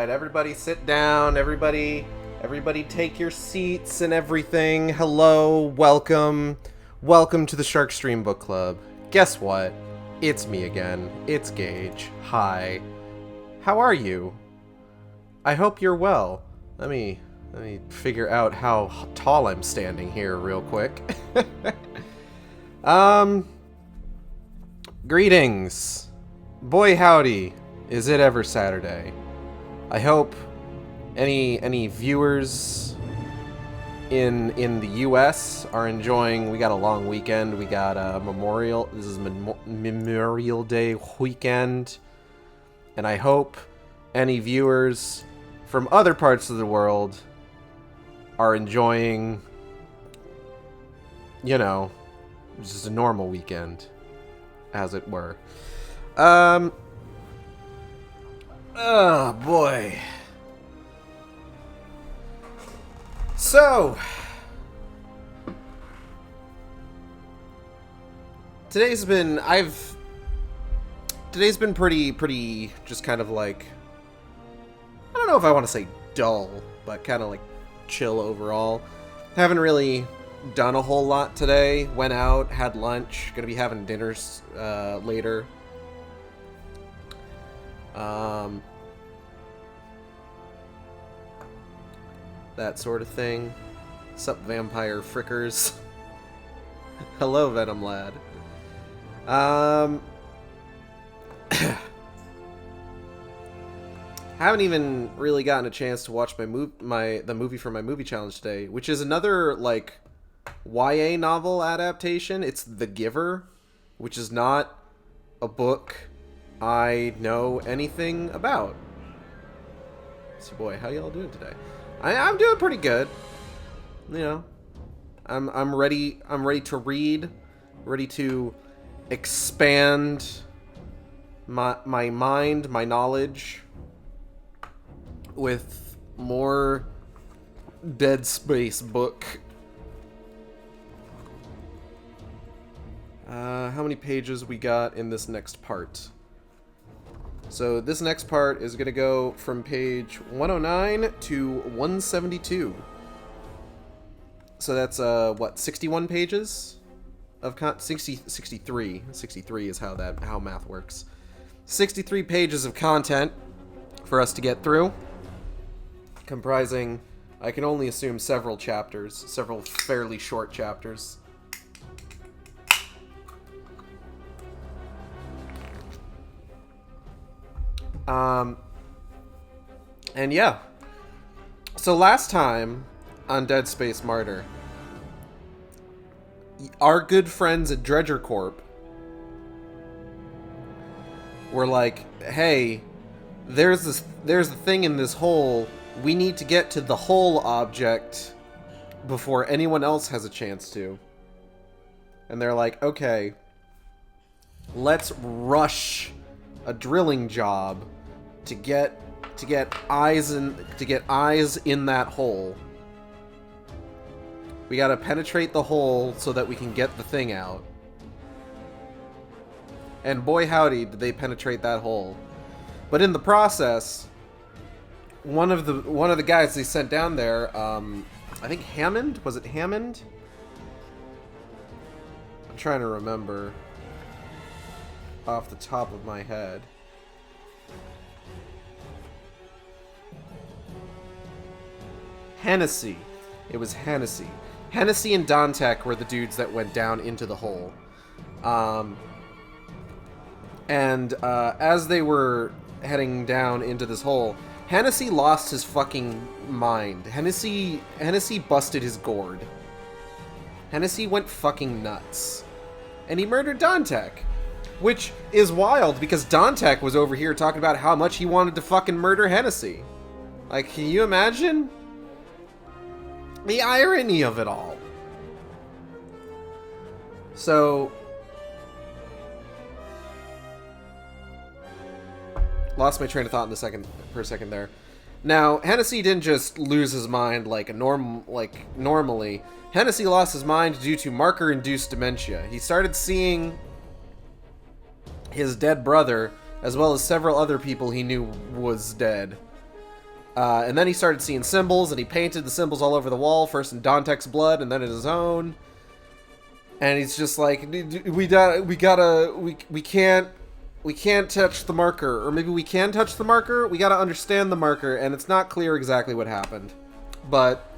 Alright, everybody sit down. Everybody take your seats and everything. Hello, welcome. Welcome to the Sharkstream Book Club. Guess what? It's me again. It's Gage. Hi. How are you? I hope you're well. Let me figure out how tall I'm standing here real quick. Greetings. Boy howdy, is it ever Saturday. I hope any viewers in the US are enjoying. We got a long weekend. We got this is Memorial Day weekend. And I hope any viewers from other parts of the world are enjoying, you know, just a normal weekend, as it were. Oh boy. So, today's been pretty just kind of like, I don't know if I want to say dull, but kind of like chill overall. Haven't really done a whole lot today. Went out, had lunch, gonna be having dinners later. That sort of thing. Sup, vampire frickers. Hello, Venom Lad. Haven't even really gotten a chance to watch the movie for my movie challenge today, which is another like YA novel adaptation. It's The Giver, which is not a book I know anything about. So boy, how y'all doing today? I'm doing pretty good. You know, I'm ready to read, ready to expand my mind, my knowledge with more Dead Space book. How many pages we got in this next part? So this next part is going to go from page 109 to 172. So that's, what, 61 pages? Of 63. 63 is how math works. 63 pages of content for us to get through. Comprising, I can only assume, several chapters. Several fairly short chapters. And yeah. So last time on Dead Space Martyr, our good friends at Dredger Corp were like, hey, there's a thing in this hole. We need to get to the hole object before anyone else has a chance to. And they're like, okay, let's rush a drilling job to get eyes in that hole. We gotta penetrate the hole so that we can get the thing out. And boy howdy did they penetrate that hole. But in the process, one of the guys they sent down there, I think Hammond? Was it Hammond? I'm trying to remember off the top of my head. Hennessy. It was Hennessy. Hennessy and Dantek were the dudes that went down into the hole. As they were heading down into this hole, Hennessy lost his fucking mind. Hennessy busted his gourd. Hennessy went fucking nuts. And he murdered Dantek. Which is wild, because Dantek was over here talking about how much he wanted to fucking murder Hennessy. Like, can you imagine the irony of it all? So, lost my train of thought for a second there. Now, Hennessy didn't just lose his mind normally. Hennessy lost his mind due to marker-induced dementia. He started seeing his dead brother, as well as several other people he knew was dead. And then he started seeing symbols, and he painted the symbols all over the wall, first in Dantek's blood, and then in his own. And he's just like, we can't touch the marker, or maybe we can touch the marker. We gotta understand the marker, and it's not clear exactly what happened. But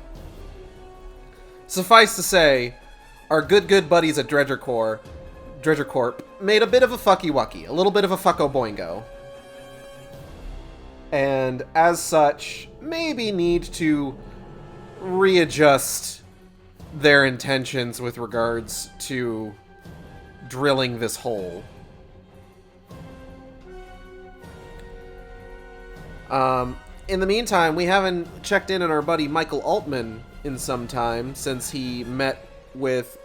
suffice to say, our good buddies at Dredger Corp made a bit of a fucky-wucky, a little bit of a fucko-boingo. And as such, maybe need to readjust their intentions with regards to drilling this hole. In the meantime, we haven't checked in on our buddy Michael Altman in some time, since he met with,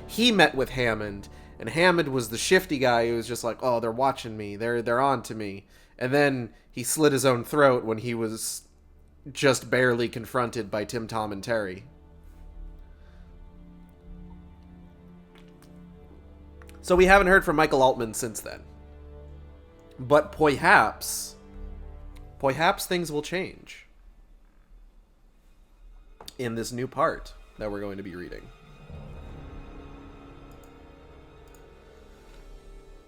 he met with Hammond, and Hammond was the shifty guy who was just like, oh, they're watching me, they're on to me. And then he slit his own throat when he was just barely confronted by Tim, Tom, and Terry. So we haven't heard from Michael Altman since then. But perhaps things will change in this new part that we're going to be reading.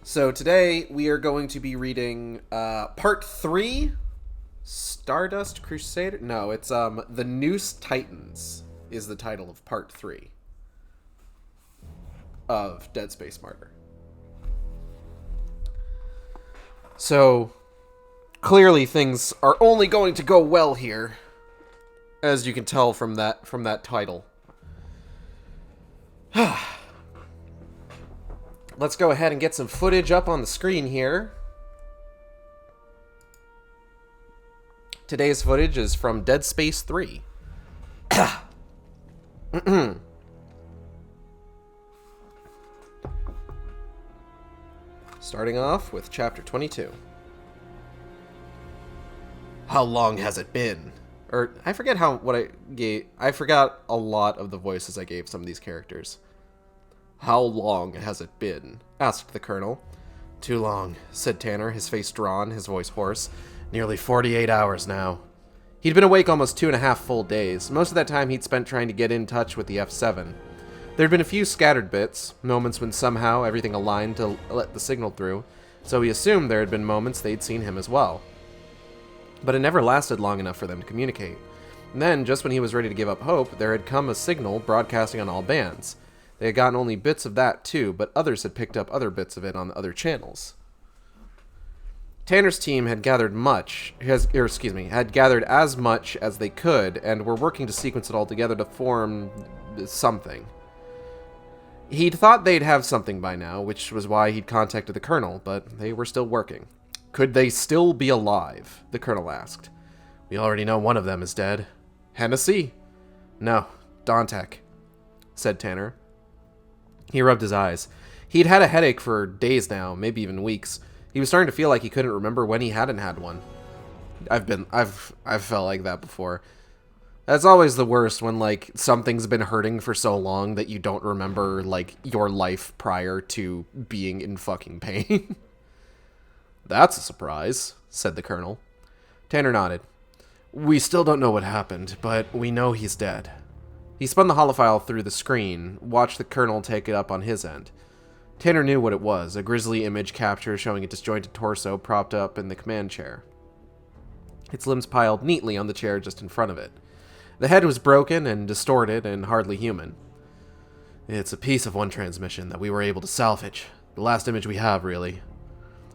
So today we are going to be reading part 3, Stardust Crusader. No, it's The Noose Titans is the title of part 3 of Dead Space Martyr. So clearly things are only going to go well here, as you can tell from that title. Let's go ahead and get some footage up on the screen here. Today's footage is from Dead Space 3. Starting off with Chapter 22. How long has it been? Or, I forget what I gave. I forgot a lot of the voices I gave some of these characters. How long has it been? Asked the Colonel. Too long, said Tanner, his face drawn, his voice hoarse. Nearly 48 hours now. He'd been awake almost 2.5 full days. Most of that time he'd spent trying to get in touch with the F7. There'd been a few scattered bits, moments when somehow everything aligned to let the signal through, so he assumed there had been moments they'd seen him as well. But it never lasted long enough for them to communicate. And then, just when he was ready to give up hope, there had come a signal broadcasting on all bands. They had gotten only bits of that too, but others had picked up other bits of it on other channels. Tanner's team had gathered had gathered as much as they could, and were working to sequence it all together to form something. He'd thought they'd have something by now, which was why he'd contacted the Colonel, but they were still working. Could they still be alive? The Colonel asked. We already know one of them is dead. Hennessy? No, Dantek, said Tanner. He rubbed his eyes. He'd had a headache for days now, maybe even weeks. He was starting to feel like he couldn't remember when he hadn't had one. I've felt like that before. That's always the worst, when like something's been hurting for so long that you don't remember like your life prior to being in fucking pain. That's a surprise, said the Colonel. Tanner nodded. We still don't know what happened, but we know he's dead. He spun the holophile through the screen, watched the Colonel take it up on his end. Tanner knew what it was, a grisly image capture showing a disjointed torso propped up in the command chair. Its limbs piled neatly on the chair just in front of it. The head was broken and distorted and hardly human. It's a piece of one transmission that we were able to salvage. The last image we have, really.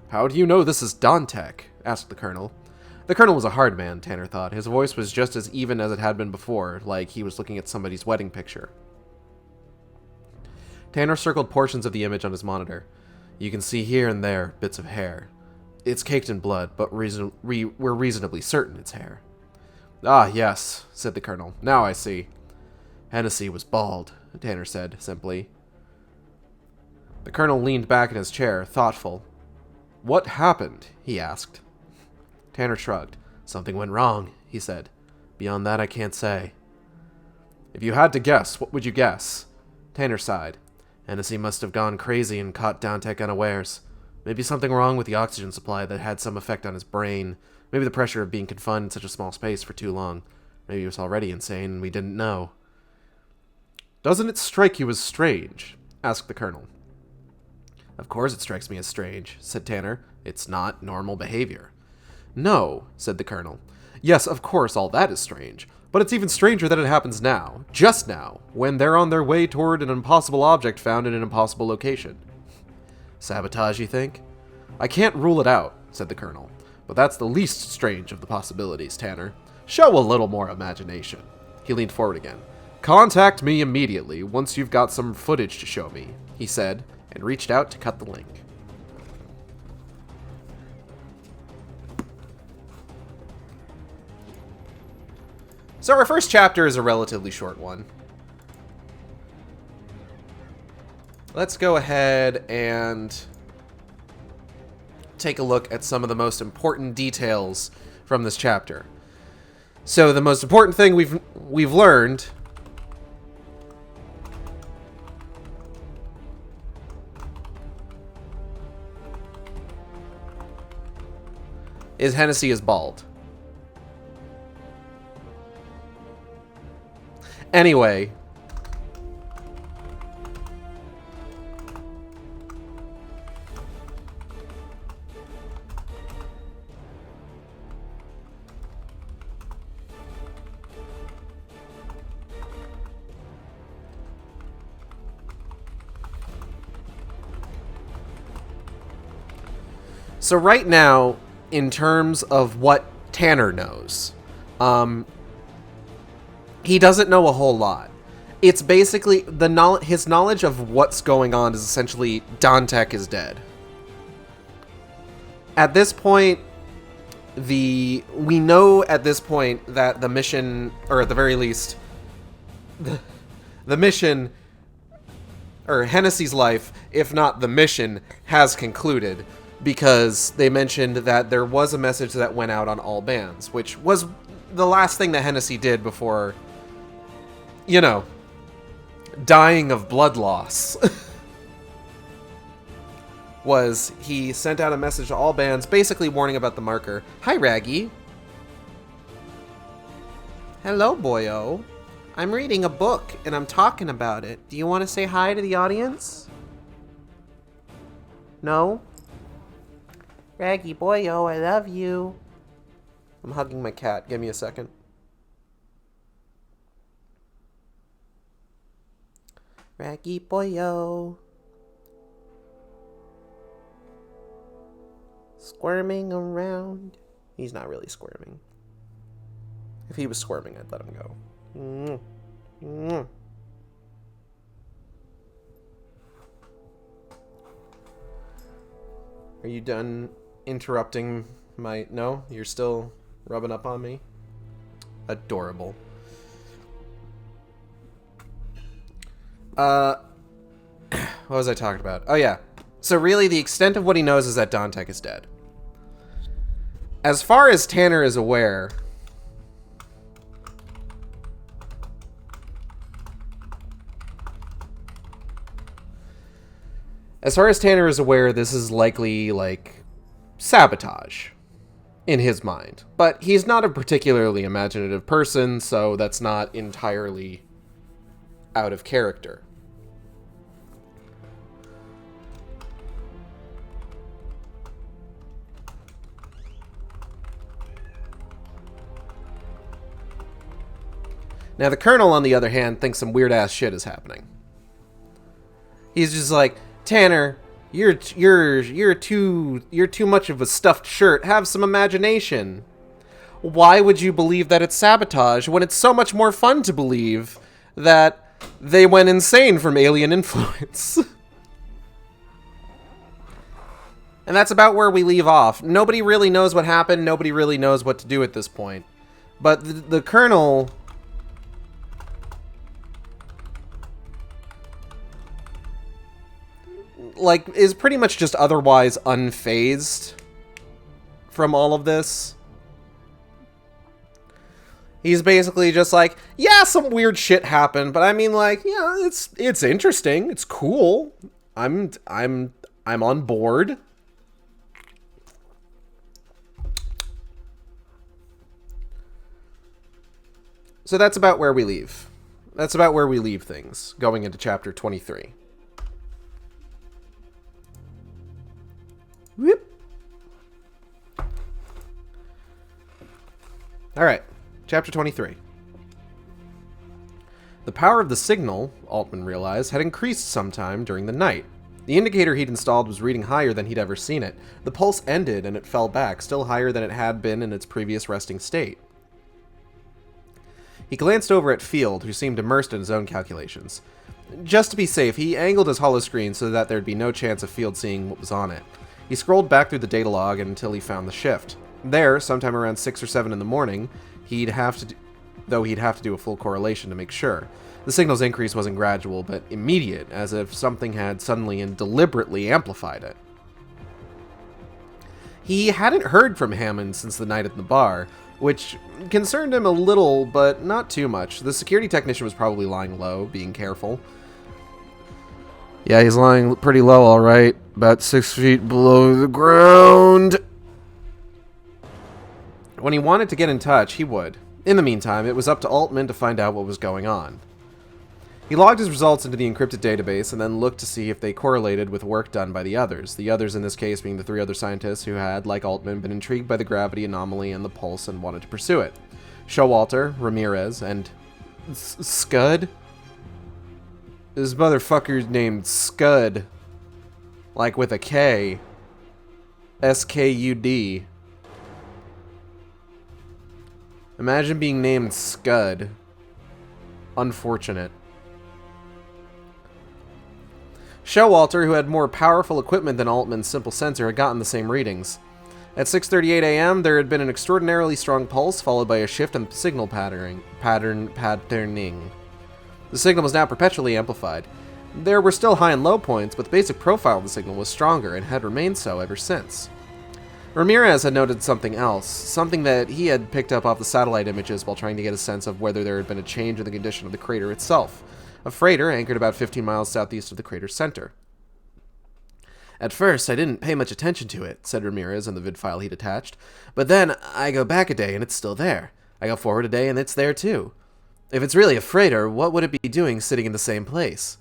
How do you know this is Dantek? Asked the Colonel. The Colonel was a hard man, Tanner thought. His voice was just as even as it had been before, like he was looking at somebody's wedding picture. Tanner circled portions of the image on his monitor. You can see here and there bits of hair. It's caked in blood, but we're reasonably certain it's hair. Ah, yes, said the Colonel. Now I see. Hennessy was bald, Tanner said, simply. The Colonel leaned back in his chair, thoughtful. What happened? He asked. Tanner shrugged. Something went wrong, he said. Beyond that, I can't say. If you had to guess, what would you guess? Tanner sighed. Hennessy must have gone crazy and caught Dantek unawares. Maybe something wrong with the oxygen supply that had some effect on his brain, Maybe the pressure of being confined in such a small space for too long. Maybe he was already insane and we didn't know. Doesn't it strike you as strange? Asked the Colonel. Of course it strikes me as strange, said Tanner. It's not normal behavior. No, said the Colonel. Yes, of course, all that is strange. But it's even stranger that it happens now, just now, when they're on their way toward an impossible object found in an impossible location. Sabotage, you think? I can't rule it out, said the Colonel. But that's the least strange of the possibilities, Tanner. Show a little more imagination. He leaned forward again. Contact me immediately once you've got some footage to show me, he said, and reached out to cut the link. So our first chapter is a relatively short one. Let's go ahead and take a look at some of the most important details from this chapter. So the most important thing we've learned is Hennessy is bald. Anyway. So right now, in terms of what Tanner knows, he doesn't know a whole lot. It's basically his knowledge of what's going on is essentially Dantek is dead. At this point, we know at this point that the mission, or at the very least, the mission, or Hennessy's life, if not the mission, has concluded. Because they mentioned that there was a message that went out on all bands, which was the last thing that Hennessy did before, you know, dying of blood loss. Was he sent out a message to all bands, basically warning about the marker. Hi, Raggy. Hello, boyo. I'm reading a book, and I'm talking about it. Do you want to say hi to the audience? No? Raggy boyo, I love you. I'm hugging my cat. Give me a second. Raggy boyo. Squirming around. He's not really squirming. If he was squirming, I'd let him go. Are you done interrupting my... No? You're still rubbing up on me? Adorable. What was I talking about? Oh, yeah. So really, the extent of what he knows is that Dantek is dead. As far as Tanner is aware... As far as Tanner is aware, this is likely, like, sabotage in his mind. But he's not a particularly imaginative person, so that's not entirely out of character. Now, the Colonel, on the other hand, thinks some weird-ass shit is happening. He's just like... Tanner, you're too much of a stuffed shirt. Have some imagination. Why would you believe that it's sabotage when it's so much more fun to believe that they went insane from alien influence? And that's about where we leave off. Nobody really knows what happened. Nobody really knows what to do at this point. But the Colonel... like, is pretty much just otherwise unfazed from all of this. He's basically just like, yeah, some weird shit happened, but I mean, like, yeah, it's interesting, it's cool. I'm on board. So that's about where we leave. That's about where we leave things, going into chapter 23. Whoop. Alright, chapter 23. The power of the signal, Altman realized, had increased sometime during the night. The indicator he'd installed was reading higher than he'd ever seen it. The pulse ended and it fell back, still higher than it had been in its previous resting state. He glanced over at Field, who seemed immersed in his own calculations. Just to be safe, he angled his holoscreen so that there'd be no chance of Field seeing what was on it. He scrolled back through the data log until he found the shift. There, sometime around 6 or 7 in the morning, he'd have to do a full correlation to make sure. The signal's increase wasn't gradual, but immediate, as if something had suddenly and deliberately amplified it. He hadn't heard from Hammond since the night at the bar, which concerned him a little, but not too much. The security technician was probably lying low, being careful. Yeah, he's lying pretty low, all right. About 6 feet below the ground. When he wanted to get in touch, he would. In the meantime, it was up to Altman to find out what was going on. He logged his results into the encrypted database and then looked to see if they correlated with work done by the others in this case being the 3 other scientists who had, like Altman, been intrigued by the gravity anomaly and the pulse and wanted to pursue it. Showalter, Ramirez, and Scud? This motherfucker's named Scud. Like with a K. S-K-U-D. Imagine being named Scud. Unfortunate. Showalter, who had more powerful equipment than Altman's simple sensor, had gotten the same readings. At 6:38 a.m., there had been an extraordinarily strong pulse, followed by a shift in signal patterning. The signal was now perpetually amplified. There were still high and low points, but the basic profile of the signal was stronger and had remained so ever since. Ramirez had noted something else, something that he had picked up off the satellite images while trying to get a sense of whether there had been a change in the condition of the crater itself. A freighter anchored about 15 miles southeast of the crater's center. At first, I didn't pay much attention to it, said Ramirez in the vid file he'd attached. But then, I go back a day and it's still there. I go forward a day and it's there too. If it's really a freighter, what would it be doing sitting in the same place?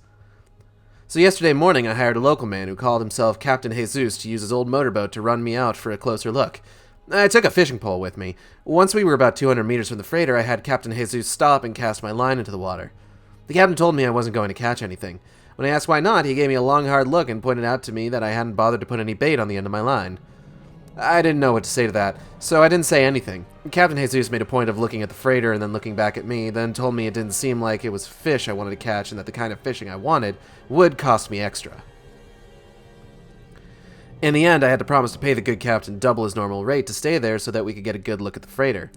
So yesterday morning, I hired a local man who called himself Captain Jesus to use his old motorboat to run me out for a closer look. I took a fishing pole with me. Once we were about 200 meters from the freighter, I had Captain Jesus stop and cast my line into the water. The captain told me I wasn't going to catch anything. When I asked why not, he gave me a long, hard look and pointed out to me that I hadn't bothered to put any bait on the end of my line. I didn't know what to say to that, so I didn't say anything. Captain Jesus made a point of looking at the freighter and then looking back at me, then told me it didn't seem like it was fish I wanted to catch and that the kind of fishing I wanted would cost me extra. In the end, I had to promise to pay the good captain double his normal rate to stay there so that we could get a good look at the freighter.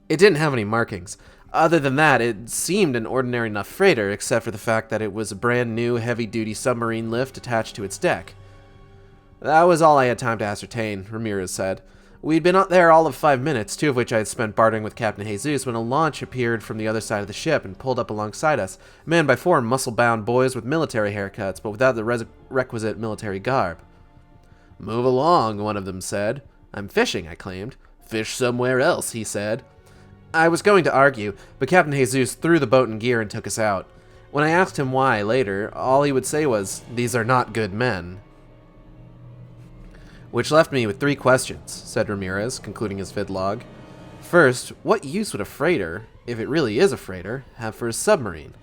It didn't have any markings. Other than that, it seemed an ordinary enough freighter, except for the fact that it was a brand new, heavy-duty submarine lift attached to its deck. That was all I had time to ascertain, Ramirez said. We'd been out there all of 5 minutes, 2 of which I had spent bartering with Captain Jesus, when a launch appeared from the other side of the ship and pulled up alongside us, manned by 4 muscle-bound boys with military haircuts, but without the requisite military garb. Move along, one of them said. I'm fishing, I claimed. Fish somewhere else, he said. I was going to argue, but Captain Jesus threw the boat in gear and took us out. When I asked him why later, all he would say was, "These are not good men." Which left me with 3 questions, said Ramirez, concluding his vidlog. First, what use would a freighter, if it really is a freighter, have for a submarine?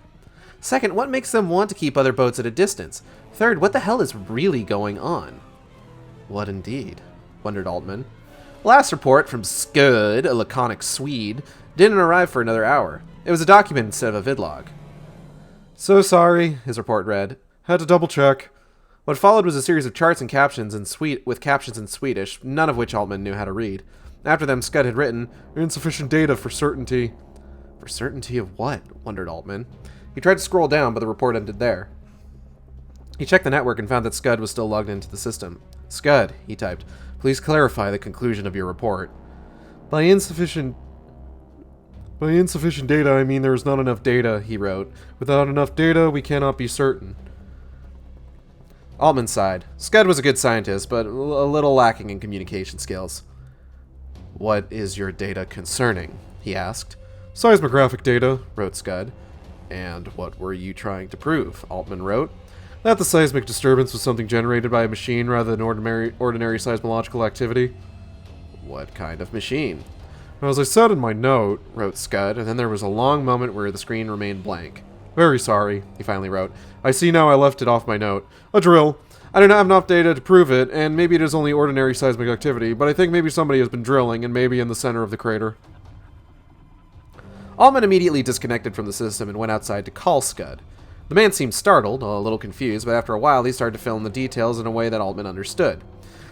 Second, what makes them want to keep other boats at a distance? Third, what the hell is really going on? What indeed? Wondered Altman. Last report from Scud, a laconic Swede, didn't arrive for another hour. It was a document instead of a vidlog. So sorry, his report read. Had to double check. What followed was a series of charts and captions with captions in Swedish, none of which Altman knew how to read. After them, Scud had written, insufficient data for certainty. For certainty of what? Wondered Altman. He tried to scroll down, but the report ended there. He checked the network and found that Scud was still logged into the system. Scud, he typed, please clarify the conclusion of your report. By insufficient data, I mean there is not enough data, he wrote. Without enough data, we cannot be certain. Altman sighed. Scud was a good scientist, but a little lacking in communication skills. What is your data concerning? He asked. Seismographic data, wrote Scud. And what were you trying to prove? Altman wrote. That the seismic disturbance was something generated by a machine rather than ordinary seismological activity. What kind of machine? As I said in my note, wrote Scud, and then there was a long moment where the screen remained blank. Very sorry, he finally wrote. I see now I left it off my note. A drill. I do not have enough data to prove it, and maybe it is only ordinary seismic activity, but I think maybe somebody has been drilling, and maybe in the center of the crater. Altman immediately disconnected from the system and went outside to call Scud. The man seemed startled, a little confused, but after a while he started to fill in the details in a way that Altman understood.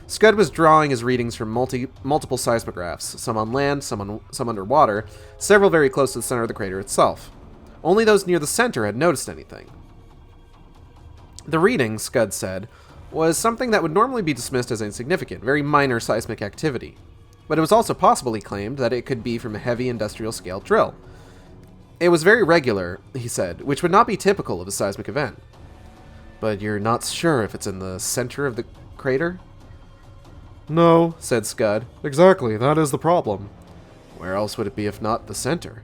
Scud was drawing his readings from multiple seismographs, some on land, some underwater, several very close to the center of the crater itself. Only those near the center had noticed anything. The reading, Scud said, was something that would normally be dismissed as insignificant, very minor seismic activity. But it was also possible, he claimed, that it could be from a heavy industrial-scale drill. It was very regular, he said, which would not be typical of a seismic event. But you're not sure if it's in the center of the crater? No, said Scud. Exactly, that is the problem. Where else would it be if not the center?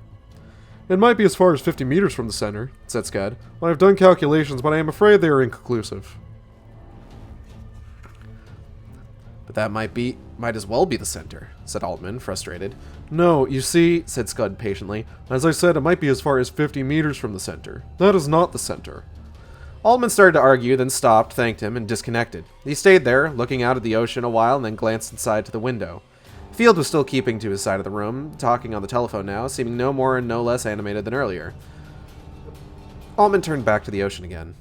It might be as far as 50 meters from the center, said Scud. I have done calculations, but I am afraid they are inconclusive. But that might as well be the center, said Altman, frustrated. No, you see, said Scud patiently. As I said, it might be as far as 50 meters from the center. That is not the center. Altman started to argue, then stopped, thanked him, and disconnected. He stayed there, looking out at the ocean a while, and then glanced inside to the window. Field was still keeping to his side of the room, talking on the telephone now, seeming no more and no less animated than earlier. Altman turned back to the ocean again.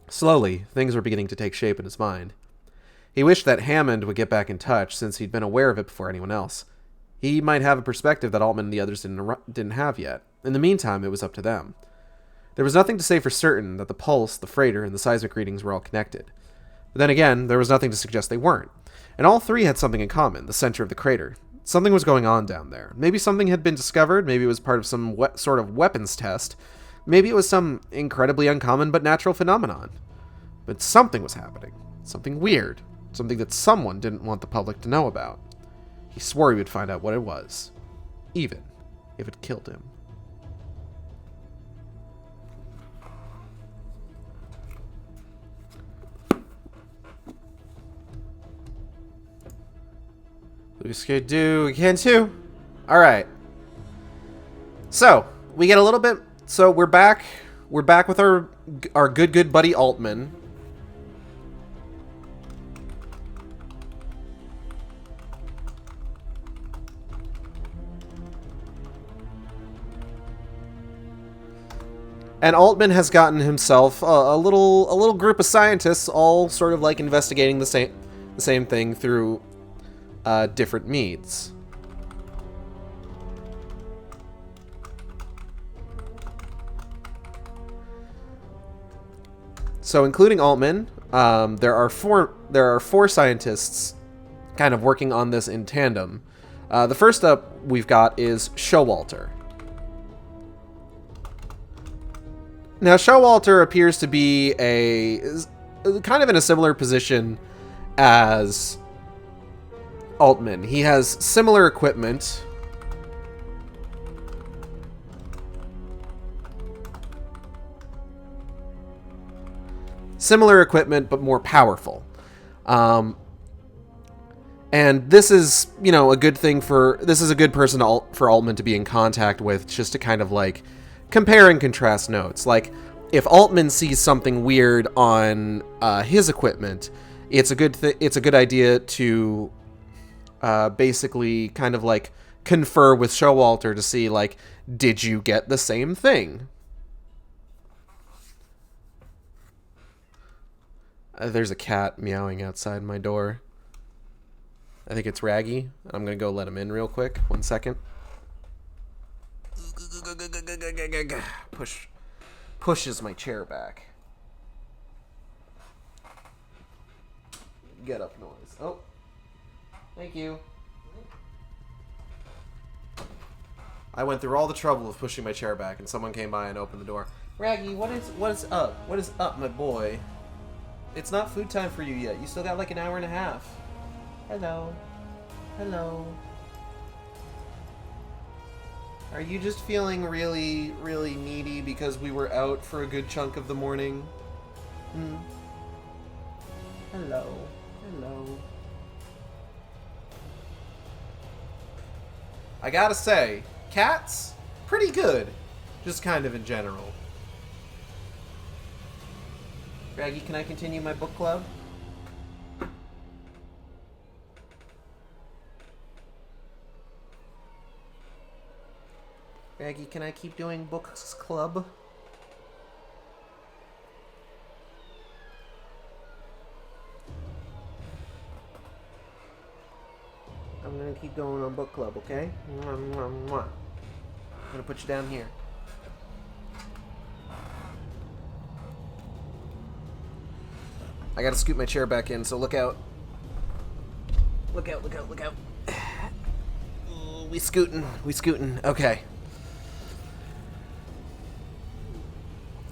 Slowly, things were beginning to take shape in his mind. He wished that Hammond would get back in touch, since he'd been aware of it before anyone else. He might have a perspective that Altman and the others didn't have yet. In the meantime, it was up to them. There was nothing to say for certain that the pulse, the freighter, and the seismic readings were all connected. But then again, there was nothing to suggest they weren't. And all three had something in common, the center of the crater. Something was going on down there. Maybe something had been discovered, maybe it was part of some sort of weapons test, maybe it was some incredibly uncommon but natural phenomenon. But something was happening. Something weird. Something that someone didn't want the public to know about. He swore he would find out what it was. Even if it killed him. Do again too. All right. So we get a little bit. So we're back. We're back with our good buddy Altman. And Altman has gotten himself a little group of scientists, all sort of like investigating the same thing through different means. So, including Altman, there are four scientists kind of working on this in tandem. The first up we've got is Showalter. Now, Showalter appears to be kind of in a similar position as Altman. He has similar equipment. Similar equipment, but more powerful. And this is, a good thing this is a good person for Altman to be in contact with, just to kind of like compare and contrast notes. Like, if Altman sees something weird on his equipment, it's a good idea to basically kind of like confer with Showalter to see, like, did you get the same thing? There's a cat meowing outside my door. I think it's Raggy. I'm gonna go let him in real quick. 1 second. Pushes my chair back. Get up noise. Oh. Thank you. I went through all the trouble of pushing my chair back, and someone came by and opened the door. Raggy, what is up? What is up, my boy? It's not food time for you yet. You still got like an hour and a half. Hello. Hello. Are you just feeling really, really needy because we were out for a good chunk of the morning? Hmm. Hello. Hello. I gotta say, cats, pretty good. Just kind of in general. Raggy, can I continue my book club? Raggy, can I keep doing books club? I'm gonna keep going on book club, okay? I'm gonna put you down here. I gotta scoot my chair back in, so look out. Look out, look out, look out. We scootin'. Okay.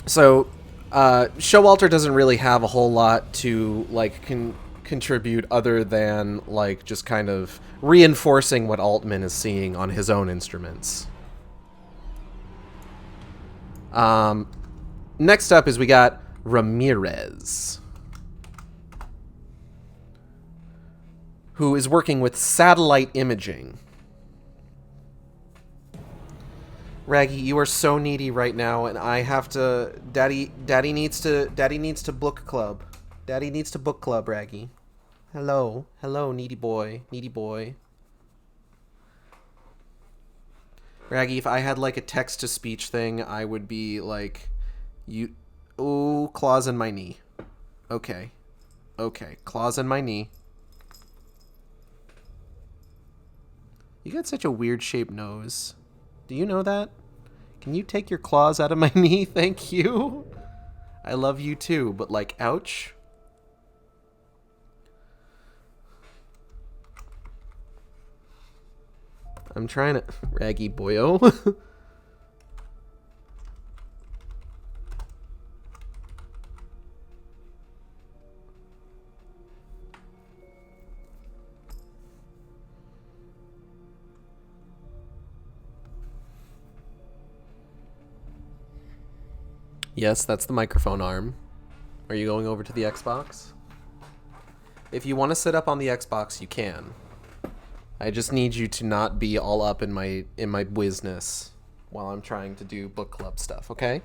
So, Showalter doesn't really have a whole lot to, like, contribute other than, like, just kind of reinforcing what Altman is seeing on his own instruments. Next up is we got Ramirez, who is working with satellite imaging. Raggy, you are so needy right now, and I have to. Daddy needs to book club. Daddy needs to book club, Raggy. Hello, needy boy. Raggy, if I had like a text to speech thing, I would be like, you. Ooh, claws in my knee. Okay, claws in my knee. You got such a weird shaped nose. Do you know that? Can you take your claws out of my knee? Thank you. I love you too, but like, ouch. I'm trying to... Raggy boyo. Yes, that's the microphone arm. Are you going over to the Xbox? If you want to sit up on the Xbox, you can. I just need you to not be all up in my business while I'm trying to do book club stuff, okay?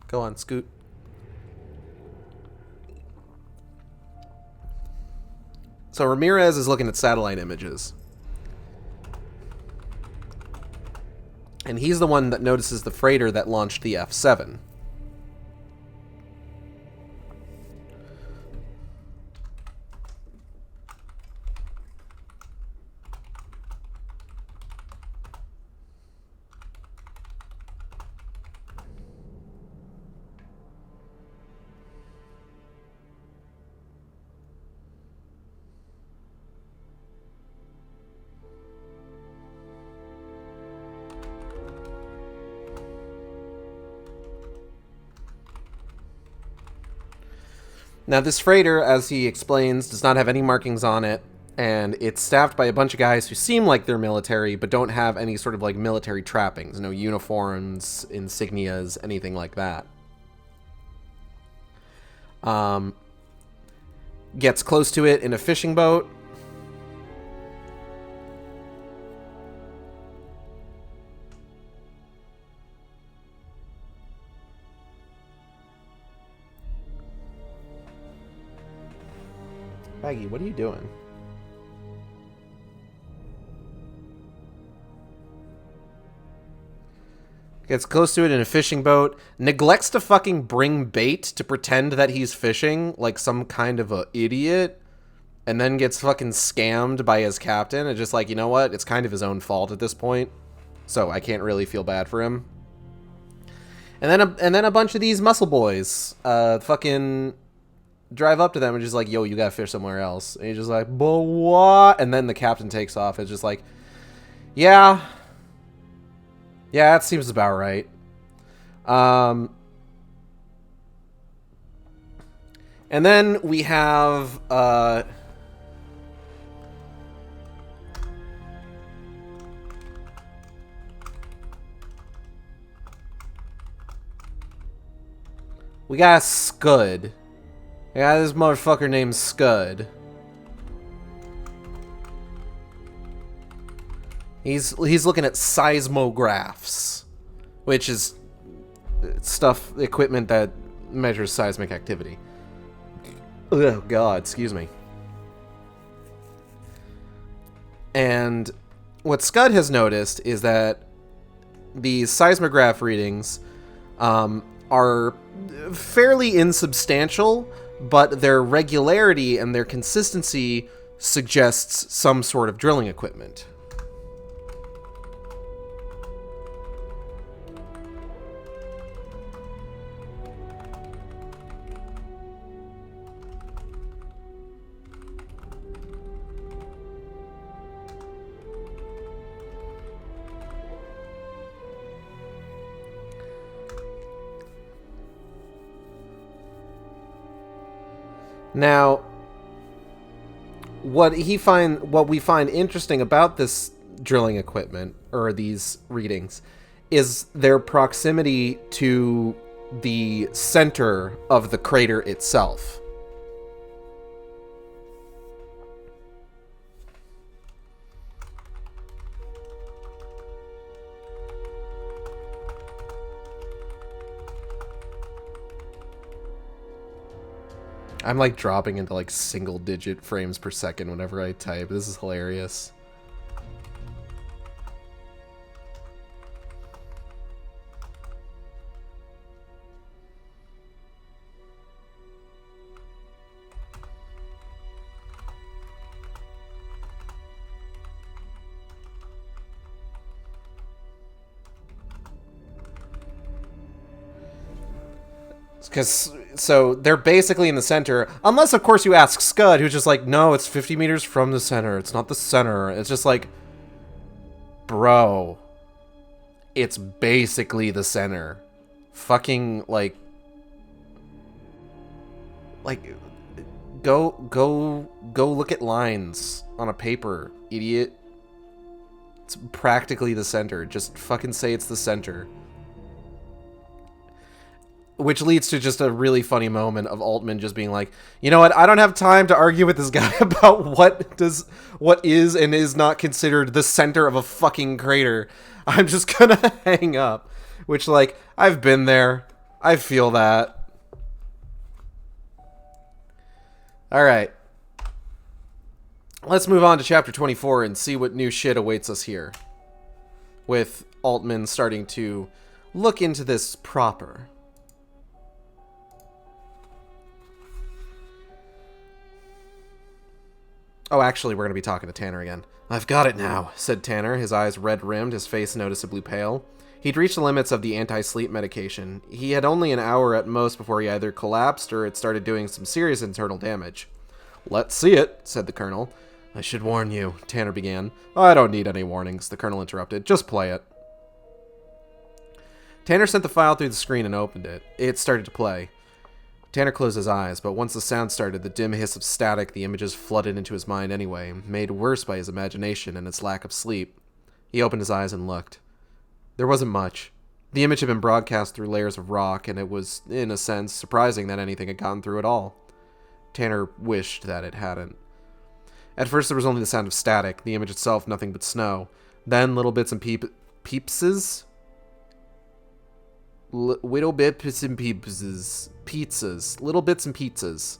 Go on, scoot. So Ramirez is looking at satellite images. And he's the one that notices the freighter that launched the F-7. Now, this freighter, as he explains, does not have any markings on it, and it's staffed by a bunch of guys who seem like they're military, but don't have any sort of, like, military trappings. No uniforms, insignias, anything like that. Gets close to it in a fishing boat. Baggy, what are you doing? Gets close to it in a fishing boat. Neglects to fucking bring bait to pretend that he's fishing like some kind of a idiot. And then gets fucking scammed by his captain. And just like, you know what? It's kind of his own fault at this point. So I can't really feel bad for him. And then a bunch of these muscle boys fucking drive up to them and just like, yo, you gotta fish somewhere else. And he's just like, but what? And then the captain takes off. It's just like, yeah, that seems about right. And then we have We got Scud. We got this motherfucker named Scud. He's looking at seismographs, which is equipment that measures seismic activity. Oh God, excuse me. And what Scud has noticed is that these seismograph readings are fairly insubstantial, but their regularity and their consistency suggests some sort of drilling equipment. Now, what we find interesting about this drilling equipment, or these readings, is their proximity to the center of the crater itself. I'm like dropping into like single-digit frames per second whenever I type. This is hilarious. So they're basically in the center, unless of course you ask Scud, who's just like, no, it's 50 meters from the center. It's not the center. It's just like, bro, it's basically the center. Fucking like go look at lines on a paper, idiot. It's practically the center. Just fucking say it's the center. Which leads to just a really funny moment of Altman just being like, you know what, I don't have time to argue with this guy about what is and is not considered the center of a fucking crater. I'm just gonna hang up. Which, like, I've been there. I feel that. Alright. Let's move on to chapter 24 and see what new shit awaits us here. With Altman starting to look into this proper. Oh, actually, we're going to be talking to Tanner again. I've got it now, said Tanner, his eyes red-rimmed, his face noticeably pale. He'd reached the limits of the anti-sleep medication. He had only an hour at most before he either collapsed or it started doing some serious internal damage. Let's see it, said the Colonel. I should warn you, Tanner began. I don't need any warnings, the Colonel interrupted. Just play it. Tanner sent the file through the screen and opened it. It started to play. Tanner closed his eyes, but once the sound started, the dim hiss of static, the images flooded into his mind anyway, made worse by his imagination and its lack of sleep. He opened his eyes and looked. There wasn't much. The image had been broadcast through layers of rock, and it was, in a sense, surprising that anything had gotten through at all. Tanner wished that it hadn't. At first there was only the sound of static, the image itself nothing but snow. Then little bits and peepses? Little bits and peepses. Pizzas. Little bits and pizzas.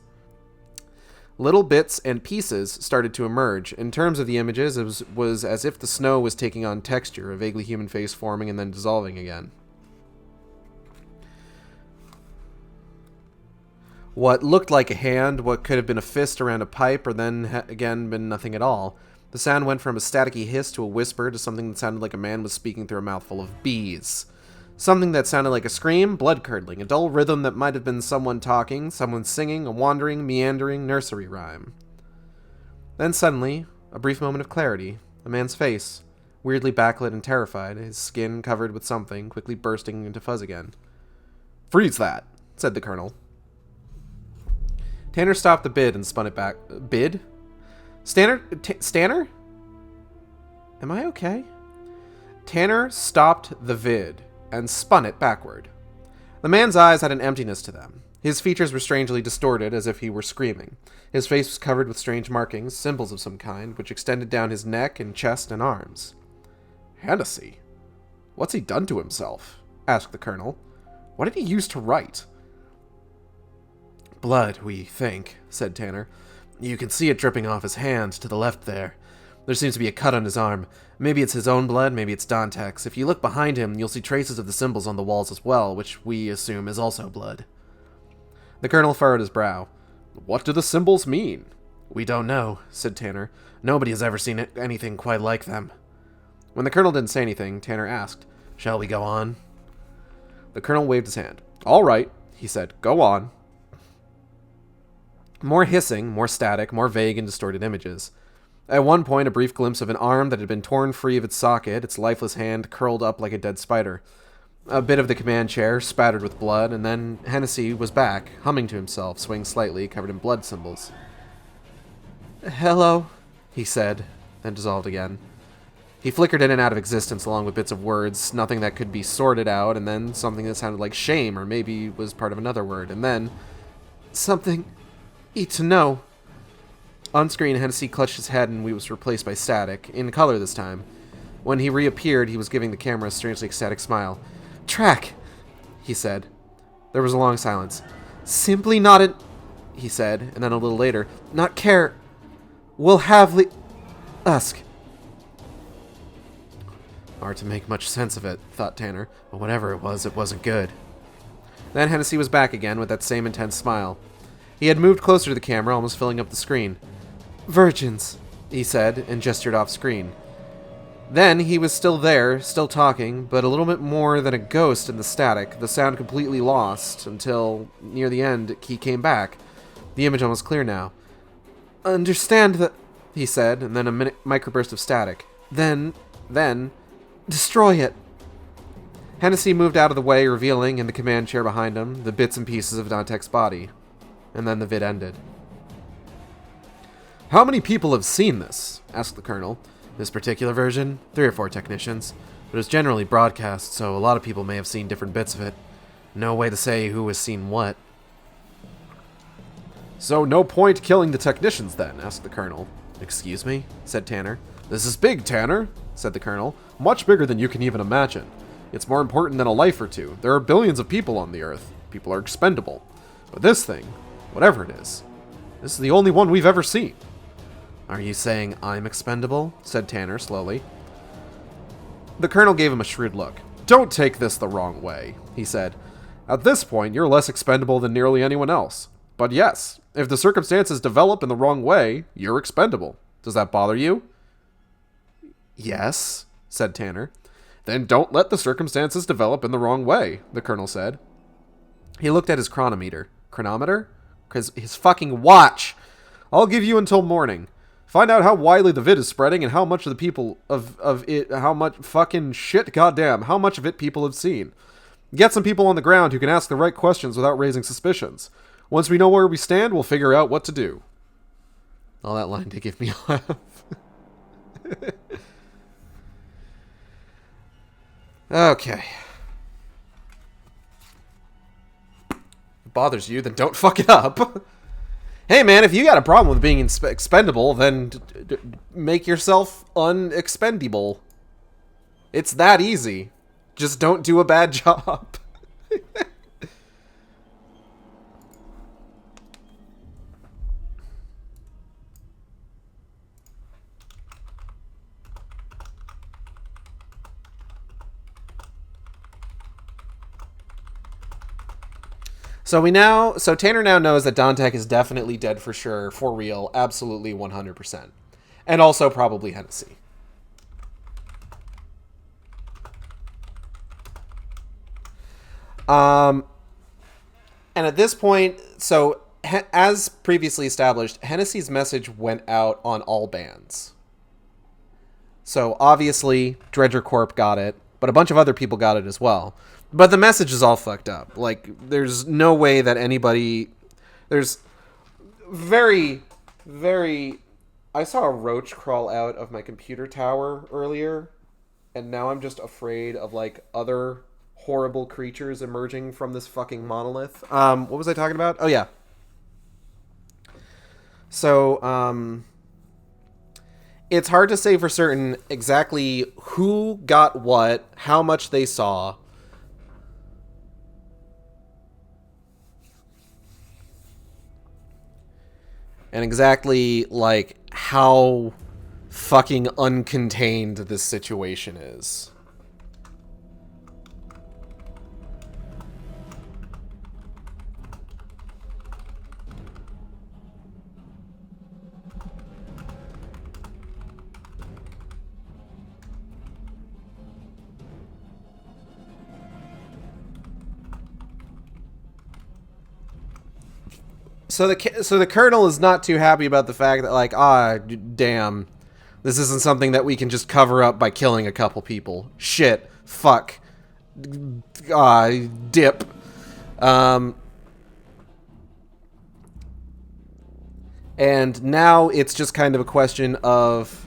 Little bits and pieces started to emerge. In terms of the images, it was as if the snow was taking on texture, a vaguely human face forming and then dissolving again. What looked like a hand, what could have been a fist around a pipe, or then again been nothing at all. The sound went from a staticky hiss to a whisper to something that sounded like a man was speaking through a mouthful of bees. Something that sounded like a scream, blood-curdling, a dull rhythm that might have been someone talking, someone singing, a wandering, meandering nursery rhyme. Then suddenly, a brief moment of clarity. A man's face, weirdly backlit and terrified, his skin covered with something, quickly bursting into fuzz again. Freeze that, said the Colonel. Tanner stopped the bid and spun it back. Bid? Stanner? Am I okay? Tanner stopped the vid and spun it backward. The man's eyes had an emptiness to them. His features were strangely distorted, as if he were screaming. His face was covered with strange markings, symbols of some kind, which extended down his neck and chest and arms. Hennessy? What's he done to himself? Asked the colonel. What did he use to write? Blood, we think, said Tanner. You can see it dripping off his hand to the left there. There seems to be a cut on his arm. Maybe it's his own blood, maybe it's Dantek's. If you look behind him, you'll see traces of the symbols on the walls as well, which we assume is also blood. The colonel furrowed his brow. What do the symbols mean? We don't know, said Tanner. Nobody has ever seen anything quite like them. When the colonel didn't say anything, Tanner asked, Shall we go on? The colonel waved his hand. All right, he said. Go on. More hissing, more static, more vague and distorted images. At one point, a brief glimpse of an arm that had been torn free of its socket, its lifeless hand curled up like a dead spider. A bit of the command chair, spattered with blood, and then Hennessy was back, humming to himself, swaying slightly, covered in blood symbols. Hello, he said, then dissolved again. He flickered in and out of existence along with bits of words, nothing that could be sorted out, and then something that sounded like shame, or maybe was part of another word, and then something eat to know. On screen, Hennessy clutched his head and was replaced by static, in color this time. When he reappeared, he was giving the camera a strangely ecstatic smile. Track, he said. There was a long silence. Simply not an... he said, and then a little later, not care... We'll have Usk. Hard to make much sense of it, thought Tanner, but whatever it wasn't good. Then Hennessy was back again with that same intense smile. He had moved closer to the camera, almost filling up the screen. Virgins, he said, and gestured off screen. Then he was still there, still talking, but a little bit more than a ghost in the static, the sound completely lost, until, near the end, he came back. The image almost clear now. Understand that, he said, and then a microburst of static. Then, destroy it. Hennessy moved out of the way, revealing, in the command chair behind him, the bits and pieces of Dantek's body. And then the vid ended. How many people have seen this? Asked the colonel. This particular version? 3 or 4 technicians. But it was generally broadcast, so a lot of people may have seen different bits of it. No way to say who has seen what. So no point killing the technicians then? Asked the colonel. Excuse me? Said Tanner. This is big, Tanner, said the colonel. Much bigger than you can even imagine. It's more important than a life or two. There are billions of people on the Earth. People are expendable. But this thing, whatever it is, this is the only one we've ever seen. Are you saying I'm expendable? Said Tanner slowly. The colonel gave him a shrewd look. Don't take this the wrong way, he said. At this point, you're less expendable than nearly anyone else. But yes, if the circumstances develop in the wrong way, you're expendable. Does that bother you? Yes, said Tanner. Then don't let the circumstances develop in the wrong way, the colonel said. He looked at his chronometer. Chronometer? His fucking watch! I'll give you until morning. Find out how widely the vid is spreading and how much of the people of it, how much fucking shit, goddamn, how much of it people have seen. Get some people on the ground who can ask the right questions without raising suspicions. Once we know where we stand, we'll figure out what to do. All that line did give me a laugh. Okay. If it bothers you, then don't fuck it up. Hey man, if you got a problem with being expendable, then make yourself unexpendable. It's that easy. Just don't do a bad job. So Tanner now knows that Dantek is definitely dead for sure, for real, absolutely 100%. And also probably Hennessy. And at this point, so as previously established, Hennessy's message went out on all bands. So obviously, Dredger Corp got it, but a bunch of other people got it as well. But the message is all fucked up. Like, there's no way that anybody... There's very, very... I saw a roach crawl out of my computer tower earlier, and now I'm just afraid of, like, other horrible creatures emerging from this fucking monolith. What was I talking about? Oh yeah. So, it's hard to say for certain exactly who got what, how much they saw. And exactly, like, how fucking uncontained this situation is. So the colonel is not too happy about the fact that, like, damn, this isn't something that we can just cover up by killing a couple people. Shit, fuck, dip. And now it's just kind of a question of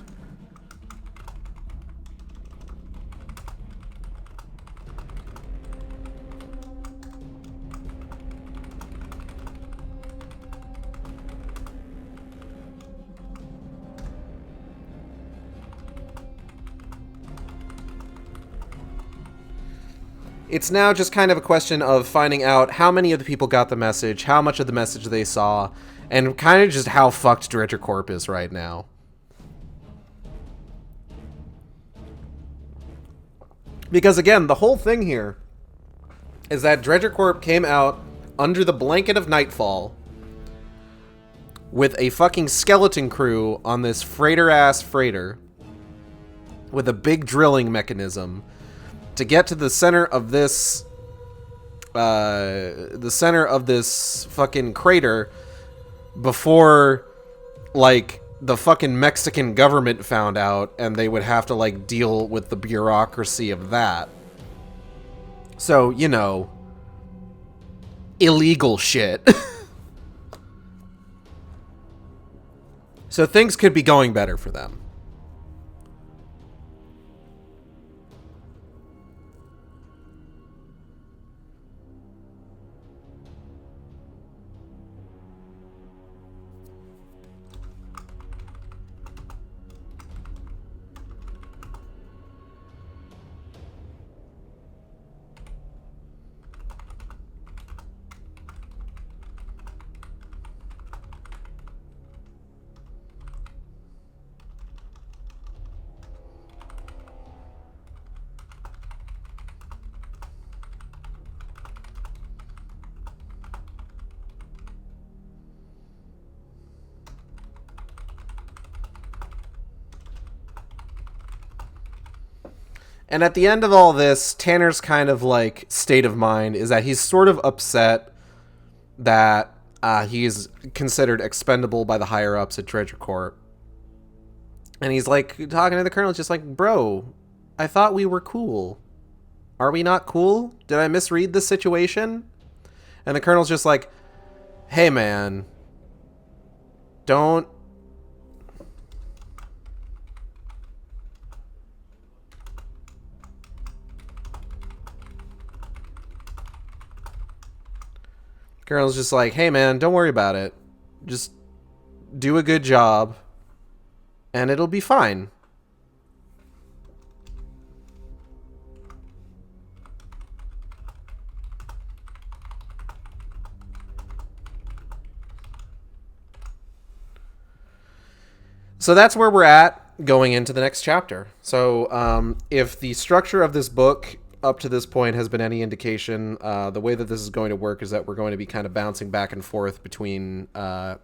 it's now just kind of a question of finding out how many of the people got the message, how much of the message they saw, and kind of just how fucked Dredger Corp is right now. Because again, the whole thing here is that Dredger Corp came out under the blanket of nightfall with a fucking skeleton crew on this freighter-ass freighter with a big drilling mechanism to get to the center of this fucking crater before, like, the fucking Mexican government found out and they would have to, like, deal with the bureaucracy of that. So, you know, illegal shit. So things could be going better for them. And at the end of all this, Tanner's kind of, like, state of mind is that he's sort of upset that he's considered expendable by the higher-ups at Dredger Corp. And he's, like, talking to the colonel, just like, bro, I thought we were cool. Are we not cool? Did I misread this situation? And the colonel's just like, hey, man, don't... Colonel's just like, hey, man, don't worry about it. Just do a good job, and it'll be fine. So that's where we're at going into the next chapter. So if the structure of this book up to this point has been any indication, the way that this is going to work is that we're going to be kind of bouncing back and forth between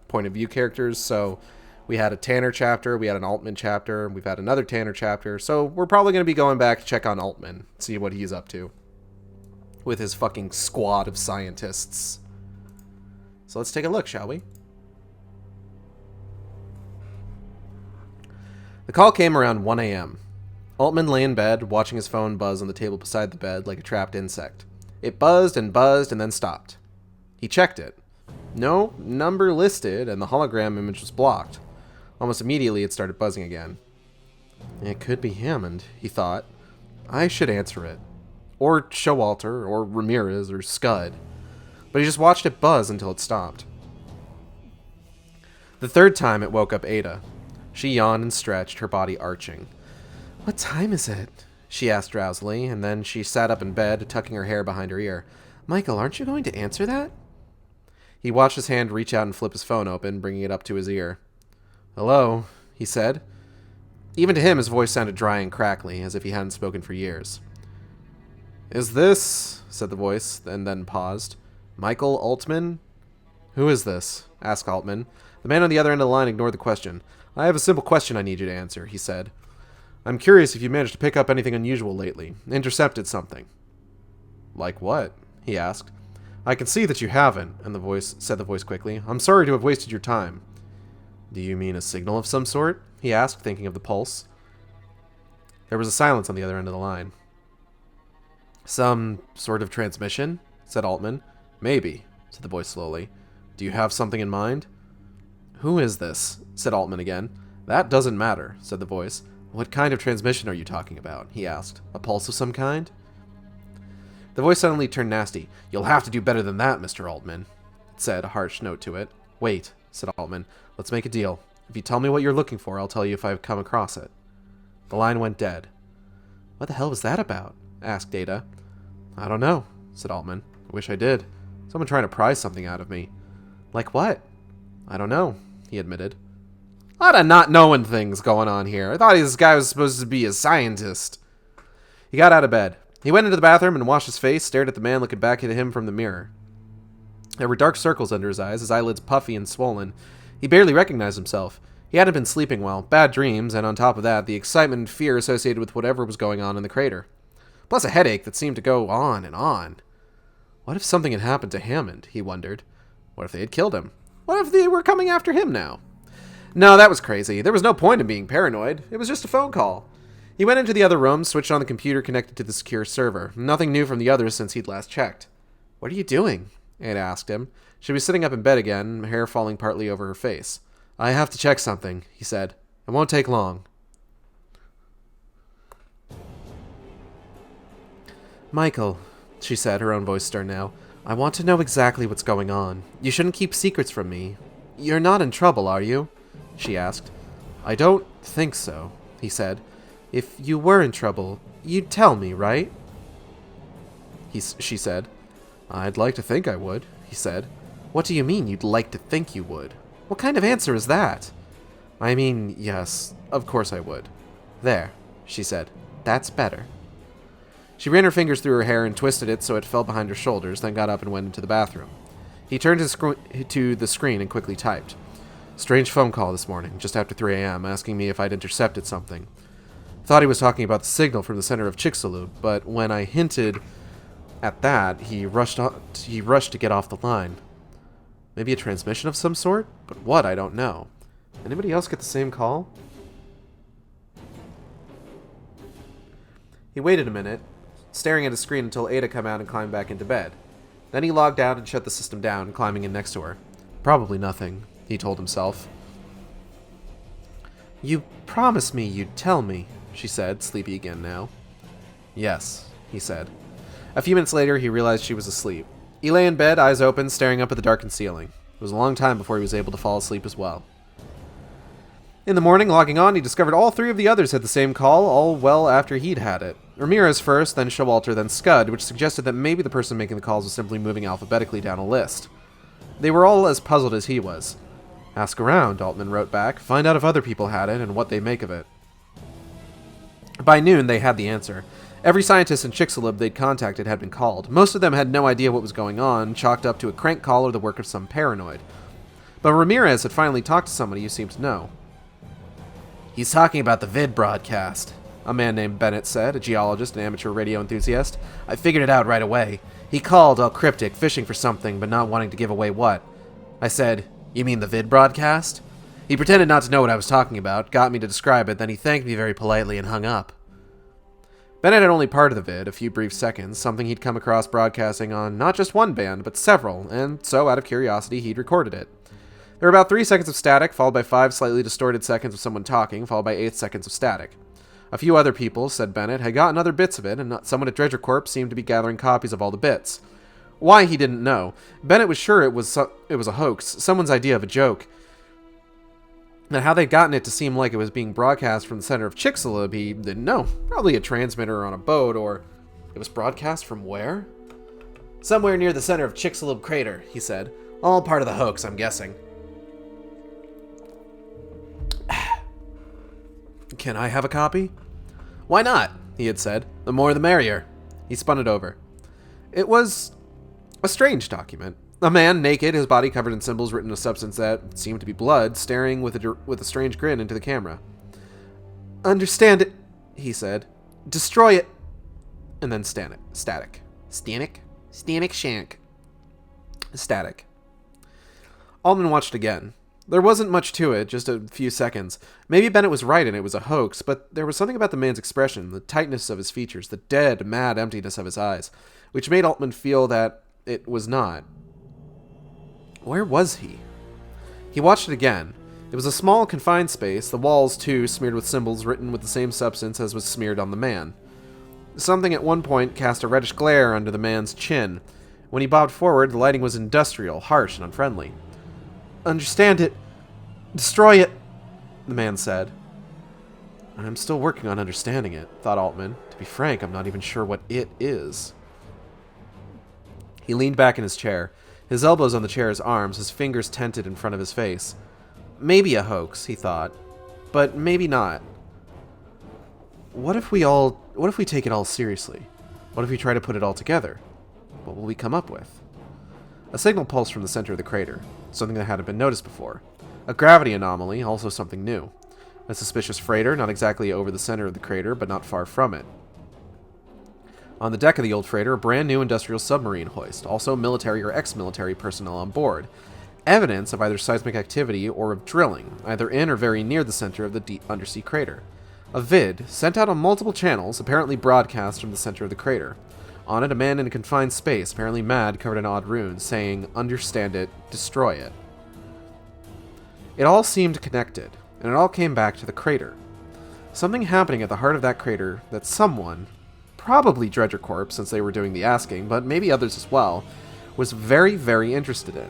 point of view characters. So we had a Tanner chapter, we had an Altman chapter, we've had another Tanner chapter. So we're probably going to be going back to check on Altman, see what he's up to with his fucking squad of scientists. So let's take a look, shall we? The call came around 1 a.m. Altman lay in bed, watching his phone buzz on the table beside the bed like a trapped insect. It buzzed and then stopped. He checked it. No number listed, and the hologram image was blocked. Almost immediately, it started buzzing again. It could be Hammond, he thought. I should answer it. or Showalter, or Ramirez, or Scud. But he just watched it buzz until it stopped. The third time, it woke up Ada. She yawned and stretched, her body arching. "What time is it?" she asked drowsily, and then she sat up in bed, tucking her hair behind her ear. "Michael, aren't you going to answer that?" He watched his hand reach out and flip his phone open, bringing it up to his ear. "Hello," he said. Even to him, his voice sounded dry and crackly, as if he hadn't spoken for years. "Is this," said the voice, and then paused, "Michael Altman?" "Who is this?" asked Altman. The man on the other end of the line ignored the question. "I have a simple question I need you to answer," he said. "I'm curious if you managed to pick up anything unusual lately. Intercepted something." "Like what?" he asked. "I can see that you haven't," and the voice quickly. "I'm sorry to have wasted your time." "Do you mean a signal of some sort?" he asked, thinking of the pulse. There was a silence on the other end of the line. "Some sort of transmission?" said Altman. "Maybe," said the voice slowly. "Do you have something in mind?" "Who is this?" said Altman again. "That doesn't matter," said the voice. "What kind of transmission are you talking about?" he asked. "A pulse of some kind?" The voice suddenly turned nasty. "You'll have to do better than that, Mr. Altman," it said, a harsh note to it. "Wait," said Altman. "Let's make a deal. If you tell me what you're looking for, I'll tell you if I've come across it." The line went dead. "What the hell was that about?" asked Ada. "I don't know," said Altman. "I wish I did. Someone trying to pry something out of me." "Like what?" "I don't know," he admitted. A lot of not knowing things going on here. I thought this guy was supposed to be a scientist. He got out of bed. He went into the bathroom and washed his face, stared at the man looking back at him from the mirror. There were dark circles under his eyes, his eyelids puffy and swollen. He barely recognized himself. He hadn't been sleeping well, bad dreams, and on top of that, the excitement and fear associated with whatever was going on in the crater. Plus a headache that seemed to go on and on. What if something had happened to Hammond, he wondered. What if they had killed him? What if they were coming after him now? No, that was crazy. There was no point in being paranoid. It was just a phone call. He went into the other room, switched on the computer connected to the secure server. Nothing new from the others since he'd last checked. "What are you doing?" Ada asked him. She was sitting up in bed again, hair falling partly over her face. "I have to check something," he said. "It won't take long." "Michael," she said, her own voice stern now, "I want to know exactly what's going on. You shouldn't keep secrets from me. You're not in trouble, are you?" she asked. "I don't think so," he said. "If you were in trouble, you'd tell me, right?" She said. "I'd like to think I would," he said. "What do you mean you'd like to think you would? What kind of answer is that?" "I mean, yes, of course I would." "There," she said. "That's better." She ran her fingers through her hair and twisted it so it fell behind her shoulders, then got up and went into the bathroom. He turned to the screen and quickly typed. "Strange phone call this morning, just after 3 a.m., asking me if I'd intercepted something. Thought he was talking about the signal from the center of Chicxulub, but when I hinted at that, he rushed to get off the line. Maybe a transmission of some sort? But what, I don't know. Anybody else get the same call?" He waited a minute, staring at his screen until Ada came out and climbed back into bed. Then he logged out and shut the system down, climbing in next to her. Probably nothing, he told himself. "You promised me you'd tell me," she said, sleepy again now. "Yes," he said. A few minutes later, he realized she was asleep. He lay in bed, eyes open, staring up at the darkened ceiling. It was a long time before he was able to fall asleep as well. In the morning, logging on, he discovered all 3 of the others had the same call, all well after he'd had it. Ramirez first, then Showalter, then Scud, which suggested that maybe the person making the calls was simply moving alphabetically down a list. They were all as puzzled as he was. "Ask around," Altman wrote back. "Find out if other people had it and what they make of it." By noon, they had the answer. Every scientist in Chicxulub they'd contacted had been called. Most of them had no idea what was going on, chalked up to a crank call or the work of some paranoid. But Ramirez had finally talked to somebody who seemed to know. "He's talking about the vid broadcast," a man named Bennett said, a geologist and amateur radio enthusiast. "I figured it out right away. He called, all cryptic, fishing for something, but not wanting to give away what. I said, 'You mean the vid broadcast?' He pretended not to know what I was talking about, got me to describe it, then he thanked me very politely and hung up." Bennett had only part of the vid, a few brief seconds, something he'd come across broadcasting on not just one band, but several, and so, out of curiosity, he'd recorded it. There were about 3 seconds of static, followed by 5 slightly distorted seconds of someone talking, followed by 8 seconds of static. A few other people, said Bennett, had gotten other bits of it, and someone at Dredger Corp seemed to be gathering copies of all the bits. Why, he didn't know. Bennett was sure it was a hoax, someone's idea of a joke. And how they'd gotten it to seem like it was being broadcast from the center of Chicxulub, he didn't know. Probably a transmitter on a boat, or... It was broadcast from where? Somewhere near the center of Chicxulub crater, he said. All part of the hoax, I'm guessing. Can I have a copy? Why not? He had said. The more the merrier. He spun it over. It was a strange document. A man, naked, his body covered in symbols written in a substance that seemed to be blood, staring with a strange grin into the camera. Understand it, he said. Destroy it. And then static. Static? Static shank. Static. Altman watched again. There wasn't much to it, just a few seconds. Maybe Bennett was right and it was a hoax, but there was something about the man's expression, the tightness of his features, the dead, mad emptiness of his eyes, which made Altman feel that it was not. Where was he? He watched it again. It was a small, confined space, the walls, too, smeared with symbols written with the same substance as was smeared on the man. Something at one point cast a reddish glare under the man's chin. When he bobbed forward, the lighting was industrial, harsh, and unfriendly. Understand it. Destroy it, the man said. I'm still working on understanding it, thought Altman. To be frank, I'm not even sure what it is. He leaned back in his chair, his elbows on the chair's arms, his fingers tented in front of his face. Maybe a hoax, he thought, but maybe not. What if we take it all seriously? What if we try to put it all together? What will we come up with? A signal pulsed from the center of the crater, something that hadn't been noticed before. A gravity anomaly, also something new. A suspicious freighter, not exactly over the center of the crater, but not far from it. On the deck of the old freighter, a brand new industrial submarine hoist, also military or ex-military personnel on board. Evidence of either seismic activity or of drilling, either in or very near the center of the deep undersea crater. A vid, sent out on multiple channels, apparently broadcast from the center of the crater. On it, a man in a confined space, apparently mad, covered in odd runes, saying, "Understand it, destroy it." It all seemed connected, and it all came back to the crater. Something happening at the heart of that crater that someone, probably Dredger Corp, since they were doing the asking, but maybe others as well, was very, very interested in.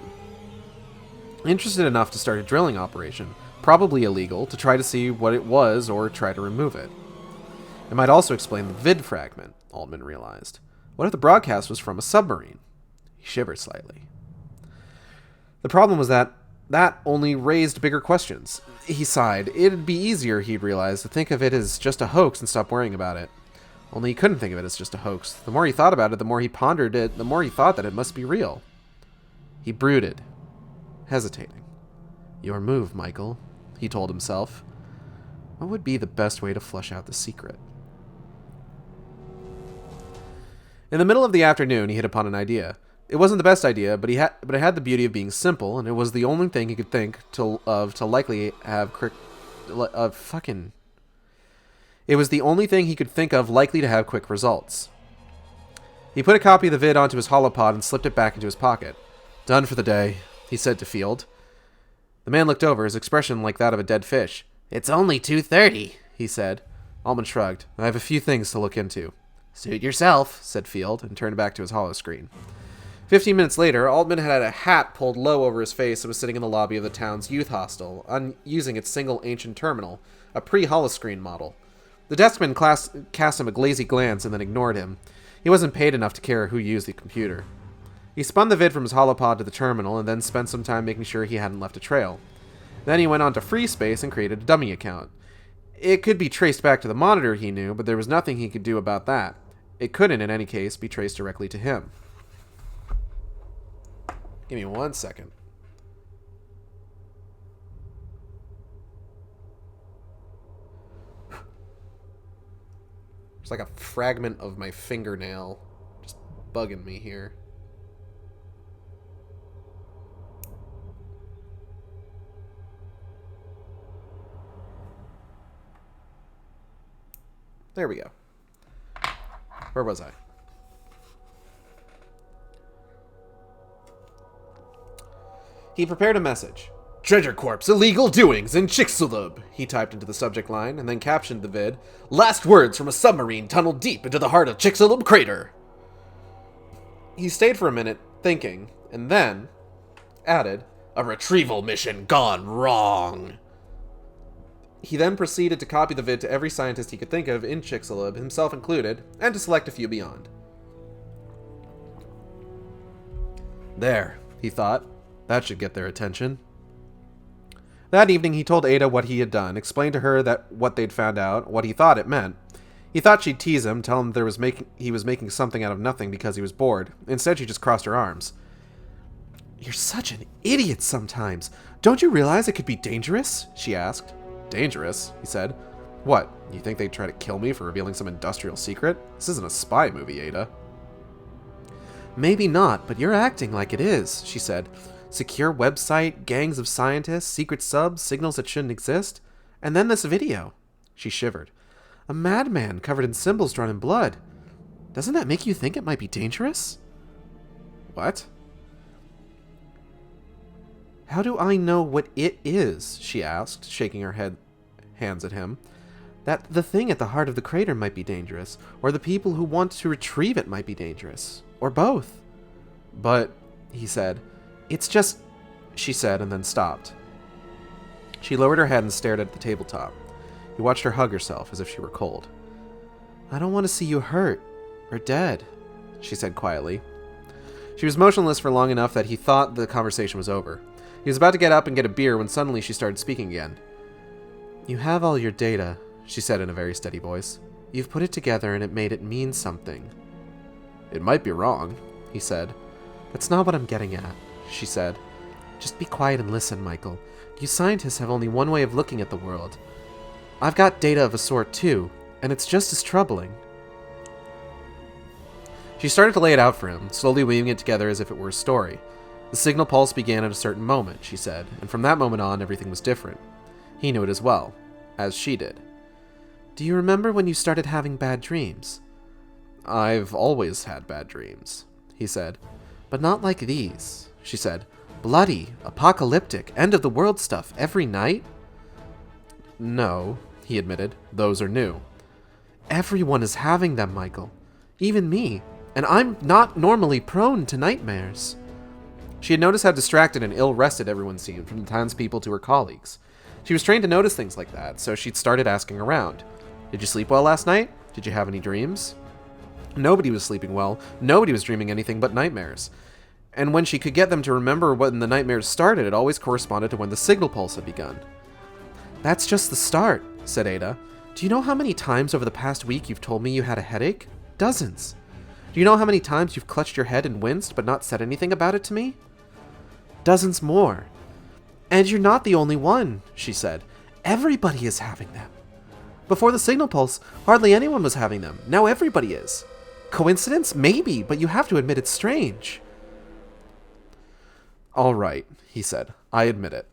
Interested enough to start a drilling operation, probably illegal, to try to see what it was or try to remove it. It might also explain the vid fragment, Altman realized. What if the broadcast was from a submarine? He shivered slightly. The problem was that only raised bigger questions. He sighed. It'd be easier, he'd realized, to think of it as just a hoax and stop worrying about it. Only he couldn't think of it as just a hoax. The more he thought about it, the more he pondered it, the more he thought that it must be real. He brooded, hesitating. Your move, Michael, he told himself. What would be the best way to flush out the secret? In the middle of the afternoon, he hit upon an idea. It wasn't the best idea, but it had the beauty of being simple, and it was the only thing he could think of to likely have It was the only thing he could think of likely to have quick results. He put a copy of the vid onto his holopod and slipped it back into his pocket. Done for the day, he said to Field. The man looked over, his expression like that of a dead fish. It's only 2:30, he said. Altman shrugged. I have a few things to look into. Suit yourself, said Field, and turned back to his holoscreen. 15 minutes later, Altman had a hat pulled low over his face and was sitting in the lobby of the town's youth hostel, using its single ancient terminal, a pre-holoscreen model. The deskman cast him a glazy glance and then ignored him. He wasn't paid enough to care who used the computer. He spun the vid from his holopod to the terminal and then spent some time making sure he hadn't left a trail. Then he went on to FreeSpace and created a dummy account. It could be traced back to the monitor, he knew, but there was nothing he could do about that. It couldn't, in any case, be traced directly to him. Give me 1 second. There's like a fragment of my fingernail just bugging me here. There we go. Where was I? He prepared a message. Treasure Corp's illegal doings in Chicxulub, he typed into the subject line, and then captioned the vid, Last words from a submarine tunneled deep into the heart of Chicxulub crater. He stayed for a minute, thinking, and then added, A retrieval mission gone wrong. He then proceeded to copy the vid to every scientist he could think of in Chicxulub, himself included, and to select a few beyond. There, he thought. That should get their attention. That evening, he told Ada what he had done, explained to her that what they'd found out, what he thought it meant. He thought she'd tease him, tell him he was making something out of nothing because he was bored. Instead, she just crossed her arms. You're such an idiot sometimes. Don't you realize it could be dangerous? She asked. Dangerous? He said. What, you think they'd try to kill me for revealing some industrial secret? This isn't a spy movie, Ada. Maybe not, but you're acting like it is, she said. Secure website, gangs of scientists, secret subs, signals that shouldn't exist. And then this video. She shivered. A madman covered in symbols drawn in blood. Doesn't that make you think it might be dangerous? What? How do I know what it is? She asked, shaking her hands at him. That the thing at the heart of the crater might be dangerous, or the people who want to retrieve it might be dangerous, or both. But, he said, it's just, she said, and then stopped. She lowered her head and stared at the tabletop. He watched her hug herself as if she were cold. I don't want to see you hurt, or dead, she said quietly. She was motionless for long enough that he thought the conversation was over. He was about to get up and get a beer when suddenly she started speaking again. You have all your data, she said in a very steady voice. You've put it together and it made it mean something. It might be wrong, he said. That's not what I'm getting at, she said. Just be quiet and listen, Michael. You scientists have only one way of looking at the world. I've got data of a sort too, and it's just as troubling. She started to lay it out for him, slowly weaving it together as if it were a story. The signal pulse began at a certain moment, she said, and from that moment on, everything was different. He knew it as well, as she did. Do you remember when you started having bad dreams? I've always had bad dreams, he said. But not like these, she said. Bloody, apocalyptic, end-of-the-world stuff every night? No, he admitted. Those are new. Everyone is having them, Michael. Even me. And I'm not normally prone to nightmares. She had noticed how distracted and ill-rested everyone seemed, from the townspeople to her colleagues. She was trained to notice things like that, so she'd started asking around. Did you sleep well last night? Did you have any dreams? Nobody was sleeping well. Nobody was dreaming anything but nightmares. And when she could get them to remember when the nightmares started, it always corresponded to when the signal pulse had begun. That's just the start, said Ada. Do you know how many times over the past week you've told me you had a headache? Dozens. Do you know how many times you've clutched your head and winced but not said anything about it to me? Dozens more. And you're not the only one, she said. Everybody is having them. Before the signal pulse, hardly anyone was having them. Now everybody is. Coincidence? Maybe, but you have to admit it's strange. All right, he said. I admit it.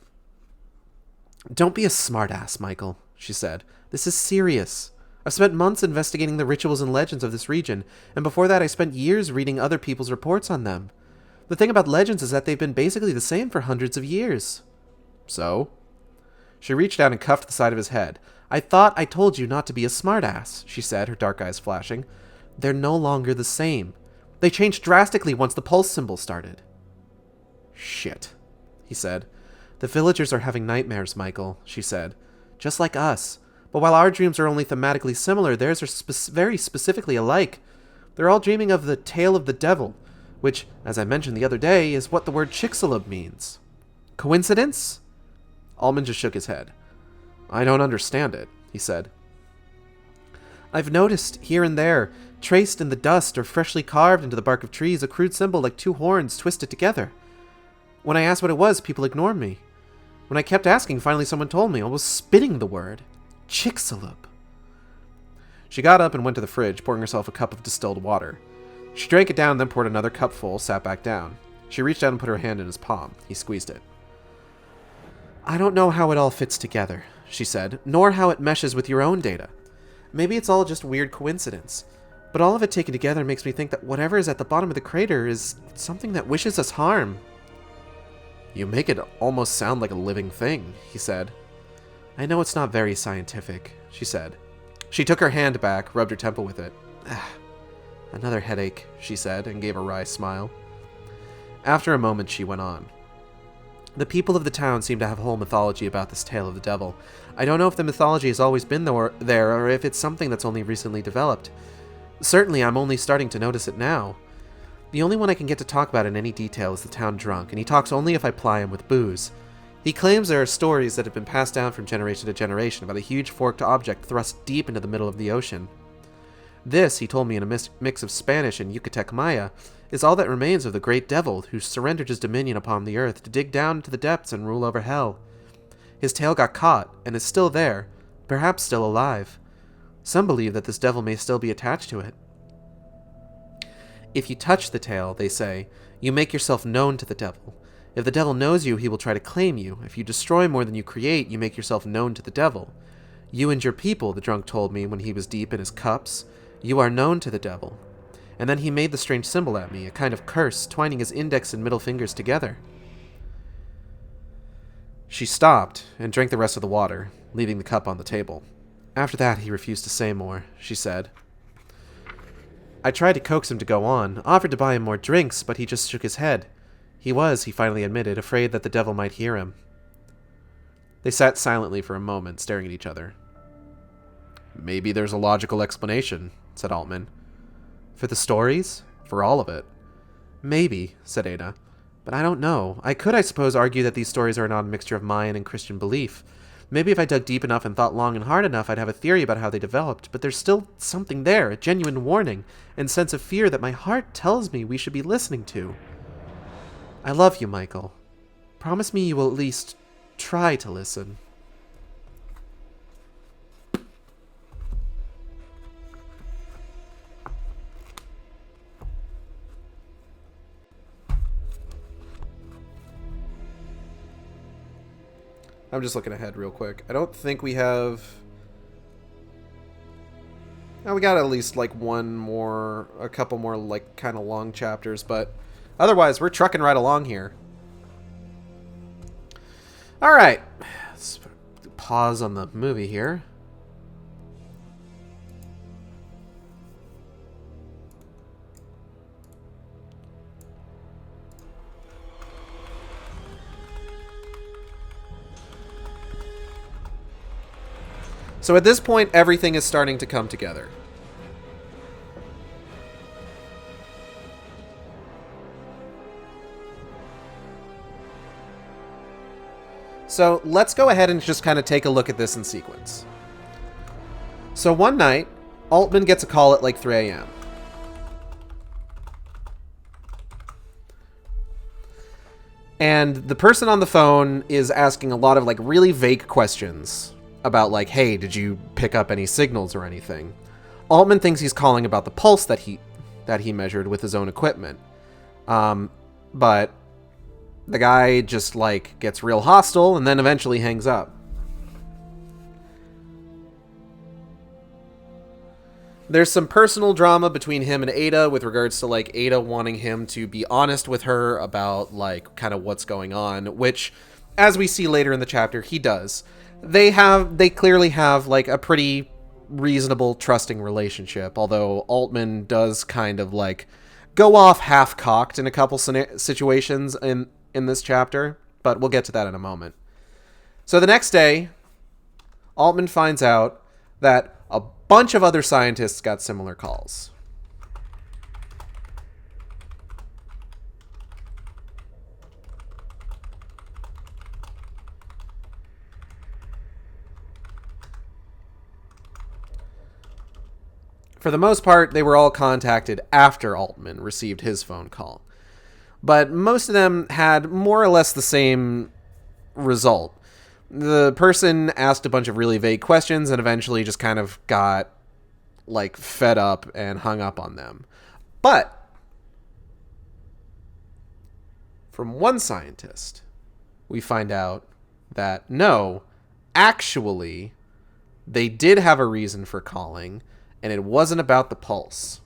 Don't be a smartass, Michael, she said. This is serious. I've spent months investigating the rituals and legends of this region, and before that I spent years reading other people's reports on them. The thing about legends is that they've been basically the same for hundreds of years. So? She reached down and cuffed the side of his head. I thought I told you not to be a smartass, she said, her dark eyes flashing. They're no longer the same. They changed drastically once the pulse symbol started. Shit, he said. The villagers are having nightmares, Michael, she said. Just like us. But while our dreams are only thematically similar, theirs are very specifically alike. They're all dreaming of the tale of the devil, which, as I mentioned the other day, is what the word Chicxulub means. Coincidence? Allman just shook his head. I don't understand it, he said. I've noticed, here and there, traced in the dust or freshly carved into the bark of trees, a crude symbol like two horns twisted together. When I asked what it was, people ignored me. When I kept asking, finally someone told me, almost spitting the word. Chicxulub. She got up and went to the fridge, pouring herself a cup of distilled water. She drank it down, then poured another cupful, sat back down. She reached out and put her hand in his palm. He squeezed it. I don't know how it all fits together, she said, nor how it meshes with your own data. Maybe it's all just weird coincidence. But all of it taken together makes me think that whatever is at the bottom of the crater is something that wishes us harm. You make it almost sound like a living thing, he said. I know it's not very scientific, she said. She took her hand back, rubbed her temple with it. Another headache, she said, and gave a wry smile. After a moment, she went on. The people of the town seem to have a whole mythology about this tale of the devil. I don't know if the mythology has always been there, or if it's something that's only recently developed. Certainly, I'm only starting to notice it now. The only one I can get to talk about in any detail is the town drunk, and he talks only if I ply him with booze. He claims there are stories that have been passed down from generation to generation about a huge forked object thrust deep into the middle of the ocean. This, he told me in a mix of Spanish and Yucatec Maya, is all that remains of the great devil who surrendered his dominion upon the earth to dig down into the depths and rule over hell. His tail got caught, and is still there, perhaps still alive. Some believe that this devil may still be attached to it. If you touch the tail, they say, you make yourself known to the devil. If the devil knows you, he will try to claim you. If you destroy more than you create, you make yourself known to the devil. You and your people, the drunk told me when he was deep in his cups, you are known to the devil. And then he made the strange symbol at me, a kind of curse, twining his index and middle fingers together. She stopped and drank the rest of the water, leaving the cup on the table. After that, he refused to say more, she said. I tried to coax him to go on, offered to buy him more drinks, but he just shook his head. He finally admitted, afraid that the devil might hear him. They sat silently for a moment, staring at each other. Maybe there's a logical explanation, said Altman. For the stories? For all of it? Maybe, said Ada. But I don't know. I could, I suppose, argue that these stories are not a mixture of Mayan and Christian belief. Maybe if I dug deep enough and thought long and hard enough, I'd have a theory about how they developed, but there's still something there, a genuine warning, and sense of fear that my heart tells me we should be listening to. I love you, Michael. Promise me you will at least try to listen. I'm just looking ahead real quick. I don't think we have... Oh, we got at least like a couple more like kind of long chapters, but otherwise we're trucking right along here. All right, let's pause on the movie here. So at this point, everything is starting to come together. So let's go ahead and just kind of take a look at this in sequence. So one night, Altman gets a call at like 3 a.m. And the person on the phone is asking a lot of like really vague questions about like, hey, did you pick up any signals or anything? Altman thinks he's calling about the pulse that he measured with his own equipment. But the guy just like gets real hostile and then eventually hangs up. There's some personal drama between him and Ada with regards to like Ada wanting him to be honest with her about like kind of what's going on, which as we see later in the chapter, he does. They clearly have like a pretty reasonable, trusting relationship, although Altman does kind of like go off half-cocked in a couple situations in this chapter, but we'll get to that in a moment. So the next day, Altman finds out that a bunch of other scientists got similar calls. For the most part, they were all contacted after Altman received his phone call. But most of them had more or less the same result. The person asked a bunch of really vague questions and eventually just kind of got like fed up and hung up on them. But from one scientist, we find out that no, actually, they did have a reason for calling, and it wasn't about the pulse.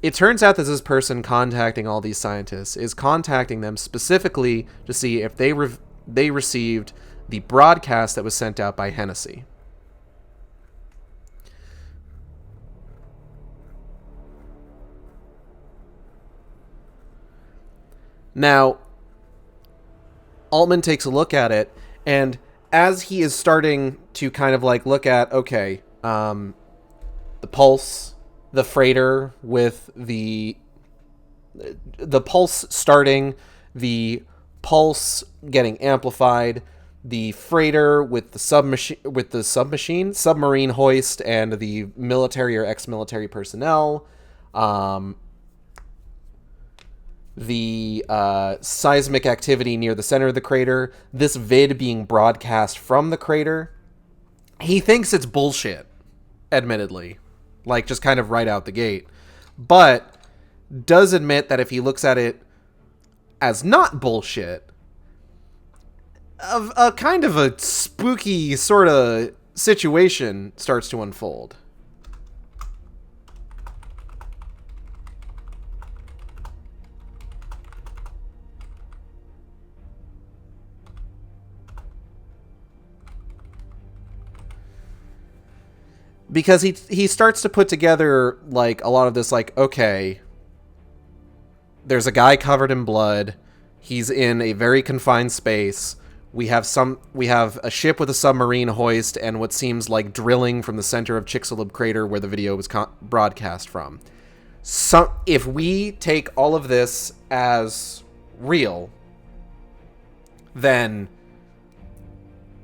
It turns out that this person contacting all these scientists is contacting them specifically to see if they received the broadcast that was sent out by Hennessy. Now, Altman takes a look at it, and as he is starting to kind of like look at, okay, the pulse, the freighter with the pulse starting, the pulse getting amplified, the freighter with the submarine hoist, and the military or ex-military personnel, the seismic activity near the center of the crater, this vid being broadcast from the crater. He thinks it's bullshit, admittedly, like just kind of right out the gate, but does admit that if he looks at it as not bullshit, a kind of a spooky sort of situation starts to unfold. Because he starts to put together like a lot of this, like, okay, there's a guy covered in blood. He's in a very confined space. We have a ship with a submarine hoist and what seems like drilling from the center of Chicxulub crater where the video was broadcast from. So if we take all of this as real, then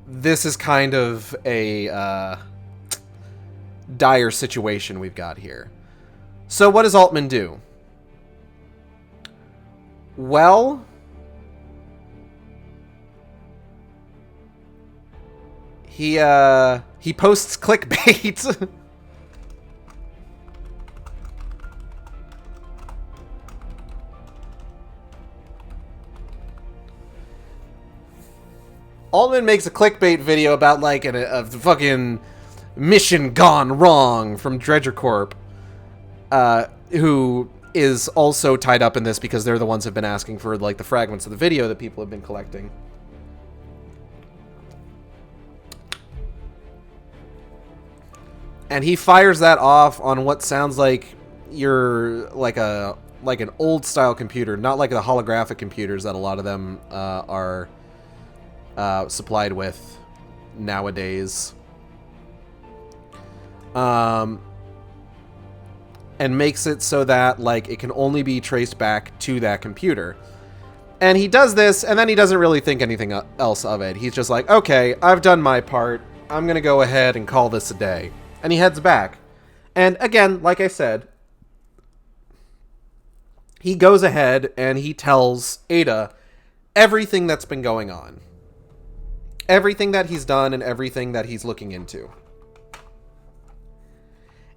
this is kind of a dire situation we've got here. So what does Altman do? Well, he posts clickbait. Altman makes a clickbait video about like a fucking mission gone wrong from Dredger Corp, who is also tied up in this because they're the ones who've been asking for like the fragments of the video that people have been collecting. And he fires that off on what sounds like you're like an old style computer, not like the holographic computers that a lot of them are supplied with nowadays. And makes it so that like it can only be traced back to that computer. And he does this, and then he doesn't really think anything else of it. He's just like, okay, I've done my part. I'm gonna go ahead and call this a day. And he heads back. And again, like I said, he goes ahead and he tells Ada everything that's been going on. Everything that he's done and everything that he's looking into.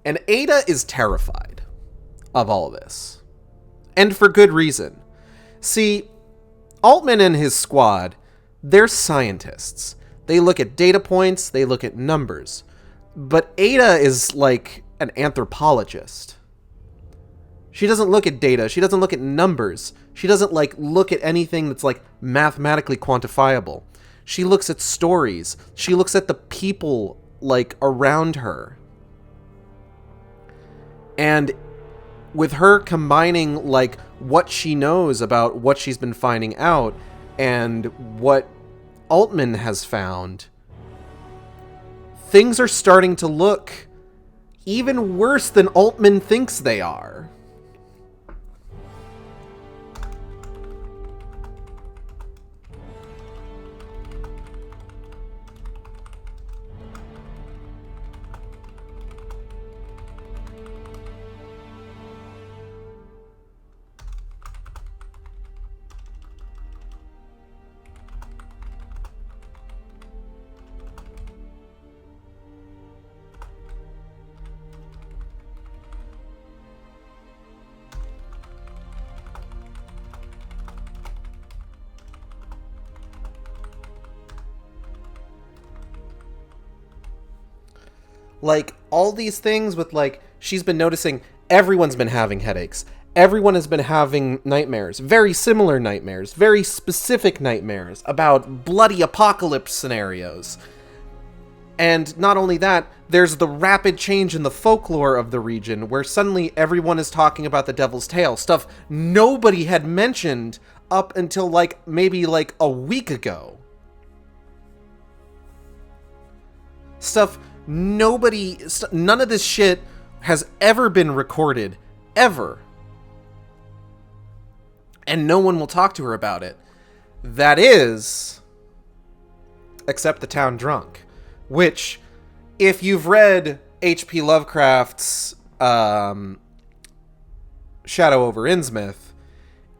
And Ada is terrified of all of this. And for good reason. See, Altman and his squad, they're scientists. They look at data points, they look at numbers. But Ada is like an anthropologist. She doesn't look at data, she doesn't look at numbers. She doesn't like look at anything that's like mathematically quantifiable. She looks at stories. She looks at the people like around her. And with her combining like what she knows about what she's been finding out and what Altman has found, things are starting to look even worse than Altman thinks they are. Like, all these things with, like, she's been noticing everyone's been having headaches. Everyone has been having nightmares, very similar nightmares, very specific nightmares about bloody apocalypse scenarios. And not only that, there's the rapid change in the folklore of the region where suddenly everyone is talking about the Devil's Tail, stuff nobody had mentioned up until maybe a week ago. Stuff none of this shit has ever been recorded, ever. And no one will talk to her about it. That is, except the town drunk. Which, if you've read H.P. Lovecraft's Shadow over Innsmouth,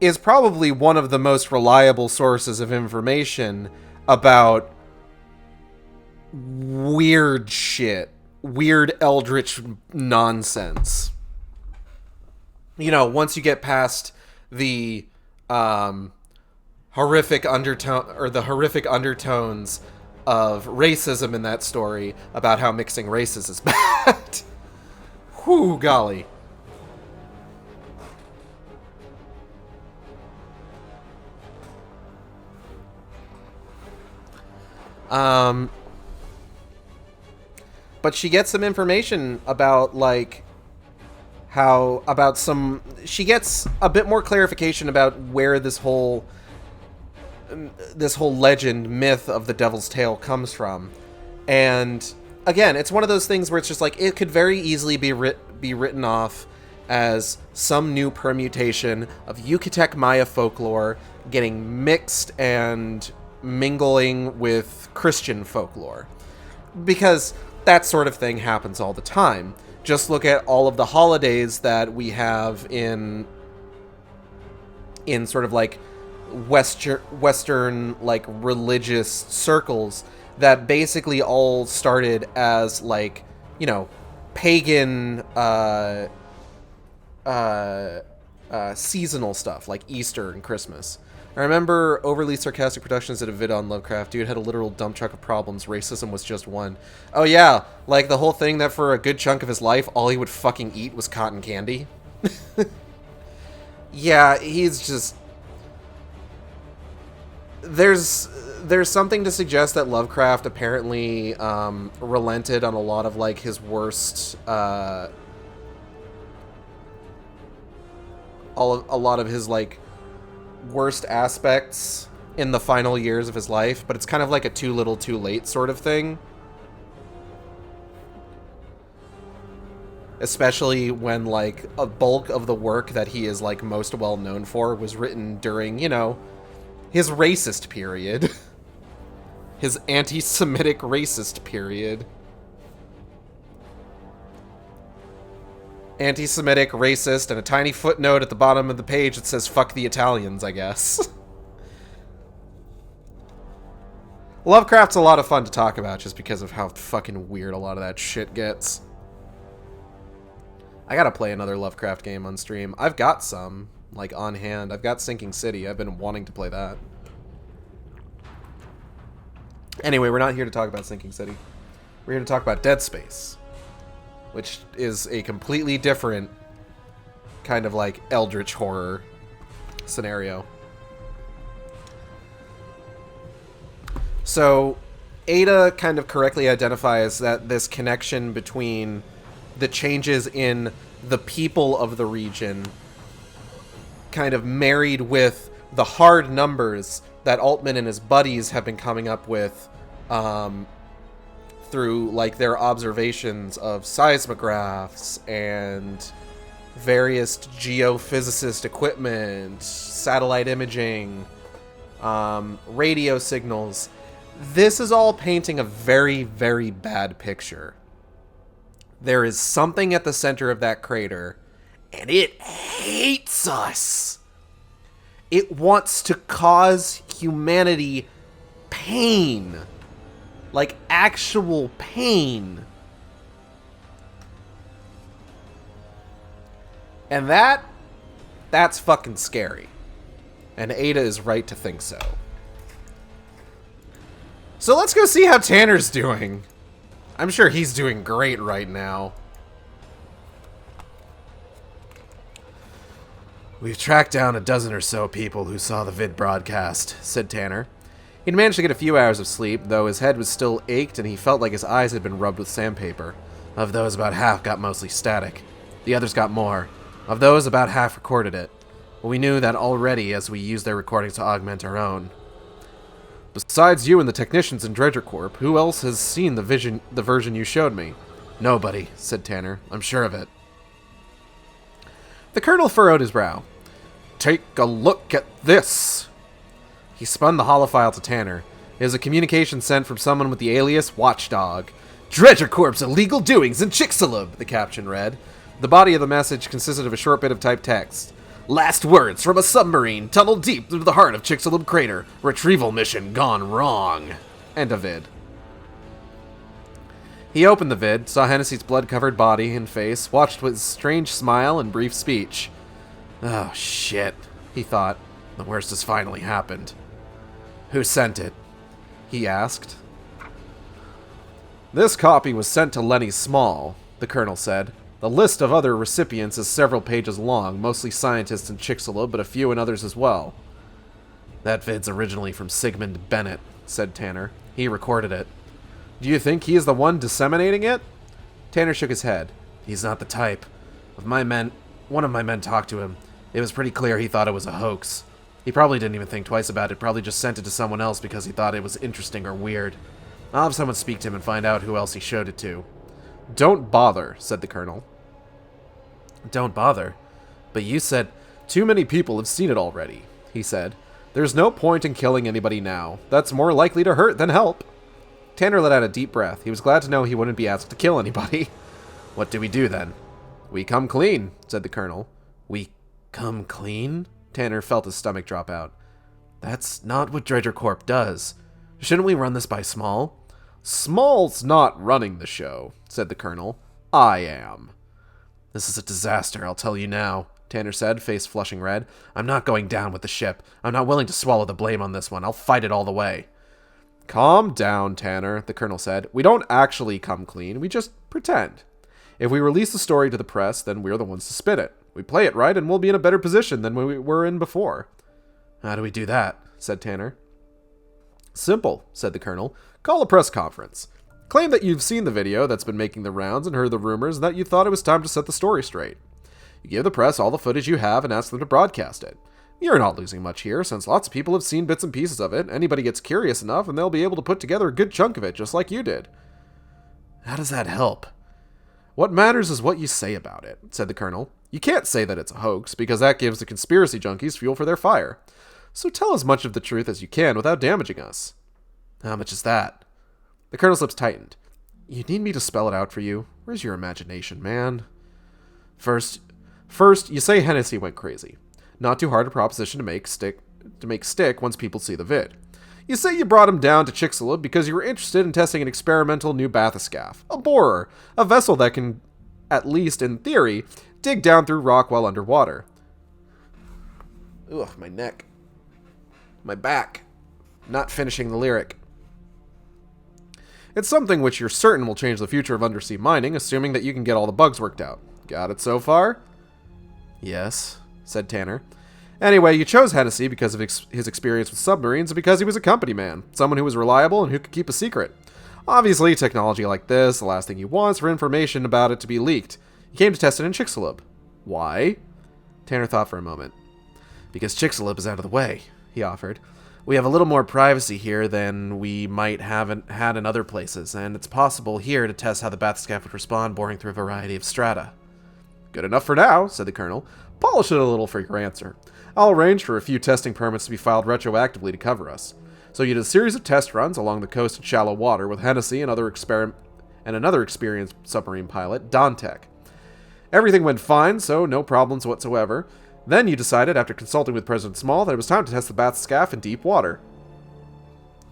is probably one of the most reliable sources of information about weird shit. Weird eldritch nonsense. You know, once you get past the horrific undertones of racism in that story about how mixing races is bad. Whew, golly. But she gets some information about, she gets a bit more clarification about where this whole legend, myth of the Devil's Tail comes from. And again, it's one of those things where it's just it could very easily be written off as some new permutation of Yucatec Maya folklore getting mixed and mingling with Christian folklore. Because that sort of thing happens all the time. Just look at all of the holidays that we have in sort of Western religious circles that basically all started as pagan seasonal stuff like Easter and Christmas. I remember Overly Sarcastic Productions did a vid on Lovecraft. Dude had a literal dump truck of problems. Racism was just one. Oh yeah, the whole thing that for a good chunk of his life, all he would fucking eat was cotton candy. Yeah, he's just... There's something to suggest that Lovecraft apparently relented on a lot of his worst... a lot of his worst aspects in the final years of his life, but it's kind of a too little too late sort of thing. Especially when a bulk of the work that he is most well known for was written during, his racist period. His anti-Semitic racist period. Anti-Semitic, racist, and a tiny footnote at the bottom of the page that says, fuck the Italians, I guess. Lovecraft's a lot of fun to talk about just because of how fucking weird a lot of that shit gets. I gotta play another Lovecraft game on stream. I've got some, on hand. I've got Sinking City. I've been wanting to play that. Anyway, we're not here to talk about Sinking City. We're here to talk about Dead Space, which is a completely different kind of eldritch horror scenario. So, Ada kind of correctly identifies that this connection between the changes in the people of the region kind of married with the hard numbers that Altman and his buddies have been coming up with through their observations of seismographs and various geophysicist equipment, satellite imaging, radio signals. This is all painting a very, very bad picture. There is something at the center of that crater, and it hates us. It wants to cause humanity pain. Actual pain. And that's fucking scary. And Ada is right to think so. So let's go see how Tanner's doing. I'm sure he's doing great right now. We've tracked down a dozen or so people who saw the vid broadcast, said Tanner. He'd managed to get a few hours of sleep, though his head was still ached and he felt like his eyes had been rubbed with sandpaper. Of those, about half got mostly static. The others got more. Of those, about half recorded it. But we knew that already as we used their recordings to augment our own. Besides you and the technicians in Dredger Corp, who else has seen the version you showed me? Nobody, said Tanner. I'm sure of it. The Colonel furrowed his brow. Take a look at this. He spun the holofile to Tanner. It was a communication sent from someone with the alias Watchdog. Dredger Corp's illegal doings in Chicxulub, the caption read. The body of the message consisted of a short bit of typed text. Last words from a submarine tunneled deep into the heart of Chicxulub crater. Retrieval mission gone wrong. End of vid. He opened the vid, saw Hennessy's blood-covered body and face, watched with strange smile and brief speech. Oh, shit, he thought. The worst has finally happened. Who sent it? He asked. This copy was sent to Lenny Small, the Colonel said. The list of other recipients is several pages long, mostly scientists in Chicxulub, but a few in others as well. That vid's originally from Sigmund Bennett, said Tanner. He recorded it. Do you think he is the one disseminating it? Tanner shook his head. He's not the type. One of my men talked to him. It was pretty clear he thought it was a hoax. He probably didn't even think twice about it, probably just sent it to someone else because he thought it was interesting or weird. I'll have someone speak to him and find out who else he showed it to. Don't bother, said the Colonel. Don't bother? But you said, too many people have seen it already, he said. There's no point in killing anybody now. That's more likely to hurt than help. Tanner let out a deep breath. He was glad to know he wouldn't be asked to kill anybody. What do we do then? We come clean, said the Colonel. We come clean? Tanner felt his stomach drop out. That's not what Dredger Corp does. Shouldn't we run this by Small? Small's not running the show, said the Colonel. I am. This is a disaster, I'll tell you now, Tanner said, face flushing red. I'm not going down with the ship. I'm not willing to swallow the blame on this one. I'll fight it all the way. Calm down, Tanner, the Colonel said. We don't actually come clean. We just pretend. If we release the story to the press, then we're the ones to spin it. We play it right, and we'll be in a better position than we were in before. How do we do that? Said Tanner. Simple, said the Colonel. Call a press conference. Claim that you've seen the video that's been making the rounds and heard the rumors and that you thought it was time to set the story straight. You give the press all the footage you have and ask them to broadcast it. You're not losing much here, since lots of people have seen bits and pieces of it. Anybody gets curious enough, and they'll be able to put together a good chunk of it, just like you did. How does that help? What matters is what you say about it, said the Colonel. You can't say that it's a hoax, because that gives the conspiracy junkies fuel for their fire. So tell as much of the truth as you can without damaging us. How much is that? The Colonel's lips tightened. You need me to spell it out for you? Where's your imagination, man? First, you say Hennessy went crazy. Not too hard a proposition to make stick once people see the vid. You say you brought him down to Chicxulub because you were interested in testing an experimental new bathyscaphe, a borer, a vessel that can, at least in theory, dig down through rock while underwater. Ugh, my neck. My back. Not finishing the lyric. It's something which you're certain will change the future of undersea mining, assuming that you can get all the bugs worked out. Got it so far? Yes, said Tanner. Anyway, you chose Hennessy because of his experience with submarines and because he was a company man, someone who was reliable and who could keep a secret. Obviously, technology like this, the last thing you want is for information about it to be leaked. You came to test it in Chicxulub. Why? Tanner thought for a moment. Because Chicxulub is out of the way, he offered. We have a little more privacy here than we might have had in other places, and it's possible here to test how the bathyscaphe would respond boring through a variety of strata. Good enough for now, said the Colonel. Polish it a little for your answer. I'll arrange for a few testing permits to be filed retroactively to cover us. So you did a series of test runs along the coast in shallow water with Hennessy and another experienced submarine pilot, Dantec. Everything went fine, so no problems whatsoever. Then you decided, after consulting with President Small, that it was time to test the bathyscaphe in deep water.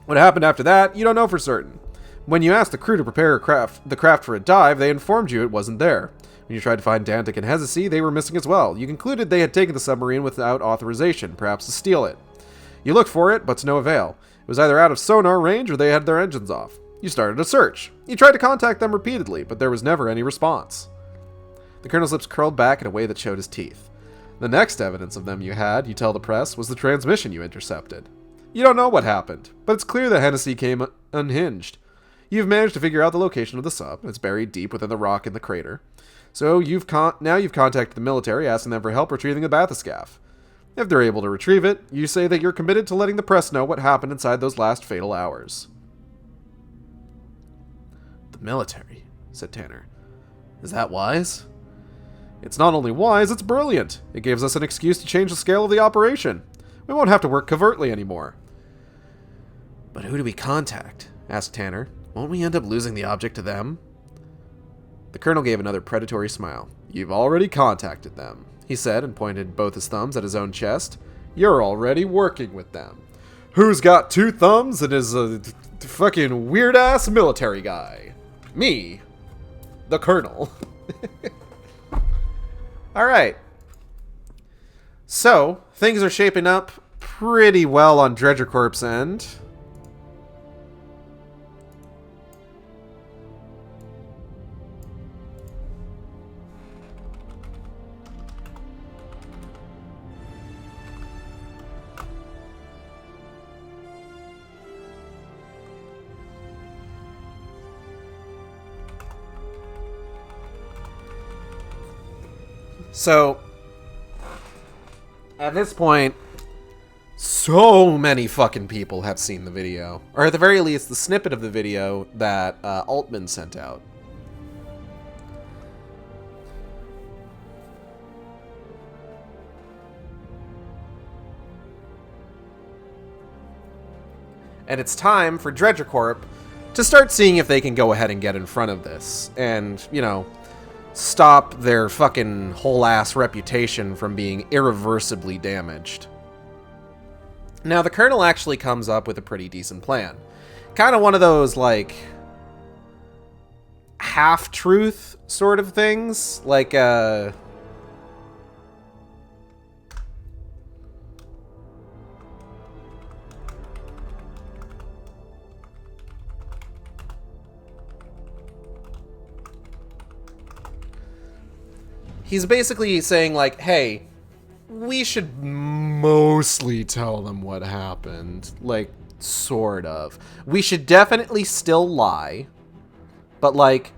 What happened after that, you don't know for certain. When you asked the crew to prepare the craft for a dive, they informed you it wasn't there. When you tried to find Dantec and Hennessy, they were missing as well. You concluded they had taken the submarine without authorization, perhaps to steal it. You looked for it, but to no avail. It was either out of sonar range or they had their engines off. You started a search. You tried to contact them repeatedly, but there was never any response. The Colonel's lips curled back in a way that showed his teeth. The next evidence of them you tell the press, was the transmission you intercepted. You don't know what happened, but it's clear that Hennessy came unhinged. You've managed to figure out the location of the sub. It's buried deep within the rock in the crater. So now you've contacted the military, asking them for help retrieving the bathyscaphe. If they're able to retrieve it, you say that you're committed to letting the press know what happened inside those last fatal hours. The military, said Tanner. Is that wise? It's not only wise, it's brilliant. It gives us an excuse to change the scale of the operation. We won't have to work covertly anymore. But who do we contact? Asked Tanner. Won't we end up losing the object to them? The colonel gave another predatory smile. You've already contacted them, he said, and pointed both his thumbs at his own chest. You're already working with them. Who's got 2 thumbs and is a fucking weird-ass military guy? Me. The colonel. Alright. So, things are shaping up pretty well on Dredger Corp's end. So, at this point, so many fucking people have seen the video. Or at the very least, the snippet of the video that Altman sent out. And it's time for Dredger Corp to start seeing if they can go ahead and get in front of this. And, you know, stop their fucking whole-ass reputation from being irreversibly damaged. Now, the Colonel actually comes up with a pretty decent plan. Kind of one of those, like, half-truth sort of things. Like, he's basically saying, like, hey, we should mostly tell them what happened. Like, sort of. We should definitely still lie. But, like,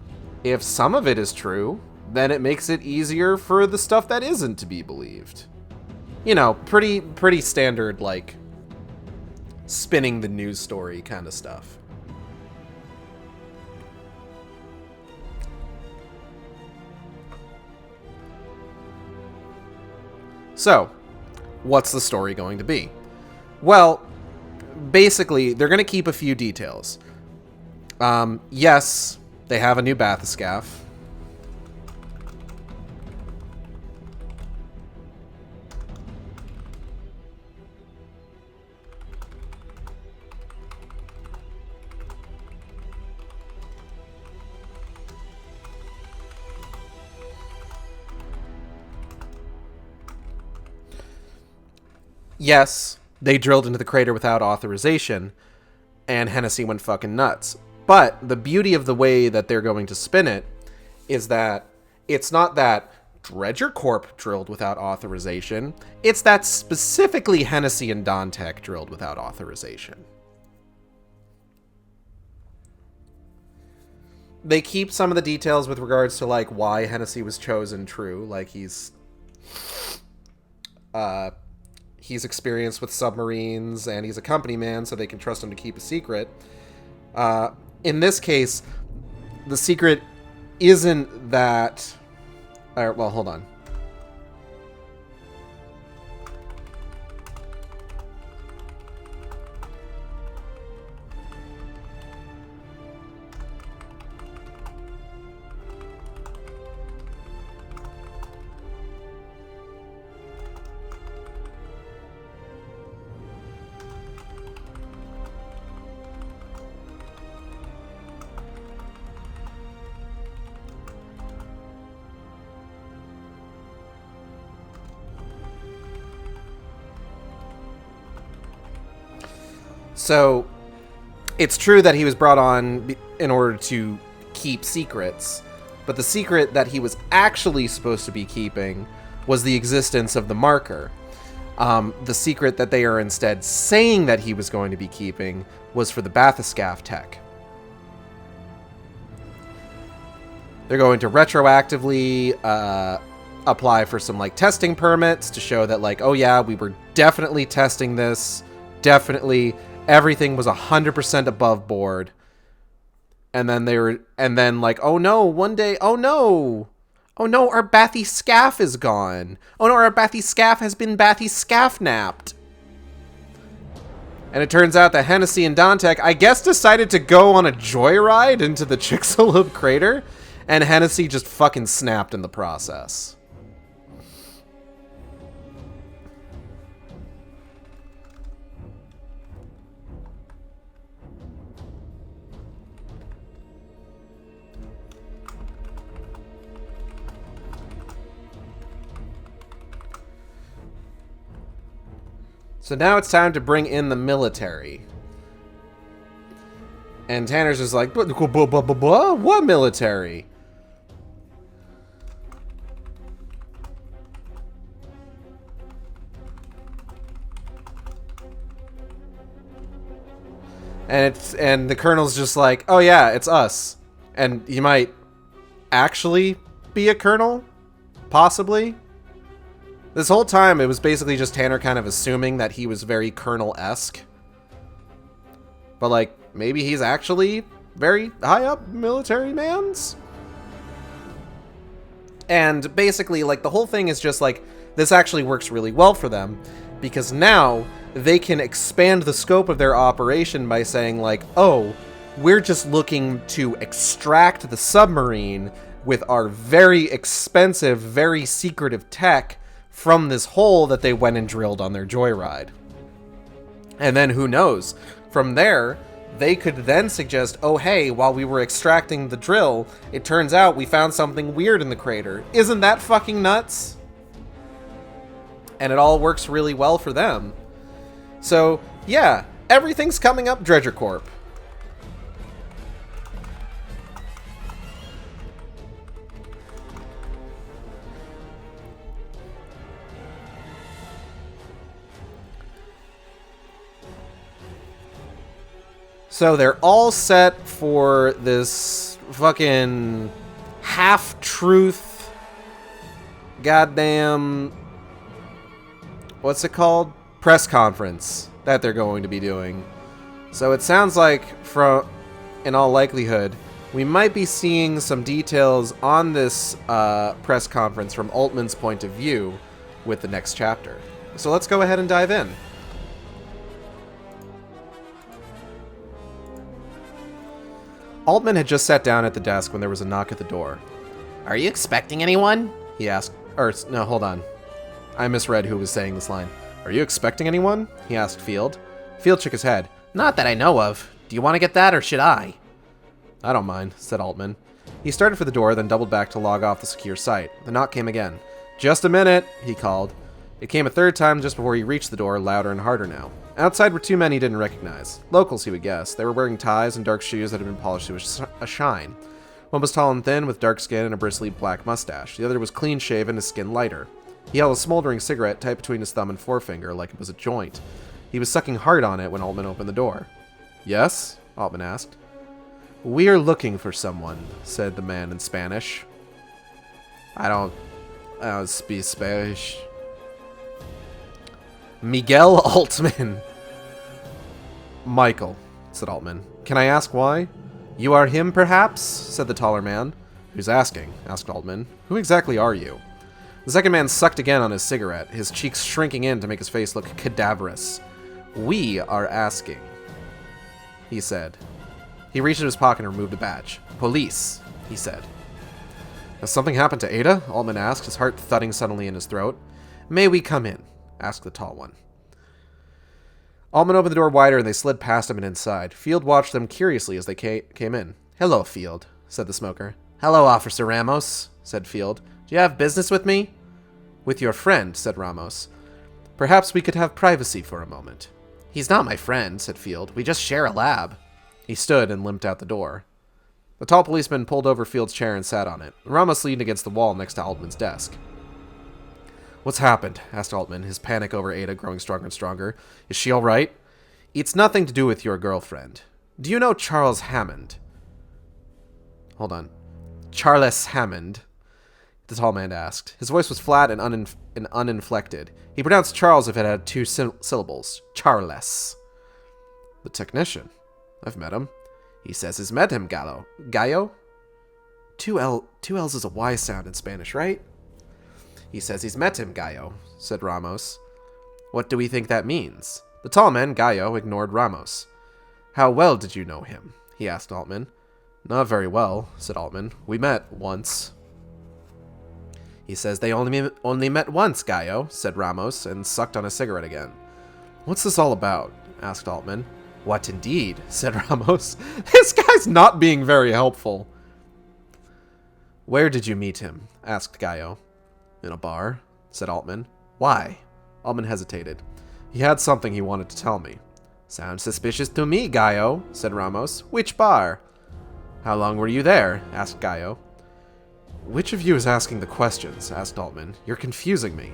if some of it is true, then it makes it easier for the stuff that isn't to be believed. You know, pretty standard, like, spinning the news story kind of stuff. So, what's the story going to be? Well, basically, they're going to keep a few details. Yes, they have a new bathyscaphe. Yes, they drilled into the crater without authorization, and Hennessy went fucking nuts. But the beauty of the way that they're going to spin it is that it's not that Dredger Corp drilled without authorization, it's that specifically Hennessy and Dontech drilled without authorization. They keep some of the details with regards to, like, why Hennessy was chosen true, like he's experienced with submarines, and he's a company man, so they can trust him to keep a secret. In this case, the secret isn't that... well, hold on. So, it's true that he was brought on in order to keep secrets, but the secret that he was actually supposed to be keeping was the existence of the marker. The secret that they are instead saying that he was going to be keeping was for the bathyscaphe tech. They're going to retroactively apply for some like testing permits to show that like, oh yeah, we were definitely testing this. Definitely everything was 100% above board. And then like, oh no, one day, oh no, our bathyscaphe is gone. Oh no, our bathyscaphe has been bathyscaphe-napped. And it turns out that Hennessy and Dantec, I guess, decided to go on a joyride into the Chicxulub crater, and Hennessy just fucking snapped in the process. So now it's time to bring in the military. And Tanner's just like, what military? And the colonel's just like, oh yeah, it's us. And you might actually be a colonel? Possibly? This whole time, it was basically just Tanner kind of assuming that he was very Colonel-esque. But, like, maybe he's actually very high-up military mans? And basically, like, the whole thing is just, like, this actually works really well for them. Because now, they can expand the scope of their operation by saying, like, oh, we're just looking to extract the submarine with our very expensive, very secretive tech from this hole that they went and drilled on their joyride. And then who knows? From there, they could then suggest, oh hey, while we were extracting the drill, it turns out we found something weird in the crater. Isn't that fucking nuts? And it all works really well for them. So, yeah, everything's coming up Dredger Corp. So they're all set for this fucking half-truth goddamn, what's it called? Press conference that they're going to be doing. So it sounds like, in all likelihood, we might be seeing some details on this press conference from Altman's point of view with the next chapter. So let's go ahead and dive in. Altman had just sat down at the desk when there was a knock at the door. "Are you expecting anyone?" he asked. Or, no, hold on. I misread who was saying this line. "Are you expecting anyone?" he asked Field. Field shook his head. "Not that I know of. Do you want to get that, or should I?" "I don't mind," said Altman. He started for the door, then doubled back to log off the secure site. The knock came again. "Just a minute," he called. It came a third time just before he reached the door, louder and harder now. Outside were two men he didn't recognize. Locals, he would guess. They were wearing ties and dark shoes that had been polished to a shine. One was tall and thin, with dark skin and a bristly black mustache. The other was clean-shaven, his skin lighter. He held a smoldering cigarette tight between his thumb and forefinger, like it was a joint. He was sucking hard on it when Altman opened the door. "Yes?" Altman asked. "We are looking for someone," said the man in Spanish. I don't speak Spanish. "Miguel Altman." "Michael," said Altman. "Can I ask why?" "You are him, perhaps?" said the taller man. "Who's asking?" asked Altman. "Who exactly are you?" The second man sucked again on his cigarette, his cheeks shrinking in to make his face look cadaverous. "We are asking," he said. He reached into his pocket and removed a badge. "Police," he said. "Has something happened to Ada?" Altman asked, his heart thudding suddenly in his throat. "May we come in?" asked the tall one. Altman opened the door wider and they slid past him and inside. Field watched them curiously as they came in. "Hello, Field," said the smoker. "Hello, Officer Ramos," said Field. "Do you have business with me?" "With your friend," said Ramos. "Perhaps we could have privacy for a moment." "He's not my friend," said Field. "We just share a lab." He stood and limped out the door. The tall policeman pulled over Field's chair and sat on it. Ramos leaned against the wall next to Altman's desk. What's happened? Asked Altman, his panic over Ada growing stronger and stronger. Is she all right? It's nothing to do with your girlfriend. Do you know Charles Hammond? Hold on. Charles Hammond, the tall man asked. His voice was flat and uninflected. He pronounced Charles if it had two syllables. Charles. The technician. I've met him. He says he's met him, Gallo? Two L's is a Y sound in Spanish, right? He says he's met him, Gallo, said Ramos. What do we think that means? The tall man, Gallo, ignored Ramos. How well did you know him? He asked Altman. Not very well, said Altman. We met once. He says they only met once, Gallo, said Ramos, and sucked on a cigarette again. What's this all about? Asked Altman. What indeed, said Ramos. This guy's not being very helpful. Where did you meet him? Asked Gallo. In a bar, said Altman. Why? Altman hesitated. He had something he wanted to tell me. Sounds suspicious to me, Gallo, said Ramos. Which bar? How long were you there? Asked Gallo. Which of you is asking the questions? Asked Altman. You're confusing me.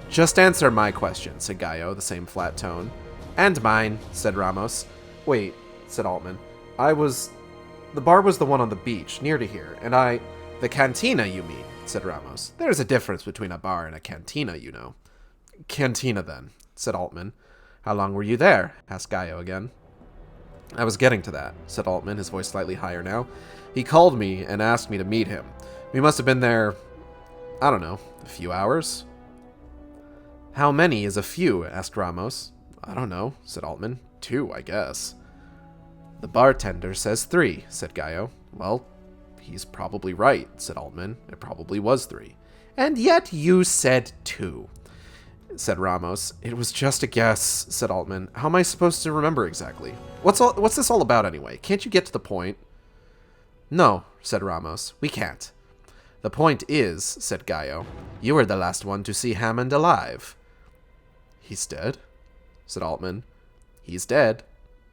Just answer my question, said Gallo, the same flat tone. And mine, said Ramos. Wait, said Altman. The bar was the one on the beach, near to here, and The cantina, you mean, said Ramos. There's a difference between a bar and a cantina, you know. Cantina, then, said Altman. How long were you there? Asked Gallo again. I was getting to that, said Altman, his voice slightly higher now. He called me and asked me to meet him. We must have been there, I don't know, a few hours? How many is a few? Asked Ramos. I don't know, said Altman. 2, I guess. The bartender says 3, said Gallo. Well, he's probably right, said Altman. It probably was 3. And yet you said 2, said Ramos. It was just a guess, said Altman. How am I supposed to remember exactly? What's this all about anyway? Can't you get to the point? No, said Ramos. We can't. The point is, said Gallo, you were the last one to see Hammond alive. He's dead, said Altman. He's dead,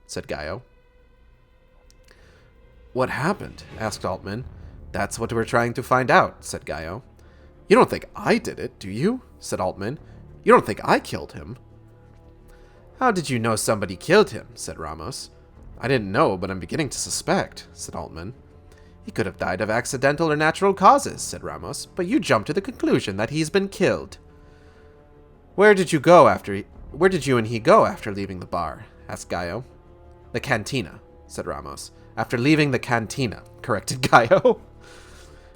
said Gallo. What happened? Asked Altman. That's what we're trying to find out, said Gallo. You don't think I did it, do you? Said Altman. You don't think I killed him? How did you know somebody killed him? Said Ramos. I didn't know, but I'm beginning to suspect, said Altman. He could have died of accidental or natural causes, said Ramos, but you jumped to the conclusion that he's been killed. Where did you and he go after leaving the bar? Asked Gallo. The cantina, said Ramos. After leaving the cantina, corrected Gallo.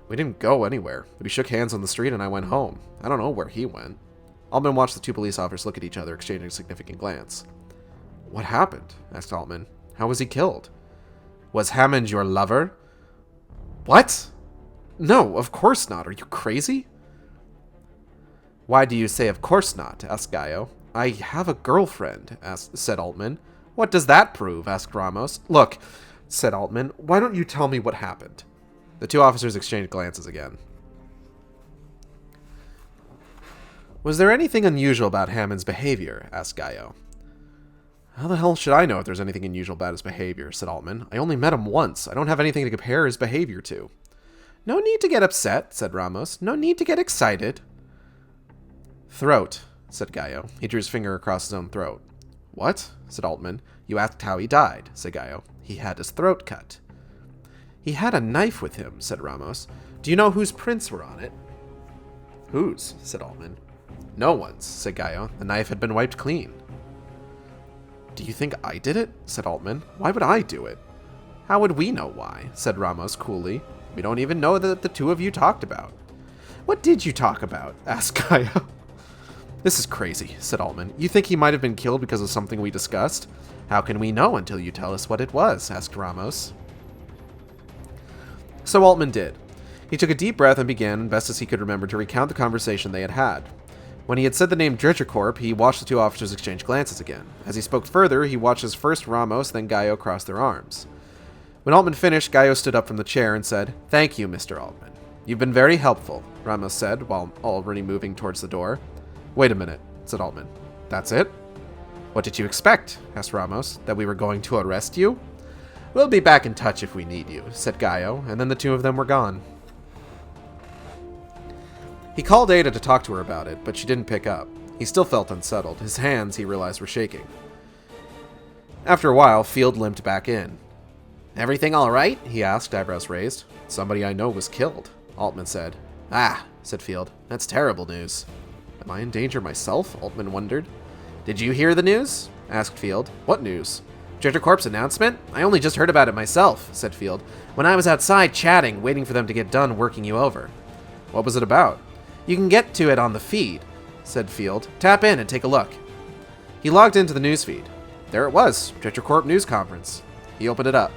We didn't go anywhere. We shook hands on the street and I went home. I don't know where he went. Altman watched the 2 police officers look at each other, exchanging a significant glance. What happened? Asked Altman. How was he killed? Was Hammond your lover? What? No, of course not. Are you crazy? Why do you say of course not? Asked Gallo. I have a girlfriend, said Altman. What does that prove? Asked Ramos. Look, said Altman, why don't you tell me what happened? The 2 officers exchanged glances again. Was there anything unusual about Hammond's behavior? Asked Gallo. How the hell should I know if there's anything unusual about his behavior? Said Altman. I only met him once. I don't have anything to compare his behavior to. No need to get upset, said Ramos. No need to get excited. Throat, said Gallo. He drew his finger across his own throat. What? Said Altman. You asked how he died, said Gallo. He had his throat cut. He had a knife with him, said Ramos. Do you know whose prints were on it? Whose? Said Altman. No one's, said Gallo. The knife had been wiped clean. Do you think I did it? Said Altman. Why would I do it? How would we know why? Said Ramos coolly. We don't even know that the 2 of you talked about. What did you talk about? Asked Gallo. This is crazy, said Altman. You think he might have been killed because of something we discussed? How can we know until you tell us what it was? Asked Ramos. So Altman did. He took a deep breath and began, best as he could remember, to recount the conversation they had had. When he had said the name Dritchercorp, he watched the 2 officers exchange glances again. As he spoke further, he watched as first Ramos, then Gallo cross their arms. When Altman finished, Gallo stood up from the chair and said, Thank you, Mr. Altman. You've been very helpful, Ramos said, while already moving towards the door. Wait a minute, said Altman. That's it? What did you expect? Asked Ramos. That we were going to arrest you? We'll be back in touch if we need you, said Gallo, and then the 2 of them were gone. He called Ada to talk to her about it, but she didn't pick up. He still felt unsettled. His hands, he realized, were shaking. After a while, Field limped back in. "Everything all right?" he asked, eyebrows raised. "Somebody I know was killed," Altman said. "Ah," said Field. "That's terrible news." "Am I in danger myself?" Altman wondered. "Did you hear the news?" asked Field. "What news?" "Dredger Corp's announcement? I only just heard about it myself," said Field, "when I was outside chatting, waiting for them to get done working you over." "What was it about?" "You can get to it on the feed," said Field. "Tap in and take a look." He logged into the news feed. There it was, Dredger Corp news conference. He opened it up.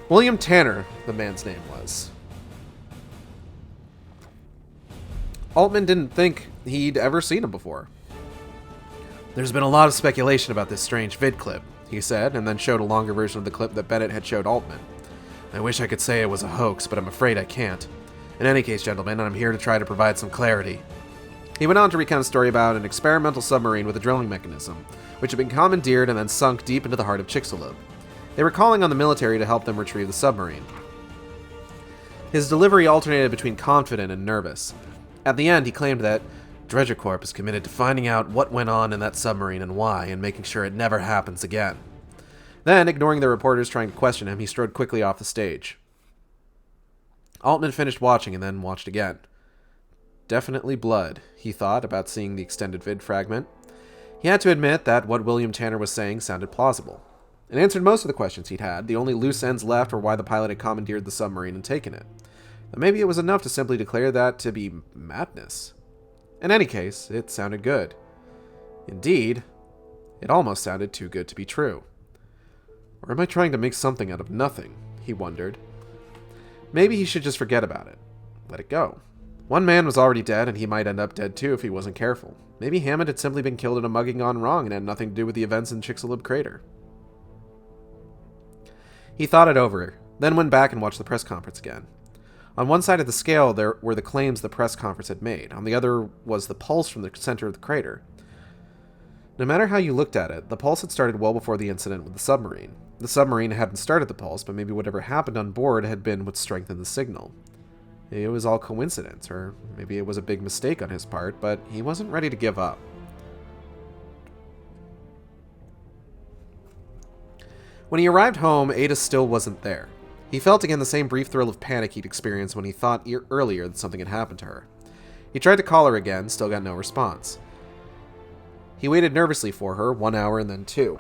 William Tanner, the man's name was. Altman didn't think he'd ever seen him before. "There's been a lot of speculation about this strange vid clip," he said, and then showed a longer version of the clip that Bennett had showed Altman. "I wish I could say it was a hoax, but I'm afraid I can't. In any case, gentlemen, I'm here to try to provide some clarity." He went on to recount a story about an experimental submarine with a drilling mechanism, which had been commandeered and then sunk deep into the heart of Chicxulub. They were calling on the military to help them retrieve the submarine. His delivery alternated between confident and nervous. At the end, he claimed that Dredger Corp is committed to finding out what went on in that submarine and why, and making sure it never happens again. Then, ignoring the reporters trying to question him, he strode quickly off the stage. Altman finished watching and then watched again. Definitely blood, he thought about seeing the extended vid fragment. He had to admit that what William Tanner was saying sounded plausible. It answered most of the questions he'd had. The only loose ends left were why the pilot had commandeered the submarine and taken it. But maybe it was enough to simply declare that to be madness. In any case, it sounded good. Indeed, it almost sounded too good to be true. Or am I trying to make something out of nothing? He wondered. Maybe he should just forget about it. Let it go. One man was already dead, and he might end up dead too if he wasn't careful. Maybe Hammond had simply been killed in a mugging gone wrong and had nothing to do with the events in Chicxulub crater. He thought it over, then went back and watched the press conference again. On one side of the scale there were the claims the press conference had made. On the other was the pulse from the center of the crater. No matter how you looked at it, the pulse had started well before the incident with the submarine. The submarine hadn't started the pulse, but maybe whatever happened on board had been what strengthened the signal. It was all coincidence, or maybe it was a big mistake on his part, but he wasn't ready to give up. When he arrived home, Ada still wasn't there. He felt again the same brief thrill of panic he'd experienced when he thought earlier that something had happened to her. He tried to call her again, still got no response. He waited nervously for her, 1 hour and then 2.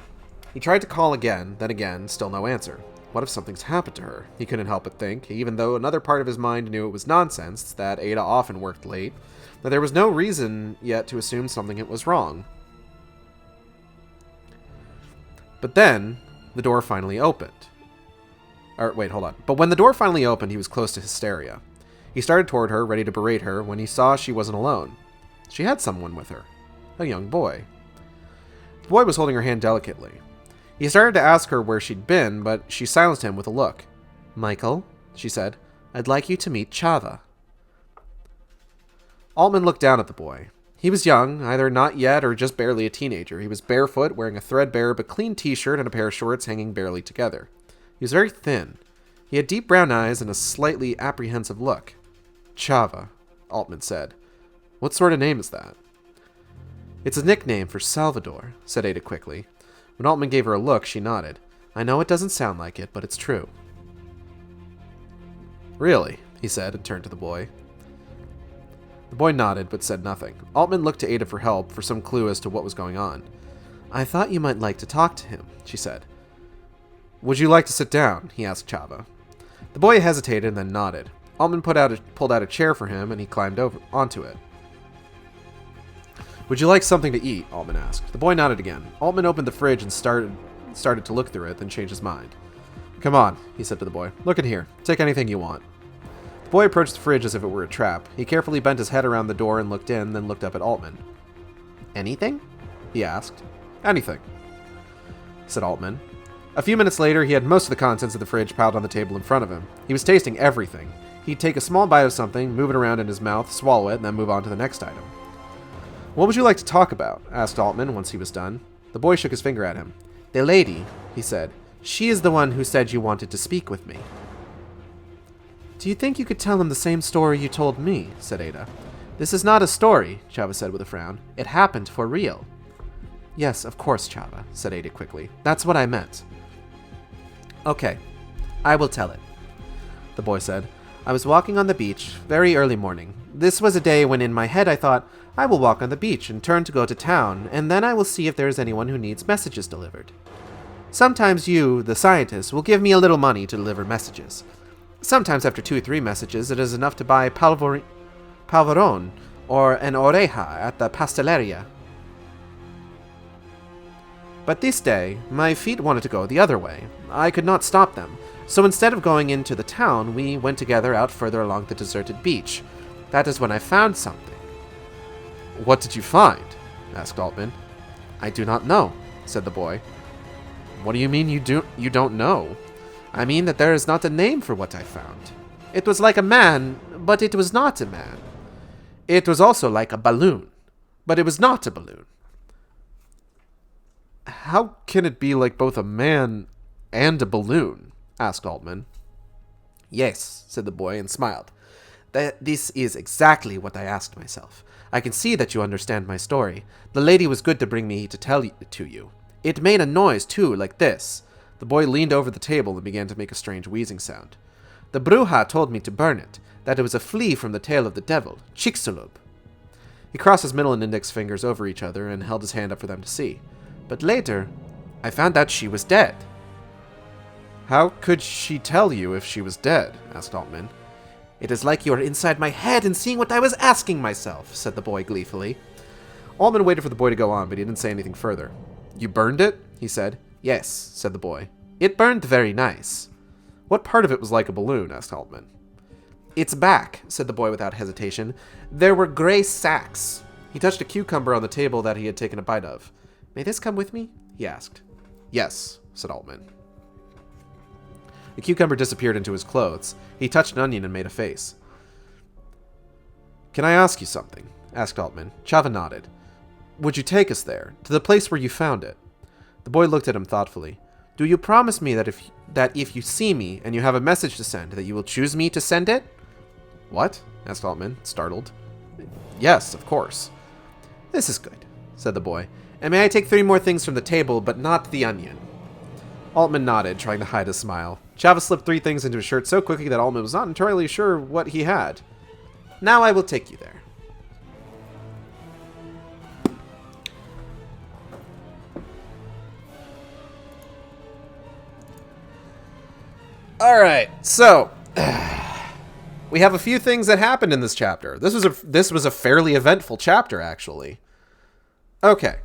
He tried to call again, then again, still no answer. What if something's happened to her? He couldn't help but think, even though another part of his mind knew it was nonsense, that Ada often worked late, that there was no reason yet to assume something was wrong. But then, the door finally opened. But when the door finally opened, he was close to hysteria. He started toward her, ready to berate her, when he saw she wasn't alone. She had someone with her. A young boy. The boy was holding her hand delicately. He started to ask her where she'd been, but she silenced him with a look. "Michael," she said, "I'd like you to meet Chava." Altman looked down at the boy. He was young, either not yet or just barely a teenager. He was barefoot, wearing a threadbare but clean t-shirt and a pair of shorts hanging barely together. He was very thin. He had deep brown eyes and a slightly apprehensive look. "Chava," Altman said. "What sort of name is that?" "It's a nickname for Salvador," said Ada quickly. When Altman gave her a look, she nodded. "I know it doesn't sound like it, but it's true." "Really?" he said, and turned to the boy. The boy nodded, but said nothing. Altman looked to Ada for help, for some clue as to what was going on. "I thought you might like to talk to him," she said. "Would you like to sit down?" he asked Chava. The boy hesitated and then nodded. Altman pulled out a chair for him, and he climbed onto it. "Would you like something to eat?" Altman asked. The boy nodded again. Altman opened the fridge and started to look through it, then changed his mind. "Come on," he said to the boy. "Look in here. Take anything you want." The boy approached the fridge as if it were a trap. He carefully bent his head around the door and looked in, then looked up at Altman. "Anything?" he asked. "Anything," said Altman. A few minutes later, he had most of the contents of the fridge piled on the table in front of him. He was tasting everything. He'd take a small bite of something, move it around in his mouth, swallow it, and then move on to the next item. "What would you like to talk about?" asked Altman once he was done. The boy shook his finger at him. "The lady," he said. "She is the one who said you wanted to speak with me." "Do you think you could tell him the same story you told me?" said Ada. This is not a story, Chava said with a frown. It happened for real. Yes, of course, Chava, said Ada quickly. That's what I meant. Okay, I will tell it, the boy said. I was walking on the beach, very early morning. This was a day when in my head I thought, I will walk on the beach and turn to go to town, and then I will see if there is anyone who needs messages delivered. Sometimes you, the scientist, will give me a little money to deliver messages. Sometimes after 2 or 3 messages, it is enough to buy palvaron or an oreja at the pasteleria. But this day, my feet wanted to go the other way. I could not stop them. So instead of going into the town, we went together out further along the deserted beach. That is when I found something. What did you find? Asked Altman. I do not know, said the boy. What do you mean you don't know? I mean that there is not a name for what I found. It was like a man, but it was not a man. It was also like a balloon, but it was not a balloon. How can it be like both a man and a balloon? Asked Altman. Yes, said the boy and smiled. This is exactly what I asked myself. I can see that you understand my story. The lady was good to bring me to tell it to you. It made a noise, too, like this. The boy leaned over the table and began to make a strange wheezing sound. The bruja told me to burn it, that it was a flea from the tail of the devil, Chicxulub. He crossed his middle and index fingers over each other and held his hand up for them to see. But later, I found out she was dead. How could she tell you if she was dead? Asked Altman. It is like you are inside my head and seeing what I was asking myself, said the boy gleefully. Altman waited for the boy to go on, but he didn't say anything further. You burned it? He said. Yes, said the boy. It burned very nice. What part of it was like a balloon? Asked Altman. Its back, said the boy without hesitation. There were gray sacks. He touched a cucumber on the table that he had taken a bite of. May this come with me? He asked. Yes, said Altman. The cucumber disappeared into his clothes. He touched an onion and made a face. Can I ask you something? Asked Altman. Chava nodded. Would you take us there, to the place where you found it? The boy looked at him thoughtfully. Do you promise me that if you see me and you have a message to send, that you will choose me to send it? What? Asked Altman, startled. Yes, of course. This is good, said the boy. And may I take 3 more things from the table, but not the onion? Altman nodded, trying to hide a smile. Chava slipped 3 things into his shirt so quickly that Altman was not entirely sure what he had. Now I will take you there. Alright, so we have a few things that happened in this chapter. This was a fairly eventful chapter, actually. Okay.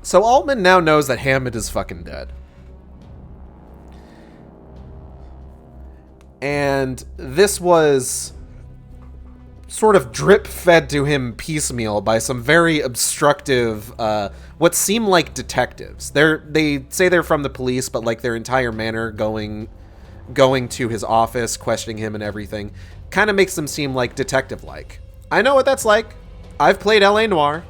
So Altman now knows that Hammond is fucking dead. And this was sort of drip-fed to him piecemeal by some very obstructive, what seem like detectives. They say they're from the police, but like their entire manner going to his office, questioning him and everything, kind of makes them seem like detective-like. I know what that's like. I've played L.A. Noire.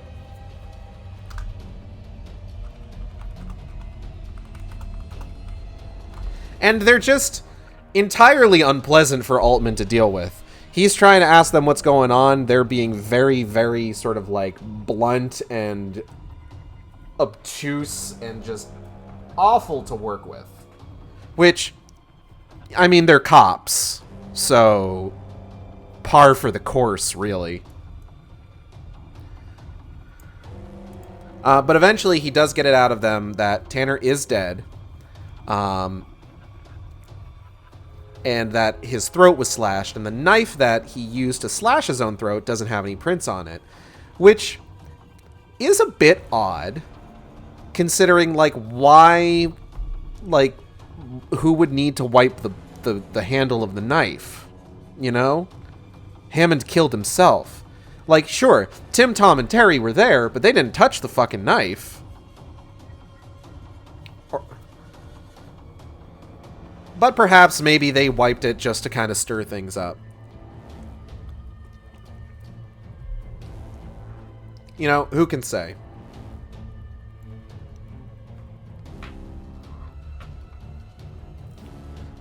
And they're just entirely unpleasant for Altman to deal with. He's trying to ask them what's going on. They're being very, very sort of like blunt and obtuse and just awful to work with. Which, I mean, they're cops. So, par for the course, really. But eventually he does get it out of them that Tanner is dead. And that his throat was slashed, and the knife that he used to slash his own throat doesn't have any prints on it, which is a bit odd, considering, like, why, like, who would need to wipe the handle of the knife, you know? Hammond killed himself. Like, sure, Tim, Tom, and Terry were there, but they didn't touch the fucking knife. But perhaps maybe they wiped it just to kind of stir things up. You know, who can say?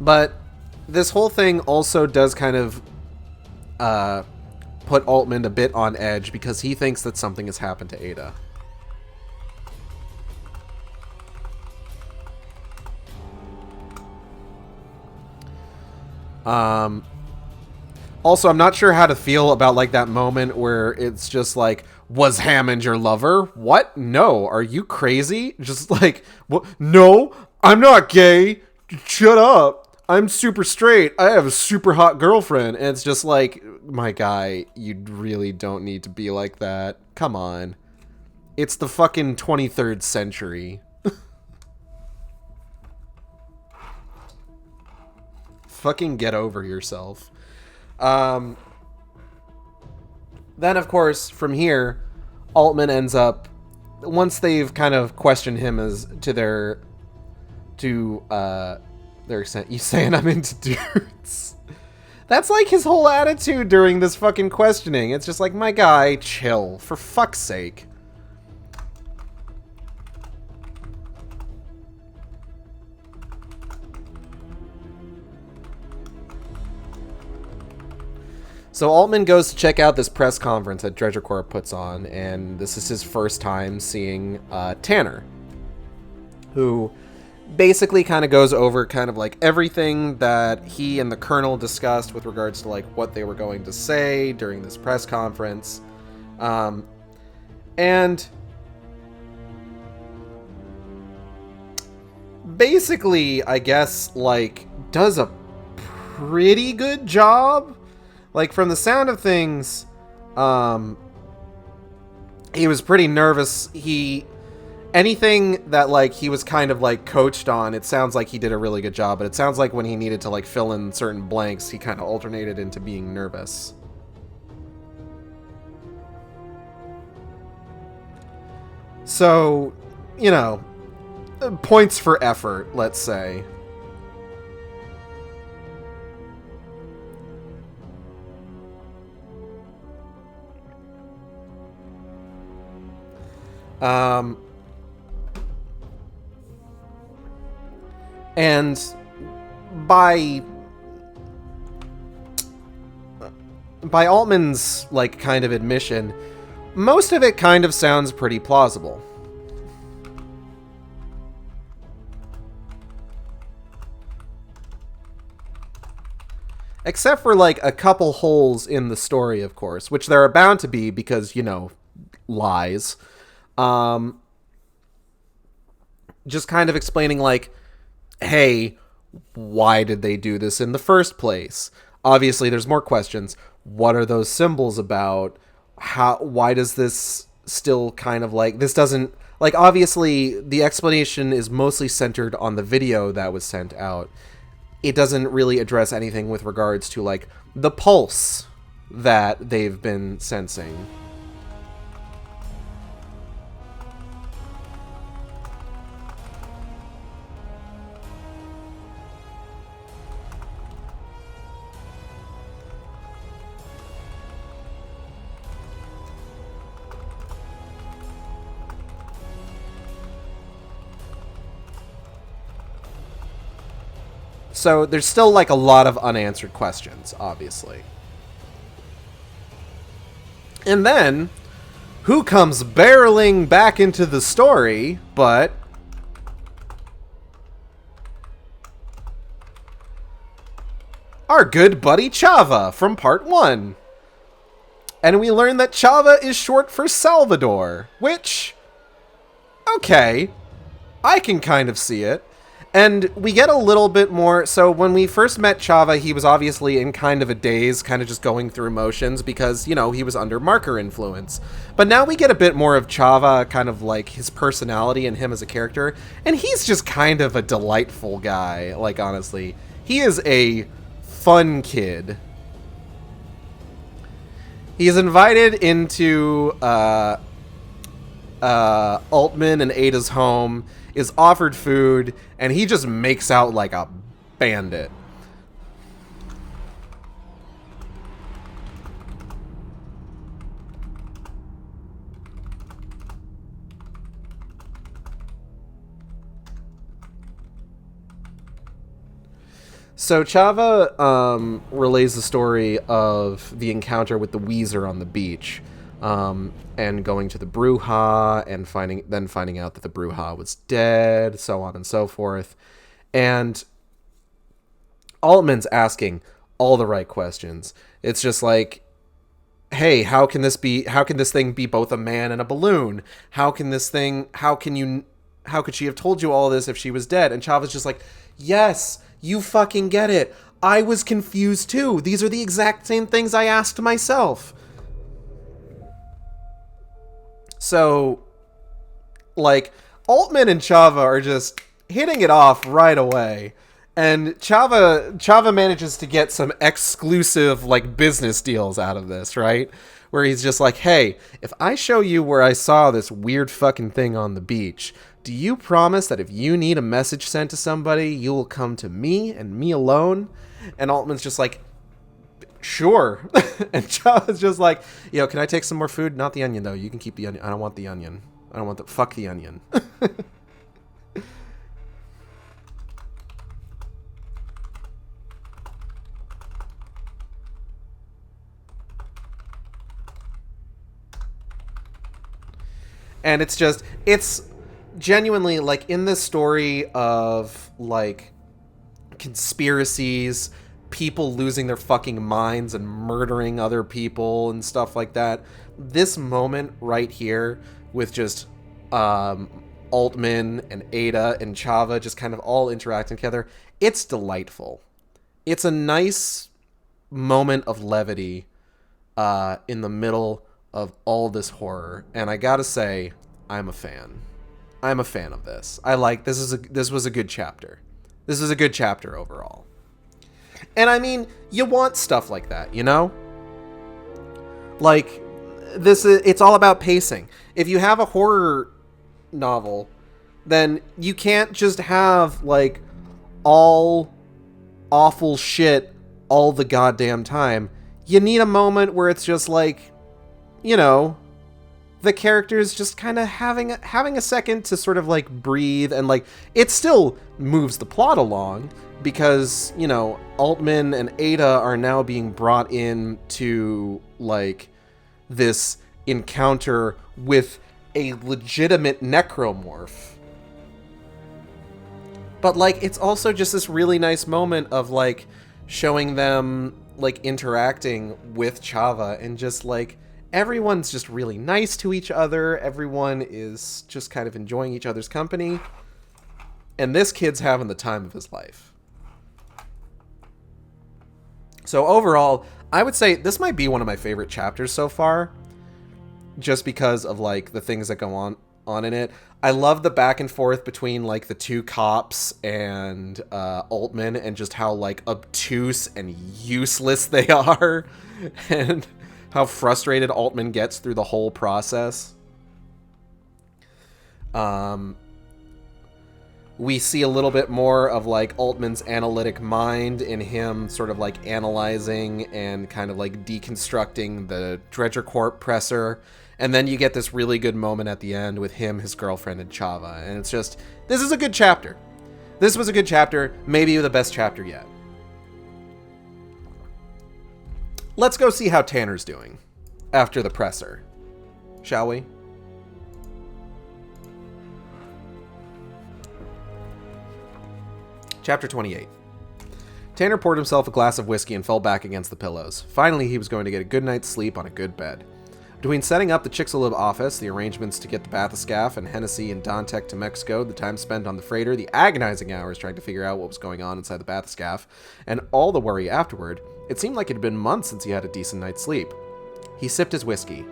But this whole thing also does kind of put Altman a bit on edge because he thinks that something has happened to Ada. Also, I'm not sure how to feel about like that moment where it's just like, was Hammond your lover? What? No. Are you crazy? Just like, what? No, I'm not gay. Shut up. I'm super straight. I have a super hot girlfriend. And it's just like, my guy, you really don't need to be like that. Come on. It's the fucking 23rd century. Fucking get over yourself. Then, of course, from here, Altman ends up, once they've kind of questioned him as to their extent, you saying I'm into dudes. That's like his whole attitude during this fucking questioning. It's just like, my guy, chill, for fuck's sake. So Altman goes to check out this press conference that Dredger Corp puts on, and this is his first time seeing Tanner, who basically kind of goes over kind of like everything that he and the Colonel discussed with regards to like what they were going to say during this press conference. And basically, I guess, like, does a pretty good job. Like, from the sound of things, he was pretty nervous. Anything that, like, he was kind of, like, coached on, it sounds like he did a really good job, but it sounds like when he needed to, like, fill in certain blanks, he kind of alternated into being nervous. So, you know, points for effort, let's say. And by Altman's, like, kind of admission, most of it kind of sounds pretty plausible. Except for, like, a couple holes in the story, of course, which there are bound to be because, you know, lies. Just kind of explaining, like, hey, why did they do this in the first place? Obviously, there's more questions. What are those symbols about? Why does this still kind of, like, this doesn't, like, obviously, the explanation is mostly centered on the video that was sent out. It doesn't really address anything with regards to, like, the pulse that they've been sensing. So there's still, like, a lot of unanswered questions, obviously. And then, who comes barreling back into the story but our good buddy Chava from part 1. And we learn that Chava is short for Salvador, which, okay, I can kind of see it. And we get a little bit more. So when we first met Chava, he was obviously in kind of a daze, kind of just going through motions because, you know, he was under marker influence. But now we get a bit more of Chava, kind of like his personality and him as a character. And he's just kind of a delightful guy, like, honestly. He is a fun kid. He is invited into Altman and Ada's home, is offered food, and he just makes out like a bandit. So Chava relays the story of the encounter with the Weezer on the beach, and going to the Bruja and finding out that the Bruja was dead, so on and so forth. And Altman's asking all the right questions. It's just like, hey, how can this thing be both a man and a balloon? How could she have told you all this if she was dead? And Chava's just like, yes, you fucking get it. I was confused too. These are the exact same things I asked myself. So, like, Altman and Chava are just hitting it off right away. And Chava manages to get some exclusive, like, business deals out of this, right? Where he's just like, hey, if I show you where I saw this weird fucking thing on the beach, do you promise that if you need a message sent to somebody, you will come to me and me alone? And Altman's just like, sure. And Chava's just like, yo, can I take some more food? Not the onion, though. You can keep the onion. I don't want the onion. I don't want the... Fuck the onion. And it's genuinely, like, in this story of, like, conspiracies, people losing their fucking minds and murdering other people and stuff like that, this moment right here with just Altman and Ada and Chava just kind of all interacting together, it's delightful. It's a nice moment of levity in the middle of all this horror, and I gotta say, I'm a fan. I'm a fan of this. I like this was a good chapter. This is a good chapter overall. And I mean, you want stuff like that, you know? Like, it's all about pacing. If you have a horror novel, then you can't just have, like, all awful shit all the goddamn time. You need a moment where it's just like, you know, the characters just kind of having a second to sort of, like, breathe, and, like, it still moves the plot along because, you know, Altman and Ada are now being brought in to, like, this encounter with a legitimate necromorph. But, like, it's also just this really nice moment of, like, showing them, like, interacting with Chava, and just, like, everyone's just really nice to each other. Everyone is just kind of enjoying each other's company. And this kid's having the time of his life. So overall, I would say this might be one of my favorite chapters so far. Just because of, like, the things that go on in it. I love the back and forth between, like, the two cops and Altman, and just how, like, obtuse and useless they are. And how frustrated Altman gets through the whole process. We see a little bit more of, like, Altman's analytic mind in him sort of, like, analyzing and kind of, like, deconstructing the Dredger Corp presser. And then you get this really good moment at the end with him, his girlfriend, and Chava. And it's just, this is a good chapter. This was a good chapter, maybe the best chapter yet. Let's go see how Tanner's doing after the presser, shall we? Chapter 28. Tanner poured himself a glass of whiskey and fell back against the pillows. Finally, he was going to get a good night's sleep on a good bed. Between setting up the Chicxulub office, the arrangements to get the bathyscaphe and Hennessy and Dantec to Mexico, the time spent on the freighter, the agonizing hours trying to figure out what was going on inside the bathyscaphe, and all the worry afterward, it seemed like it had been months since he had a decent night's sleep. He sipped his whiskey.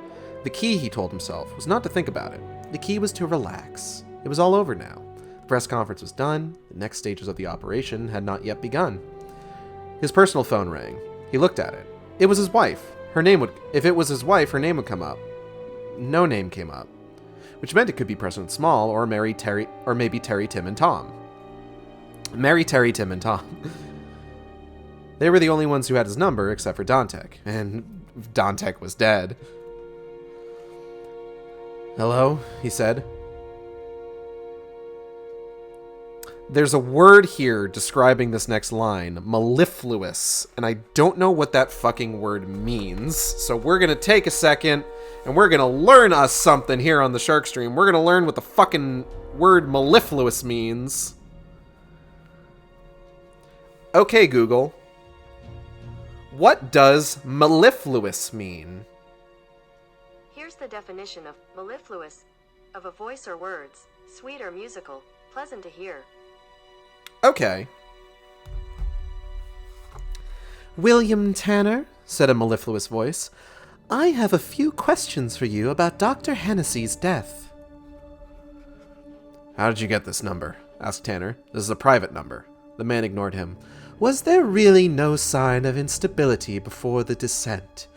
The key, he told himself, was not to think about it. The key was to relax. It was all over now. The press conference was done. The next stages of the operation had not yet begun. His personal phone rang. He looked at it. It was his wife. If it was his wife, her name would come up. No name came up, which meant it could be President Small or maybe Terry, Tim, and Tom. Mary, Terry, Tim, and Tom. They were the only ones who had his number except for Dantec, and Dantec was dead. Hello, he said. There's a word here describing this next line, mellifluous, and I don't know what that fucking word means. So we're gonna take a second, and we're gonna learn us something here on the Sharkstream. We're gonna learn what the fucking word mellifluous means. Okay, Google. What does mellifluous mean? Here's the definition of mellifluous: of a voice or words, sweet or musical, pleasant to hear. Okay. William Tanner, said a mellifluous voice, I have a few questions for you about Dr. Hennessy's death. How did you get this number? Asked Tanner. This is a private number. The man ignored him. Was there really no sign of instability before the descent?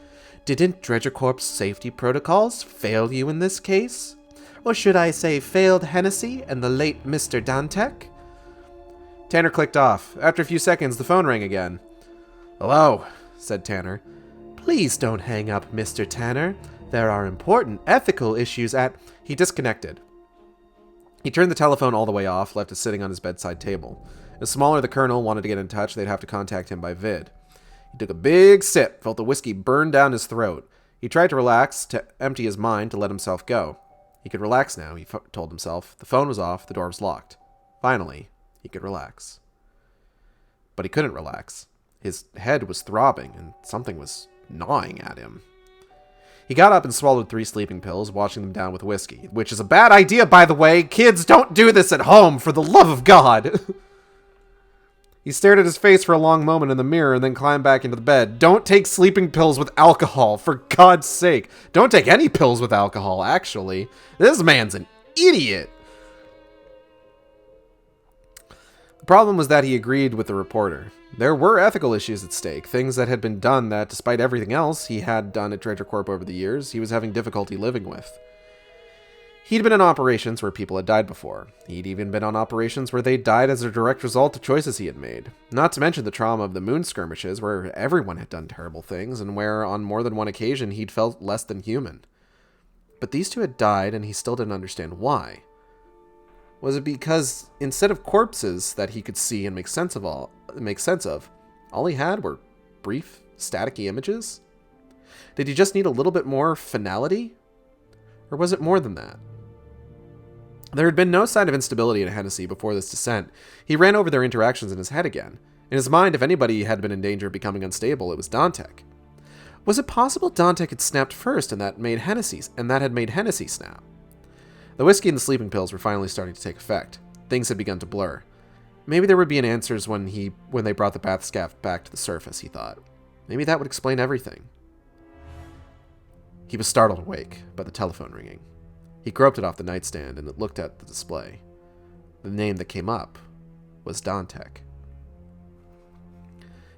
Didn't Dredger Corp's safety protocols fail you in this case? Or should I say failed Hennessy and the late Mr. Dantek? Tanner clicked off. After a few seconds, the phone rang again. Hello, said Tanner. Please don't hang up, Mr. Tanner. There are important ethical issues at... He disconnected. He turned the telephone all the way off, left it sitting on his bedside table. If Smaller the Colonel wanted to get in touch, they'd have to contact him by vid. He took a big sip, felt the whiskey burn down his throat. He tried to relax, to empty his mind, to let himself go. He could relax now, he told himself. The phone was off, the door was locked. Finally, he could relax. But he couldn't relax. His head was throbbing, and something was gnawing at him. He got up and swallowed 3 sleeping pills, washing them down with whiskey. Which is a bad idea, by the way! Kids, don't do this at home, for the love of God! He stared at his face for a long moment in the mirror and then climbed back into the bed. Don't take sleeping pills with alcohol, for God's sake. Don't take any pills with alcohol, actually. This man's an idiot. The problem was that he agreed with the reporter. There were ethical issues at stake, things that had been done that, despite everything else he had done at Dredger Corp over the years, he was having difficulty living with. He'd been in operations where people had died before. He'd even been on operations where they died as a direct result of choices he had made. Not to mention the trauma of the moon skirmishes, where everyone had done terrible things, and where, on more than one occasion, he'd felt less than human. But these 2 had died, and he still didn't understand why. Was it because, instead of corpses that he could see and make sense of, all he had were brief, staticky images? Did he just need a little bit more finality? Or was it more than that? There had been no sign of instability in Hennessy before this descent. He ran over their interactions in his head again. In his mind, if anybody had been in danger of becoming unstable, it was Dantek. Was it possible Dantek had snapped first and that had made Hennessy snap? The whiskey and the sleeping pills were finally starting to take effect. Things had begun to blur. Maybe there would be an answers when they brought the bathscaff back to the surface, he thought. Maybe that would explain everything. He was startled awake by the telephone ringing. He groped it off the nightstand and looked at the display. The name that came up was Dantek.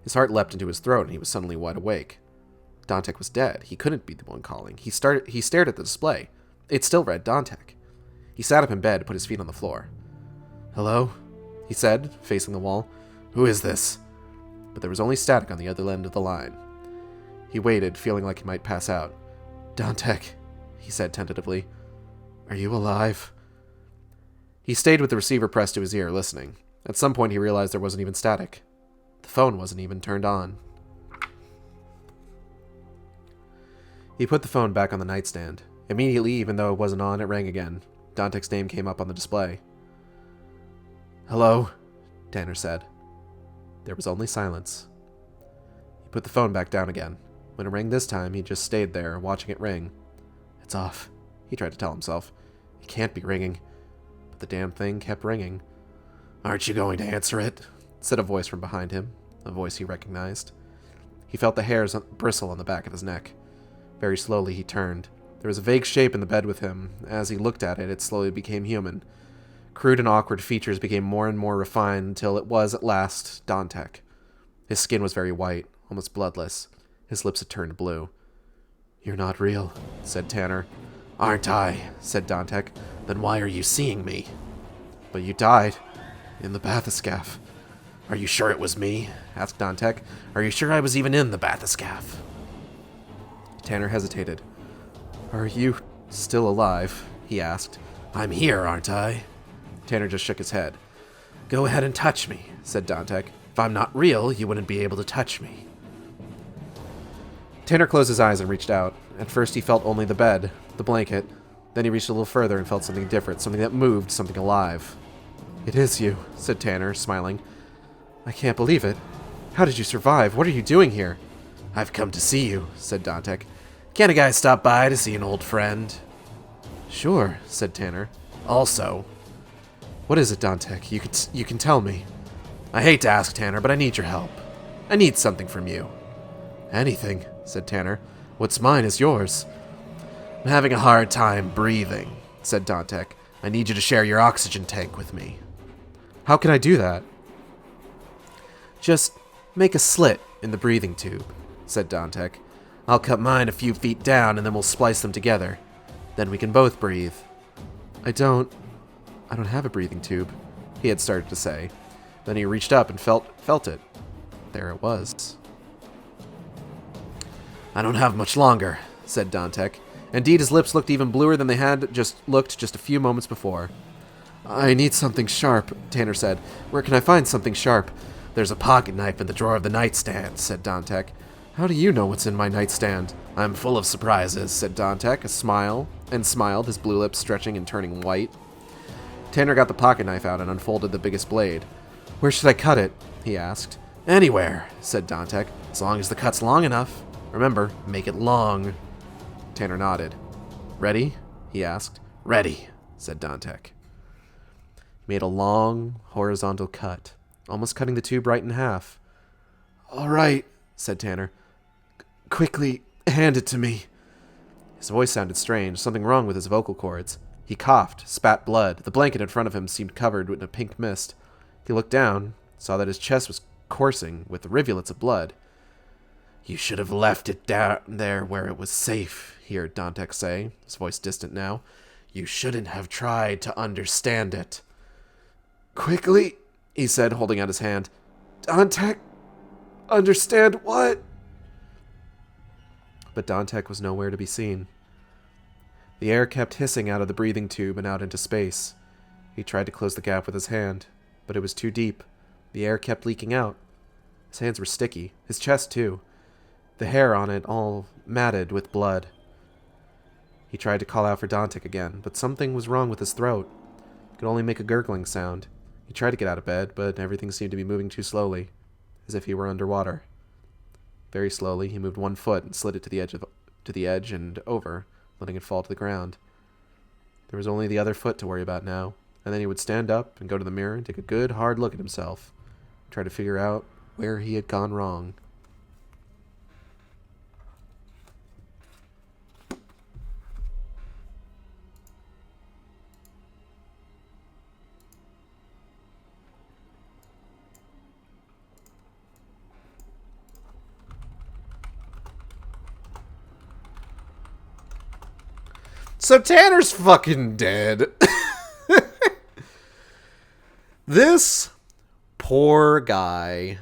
His heart leapt into his throat and he was suddenly wide awake. Dantek was dead. He couldn't be the one calling. He stared at the display. It still read Dantek. He sat up in bed, put his feet on the floor. Hello? He said, facing the wall. Who is this? But there was only static on the other end of the line. He waited, feeling like he might pass out. Dantek, he said tentatively. Are you alive? He stayed with the receiver pressed to his ear, listening. At some point he realized there wasn't even static. The phone wasn't even turned on. He put the phone back on the nightstand. Immediately, even though it wasn't on, it rang again. Dantek's name came up on the display. Hello, Tanner said. There was only silence. He put the phone back down again. When it rang this time, he just stayed there, watching it ring. It's off, he tried to tell himself. It can't be ringing. But the damn thing kept ringing. Aren't you going to answer it? Said a voice from behind him, a voice he recognized. He felt the hairs bristle on the back of his neck. Very slowly he turned. There was a vague shape in the bed with him. As he looked at it, it slowly became human. Crude and awkward features became more and more refined until it was, at last, Dantek. His skin was very white, almost bloodless. His lips had turned blue. You're not real, said Tanner. Aren't I? Said Dantek. Then why are you seeing me? But you died. In the bathyscaphe. Are you sure it was me? Asked Dantek. Are you sure I was even in the bathyscaphe? Tanner hesitated. Are you still alive? He asked. I'm here, aren't I? Tanner just shook his head. Go ahead and touch me, said Dantec. If I'm not real, you wouldn't be able to touch me. Tanner closed his eyes and reached out. At first he felt only the bed, the blanket. Then he reached a little further and felt something different, something that moved, something alive. It is you, said Tanner, smiling. I can't believe it. How did you survive? What are you doing here? I've come to see you, said Dantec. Can a guy stop by to see an old friend? Sure, said Tanner. Also, what is it, Dantec? You can tell me. I hate to ask, Tanner, but I need your help. I need something from you. Anything, said Tanner. What's mine is yours. I'm having a hard time breathing, said Dantec. I need you to share your oxygen tank with me. How can I do that? Just make a slit in the breathing tube, said Dantec. I'll cut mine a few feet down and then we'll splice them together. Then we can both breathe. I don't have a breathing tube, he had started to say. Then he reached up and felt it. There it was. I don't have much longer, said Dantec. Indeed, his lips looked even bluer than they had looked just a few moments before. I need something sharp, Tanner said. Where can I find something sharp? There's a pocket knife in the drawer of the nightstand, said Dantec. How do you know what's in my nightstand? I'm full of surprises, said Dantec, smiled, his blue lips stretching and turning white. Tanner got the pocket knife out and unfolded the biggest blade. Where should I cut it? He asked. Anywhere, said Dantec, as long as the cut's long enough. Remember, make it long. Tanner nodded. Ready? He asked. Ready, said Dantec. He made a long, horizontal cut, almost cutting the tube right in half. All right, said Tanner. Quickly, hand it to me. His voice sounded strange, something wrong with his vocal cords. He coughed, spat blood. The blanket in front of him seemed covered in a pink mist. He looked down, saw that his chest was coursing with rivulets of blood. You should have left it down there where it was safe, he heard Dantec say, his voice distant now. You shouldn't have tried to understand it. Quickly, he said, holding out his hand. Dantec, understand what? But Dantec was nowhere to be seen. The air kept hissing out of the breathing tube and out into space. He tried to close the gap with his hand, but it was too deep. The air kept leaking out. His hands were sticky, his chest too. The hair on it all matted with blood. He tried to call out for Dantec again, but something was wrong with his throat. He could only make a gurgling sound. He tried to get out of bed, but everything seemed to be moving too slowly, as if he were underwater. Very slowly, he moved one foot and slid it to the edge and over, letting it fall to the ground. There was only the other foot to worry about now, and then he would stand up and go to the mirror and take a good, hard look at himself, try to figure out where he had gone wrong. So Tanner's fucking dead. This poor guy.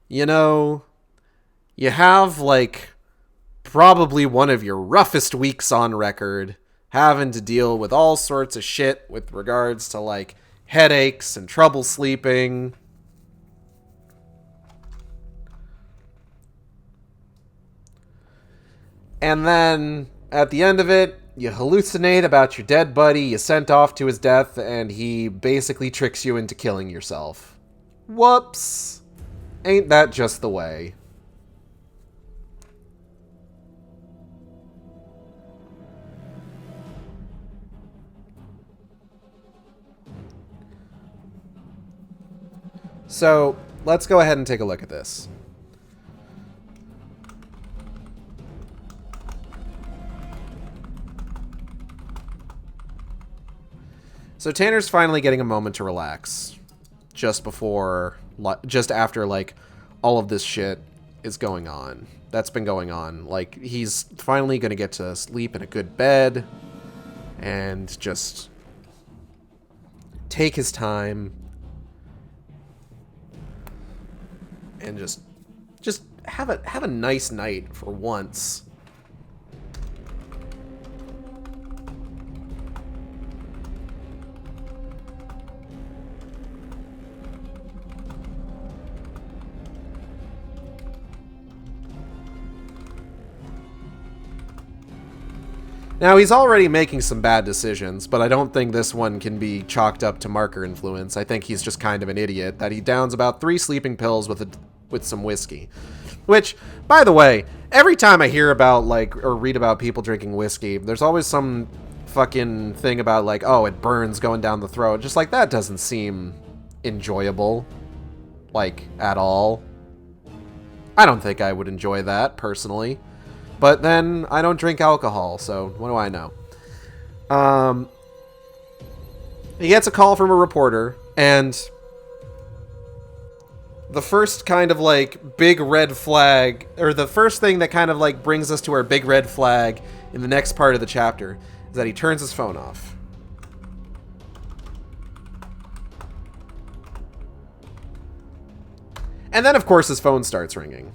You know, you have, like, probably one of your roughest weeks on record, having to deal with all sorts of shit with regards to, like, headaches and trouble sleeping. And then, at the end of it, you hallucinate about your dead buddy you sent off to his death, and he basically tricks you into killing yourself. Whoops. Ain't that just the way? So, let's go ahead and take a look at this. So Tanner's finally getting a moment to relax. Just after, like, all of this shit is going on. That's been going on. Like, he's finally gonna get to sleep in a good bed. And just take his time. And just have a nice night for once. Now, he's already making some bad decisions, but I don't think this one can be chalked up to marker influence. I think he's just kind of an idiot, that he downs about 3 sleeping pills with some whiskey. Which, by the way, every time I hear about, like, or read about people drinking whiskey, there's always some fucking thing about, like, oh, it burns going down the throat. Just like, that doesn't seem enjoyable, like, at all. I don't think I would enjoy that, personally. But then, I don't drink alcohol, so what do I know? He gets a call from a reporter, and the first kind of, like, big red flag, or the first thing that kind of, like, brings us to our big red flag in the next part of the chapter is that he turns his phone off. And then, of course, his phone starts ringing.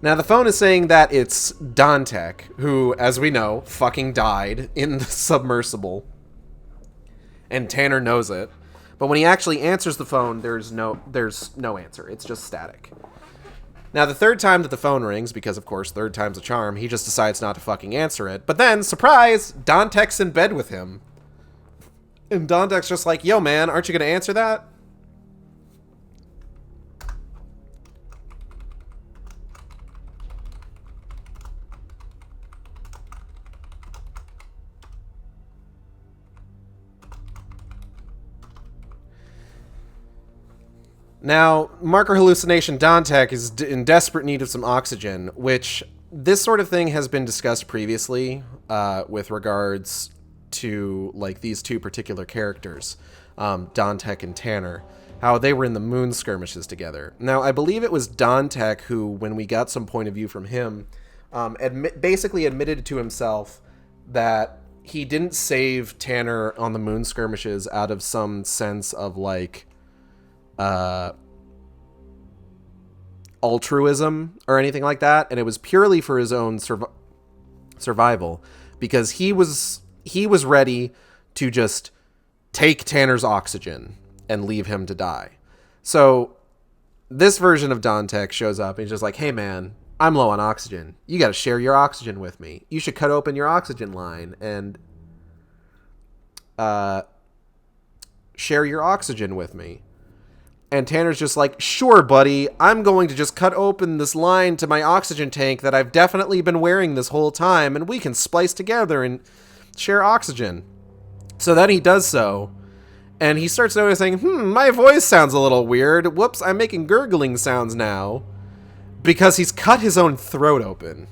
Now, the phone is saying that it's Dantek, who, as we know, fucking died in the submersible. And Tanner knows it. But when he actually answers the phone, there's no answer. It's just static. Now, the third time that the phone rings, because, of course, third time's a charm, he just decides not to fucking answer it. But then, surprise, Dantek's in bed with him. And Dantek's just like, yo, man, aren't you going to answer that? Now, marker hallucination Dantek is in desperate need of some oxygen, which this sort of thing has been discussed previously with regards to, like, these two particular characters, Dantek and Tanner, how they were in the moon skirmishes together. Now, I believe it was Dantek who, when we got some point of view from him, basically admitted to himself that he didn't save Tanner on the moon skirmishes out of some sense of, like, altruism or anything like that, and it was purely for his own survival, because he was ready to just take Tanner's oxygen and leave him to die. So this version of Dantek shows up and he's just like, hey man, I'm low on oxygen. You got to share your oxygen with me. You should cut open your oxygen line and share your oxygen with me. And Tanner's just like, sure, buddy, I'm going to just cut open this line to my oxygen tank that I've definitely been wearing this whole time, and we can splice together and share oxygen. So then he does so, and he starts noticing, my voice sounds a little weird. Whoops, I'm making gurgling sounds now. Because he's cut his own throat open.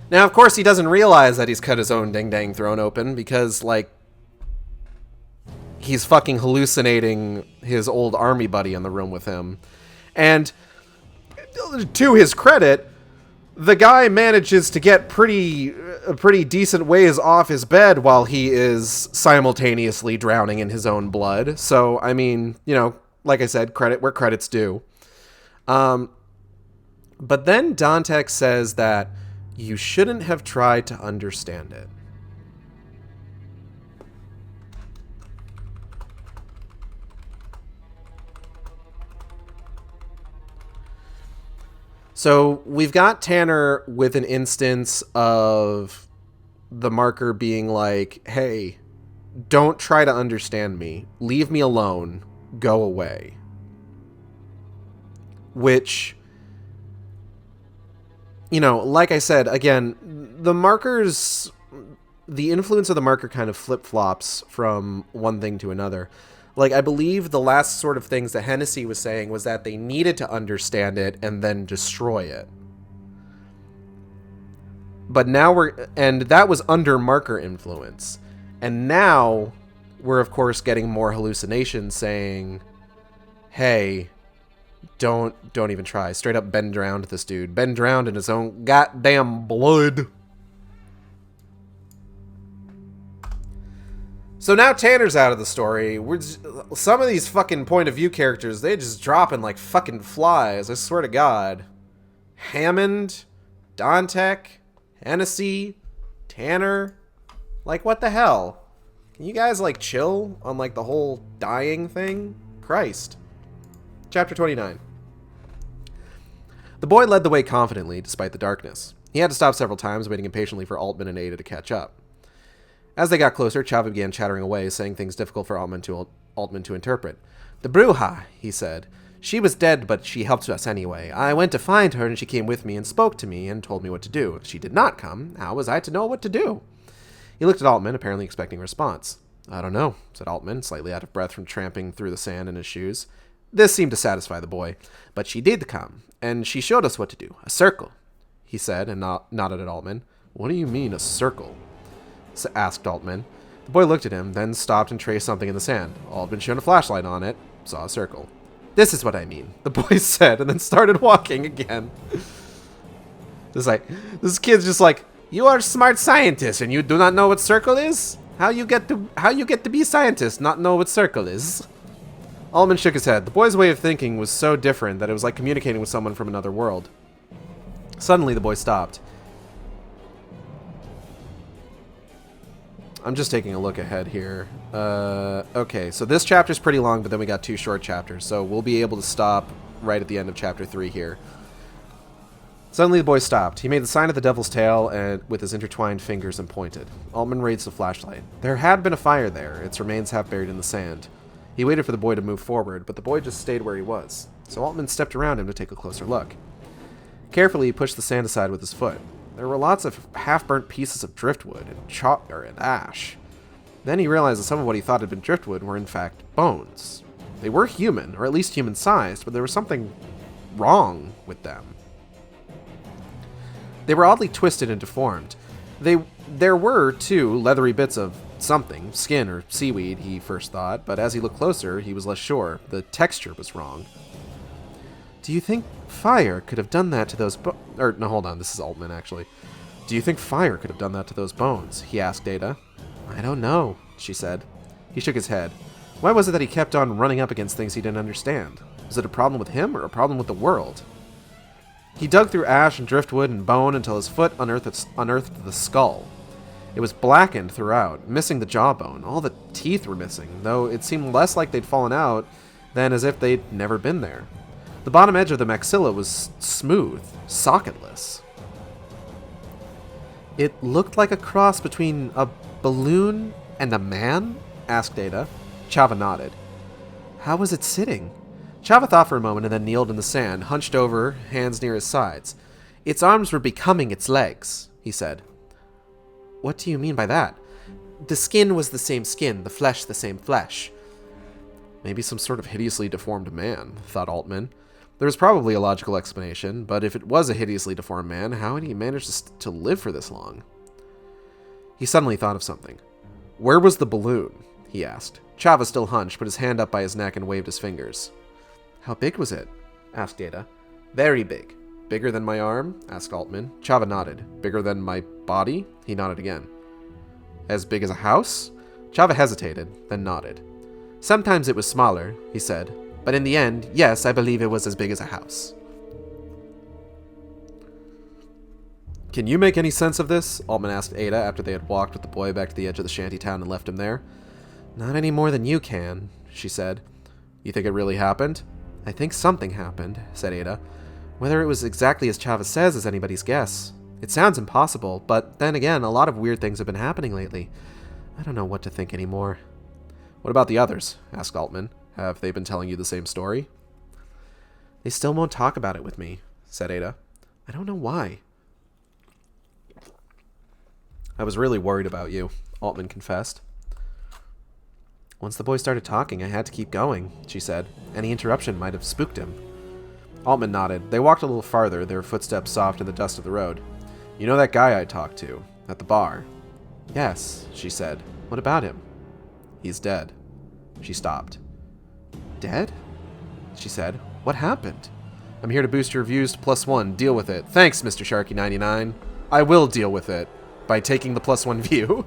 Now, of course, he doesn't realize that he's cut his own ding-dang throat open because, like, he's fucking hallucinating his old army buddy in the room with him. And to his credit, the guy manages to get a pretty decent ways off his bed while he is simultaneously drowning in his own blood. So, I mean, you know, like I said, credit where credit's due. But then Dantek says that you shouldn't have tried to understand it. So we've got Tanner with an instance of the marker being like, hey, don't try to understand me. Leave me alone. Go away. Which, you know, like I said, again, the markers, the influence of the marker kind of flip-flops from one thing to another. Like, I believe the last sort of things that Hennessy was saying was that they needed to understand it and then destroy it. But now and that was under marker influence. And now we're, of course, getting more hallucinations saying, hey, don't even try. Straight up Ben drowned this dude. Ben drowned in his own goddamn blood. So now Tanner's out of the story. Some of these fucking point of view characters, they just dropping like fucking flies. I swear to God. Hammond, Dantek, Hennessy, Tanner. Like, what the hell? Can you guys, like, chill on, like, the whole dying thing? Christ. Chapter 29. The boy led the way confidently, despite the darkness. He had to stop several times, waiting impatiently for Altman and Ada to catch up. As they got closer, Chava began chattering away, saying things difficult for Altman to interpret. "The Bruja," he said. "She was dead, but she helped us anyway. I went to find her, and she came with me and spoke to me and told me what to do. If she did not come, how was I to know what to do?" He looked at Altman, apparently expecting a response. "I don't know," said Altman, slightly out of breath from tramping through the sand in his shoes. This seemed to satisfy the boy. "But she did come, and she showed us what to do. A circle," he said, and nodded at Altman. "What do you mean, a circle?" asked Altman. The boy looked at him, then stopped and traced something in the sand. Altman shone a flashlight on it, saw a circle. "This is what I mean," the boy said, and then started walking again. This kid's just like, "You are a smart scientist, and you do not know what circle is? How you get to be a scientist, not know what circle is?" Altman shook his head. The boy's way of thinking was so different that it was like communicating with someone from another world. Suddenly, the boy stopped. I'm just taking a look ahead here. Okay, so this chapter's pretty long, but then we got 2 short chapters, so we'll be able to stop right at the end of chapter 3 here. Suddenly the boy stopped. He made the sign of the devil's tail and with his intertwined fingers and pointed. Altman raised the flashlight. There had been a fire there, its remains half buried in the sand. He waited for the boy to move forward, but the boy just stayed where he was, so Altman stepped around him to take a closer look. Carefully, he pushed the sand aside with his foot. There were lots of half-burnt pieces of driftwood and and ash. Then he realized that some of what he thought had been driftwood were in fact bones. They were human, or at least human-sized, but there was something wrong with them. They were oddly twisted and deformed. There were, too, leathery bits of something, skin or seaweed, he first thought, but as he looked closer, he was less sure. The texture was wrong. "Do you think fire could have done that to those no, hold on, this is Altman, actually. "Do you think fire could have done that to those bones?" he asked Ada. "I don't know," she said. He shook his head. Why was it that he kept on running up against things he didn't understand? Was it a problem with him or a problem with the world? He dug through ash and driftwood and bone until his foot unearthed the skull. It was blackened throughout, missing the jawbone. All the teeth were missing, though it seemed less like they'd fallen out than as if they'd never been there. The bottom edge of the maxilla was smooth, socketless. "It looked like a cross between a balloon and a man?" asked Ada. Chava nodded. "How was it sitting?" Chava thought for a moment and then kneeled in the sand, hunched over, hands near his sides. "Its arms were becoming its legs," he said. "What do you mean by that?" "The skin was the same skin, the flesh the same flesh." Maybe some sort of hideously deformed man, thought Altman. There was probably a logical explanation, but if it was a hideously deformed man, how had he managed to live for this long? He suddenly thought of something. "Where was the balloon?" he asked. Chava still hunched, put his hand up by his neck and waved his fingers. "How big was it?" asked Ada. "Very big." "Bigger than my arm?" asked Altman. Chava nodded. "Bigger than my body?" He nodded again. "As big as a house?" Chava hesitated, then nodded. "Sometimes it was smaller," he said. "But in the end, yes, I believe it was as big as a house." "Can you make any sense of this?" Altman asked Ada after they had walked with the boy back to the edge of the shanty town and left him there. "Not any more than you can," she said. "You think it really happened?" "I think something happened," said Ada. "Whether it was exactly as Chava says is anybody's guess. It sounds impossible, but then again, a lot of weird things have been happening lately. I don't know what to think anymore." "What about the others?" asked Altman. "Have they been telling you the same story?" "They still won't talk about it with me," said Ada. "I don't know why." "I was really worried about you," Altman confessed. "Once the boy started talking, I had to keep going," she said. "Any interruption might have spooked him." Altman nodded. They walked a little farther, their footsteps soft in the dust of the road. "You know that guy I talked to, at the bar?" "Yes," she said. "What about him?" "He's dead." She stopped. "Dead?" she said. "What happened?" "I'm here to boost your views to +1. Deal with it." "Thanks, Mr. Sharky99. I will deal with it by taking the +1 view."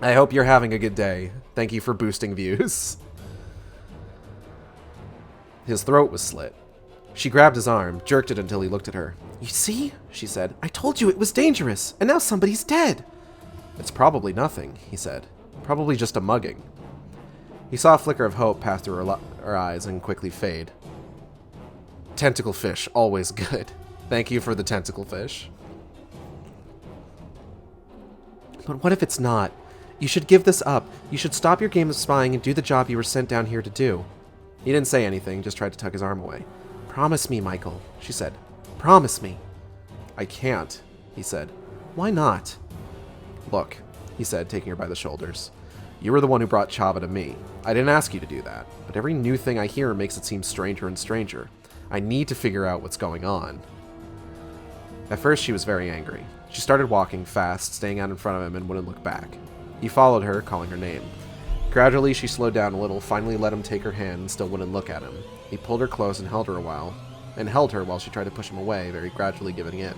I hope you're having a good day. Thank you for boosting views. His throat was slit. She grabbed his arm, jerked it until he looked at her. You see? She said. I told you it was dangerous, and now somebody's dead. It's probably nothing, he said. Probably just a mugging. He saw a flicker of hope pass through her eyes and quickly fade. Tentacle fish, always good. Thank you for the tentacle fish. But what if it's not? You should give this up. You should stop your game of spying and do the job you were sent down here to do. He didn't say anything, just tried to tuck his arm away. Promise me, Michael, she said. Promise me. I can't, he said. Why not? Look, he said, taking her by the shoulders. You were the one who brought Chava to me. I didn't ask you to do that, but every new thing I hear makes it seem stranger and stranger. I need to figure out what's going on. At first, she was very angry. She started walking fast, staying out in front of him, and wouldn't look back. He followed her, calling her name. Gradually, she slowed down a little, finally let him take her hand, and still wouldn't look at him. He pulled her close and held her while she tried to push him away, very gradually giving in.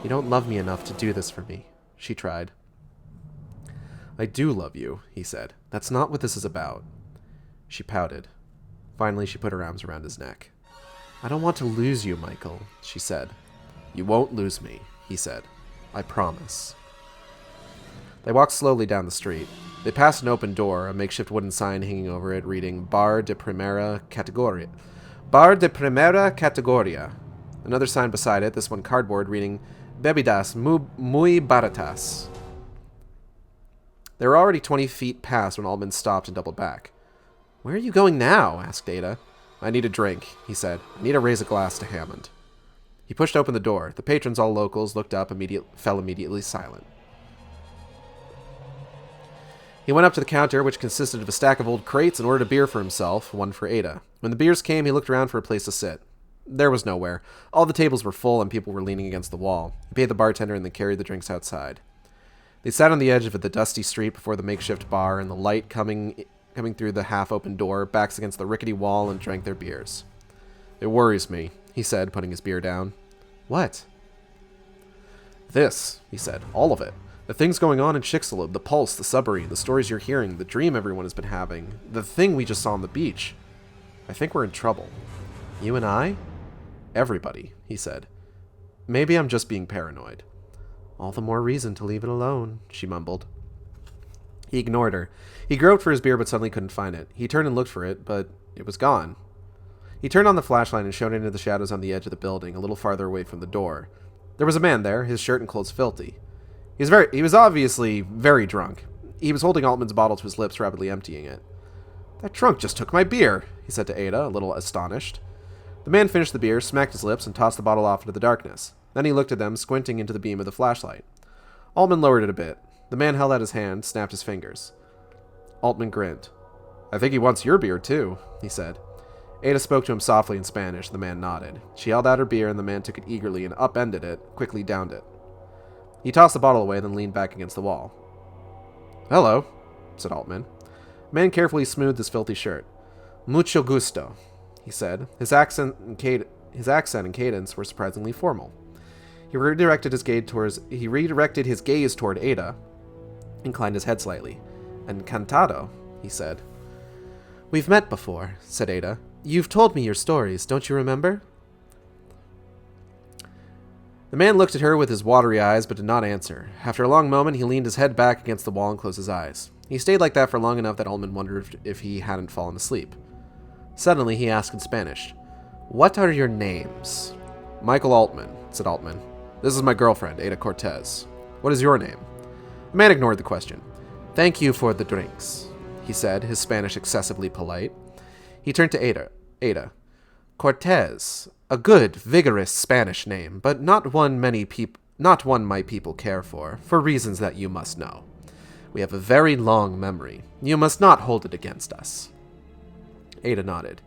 You don't love me enough to do this for me, she tried. I do love you, he said. That's not what this is about. She pouted. Finally, she put her arms around his neck. I don't want to lose you, Michael, she said. You won't lose me, he said. I promise. They walked slowly down the street. They passed an open door, a makeshift wooden sign hanging over it reading Bar de Primera Categoria. Bar de Primera Categoria. Another sign beside it, this one cardboard, reading Bebidas muy baratas. They were already 20 feet past when Altman stopped and doubled back. Where are you going now? Asked Ada. I need a drink, he said. I need to raise a glass to Hammond. He pushed open the door. The patrons, all locals, looked up, fell immediately silent. He went up to the counter, which consisted of a stack of old crates, and ordered a beer for himself, one for Ada. When the beers came, he looked around for a place to sit. There was nowhere. All the tables were full, and people were leaning against the wall. He paid the bartender and then carried the drinks outside. They sat on the edge of the dusty street before the makeshift bar, and the light coming through the half-open door, backs against the rickety wall, and drank their beers. It worries me, he said, putting his beer down. What? This, he said. All of it. The things going on in Chicxulub, the Pulse, the submarine, the stories you're hearing, the dream everyone has been having, the thing we just saw on the beach. I think we're in trouble. You and I? Everybody, he said. Maybe I'm just being paranoid. All the more reason to leave it alone, she mumbled. He ignored her. He groped for his beer but suddenly couldn't find it. He turned and looked for it, but it was gone. He turned on the flashlight and shone into the shadows on the edge of the building, a little farther away from the door. There was a man there, his shirt and clothes filthy. He was obviously very drunk. He was holding Altman's bottle to his lips, rapidly emptying it. That drunk just took my beer, he said to Ada, a little astonished. The man finished the beer, smacked his lips, and tossed the bottle off into the darkness. Then he looked at them, squinting into the beam of the flashlight. Altman lowered it a bit. The man held out his hand, snapped his fingers. Altman grinned. I think he wants your beer, too, he said. Ada spoke to him softly in Spanish. The man nodded. She held out her beer, and the man took it eagerly and upended it, quickly downed it. He tossed the bottle away, then leaned back against the wall. Hello, said Altman. The man carefully smoothed his filthy shirt. Mucho gusto, he said. His accent and cadence were surprisingly formal. He redirected his gaze toward Ada, inclined his head slightly. Encantado, he said. We've met before, said Ada. You've told me your stories, don't you remember? The man looked at her with his watery eyes, but did not answer. After a long moment, he leaned his head back against the wall and closed his eyes. He stayed like that for long enough that Altman wondered if he hadn't fallen asleep. Suddenly, he asked in Spanish, What are your names? Michael Altman, said Altman. This is my girlfriend, Ada Cortez. What is your name? The man ignored the question. Thank you for the drinks, he said, his Spanish excessively polite. He turned to Ada. Ada. Cortez. A good, vigorous Spanish name, but not one my people care for reasons that you must know. We have a very long memory. You must not hold it against us. Ada nodded.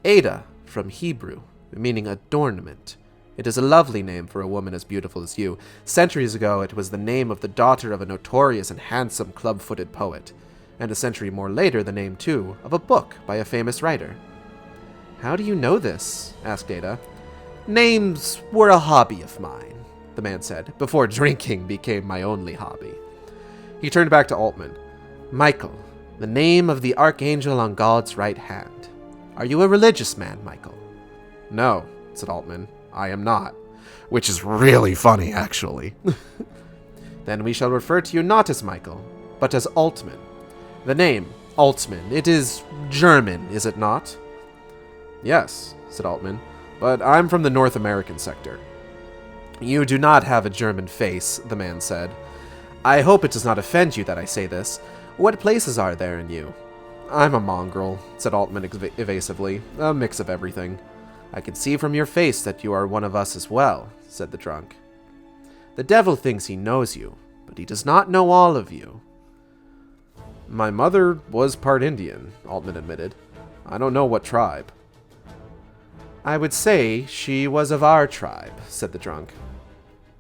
Ada, from Hebrew, meaning adornment. It is a lovely name for a woman as beautiful as you. Centuries ago, it was the name of the daughter of a notorious and handsome club-footed poet. And a century more later, the name, too, of a book by a famous writer. How do you know this? Asked Ada. Names were a hobby of mine, the man said, before drinking became my only hobby. He turned back to Altman. Michael, the name of the archangel on God's right hand. Are you a religious man, Michael? No, said Altman. I am not. Which is really funny, actually. Then we shall refer to you not as Michael, but as Altman. The name, Altman, it is German, is it not? Yes, said Altman, but I'm from the North American sector. You do not have a German face, the man said. I hope it does not offend you that I say this. What places are there in you? I'm a mongrel, said Altman evasively, a mix of everything. I can see from your face that you are one of us as well, said the drunk. The devil thinks he knows you, but he does not know all of you. My mother was part Indian, Altman admitted. I don't know what tribe. I would say she was of our tribe, said the drunk.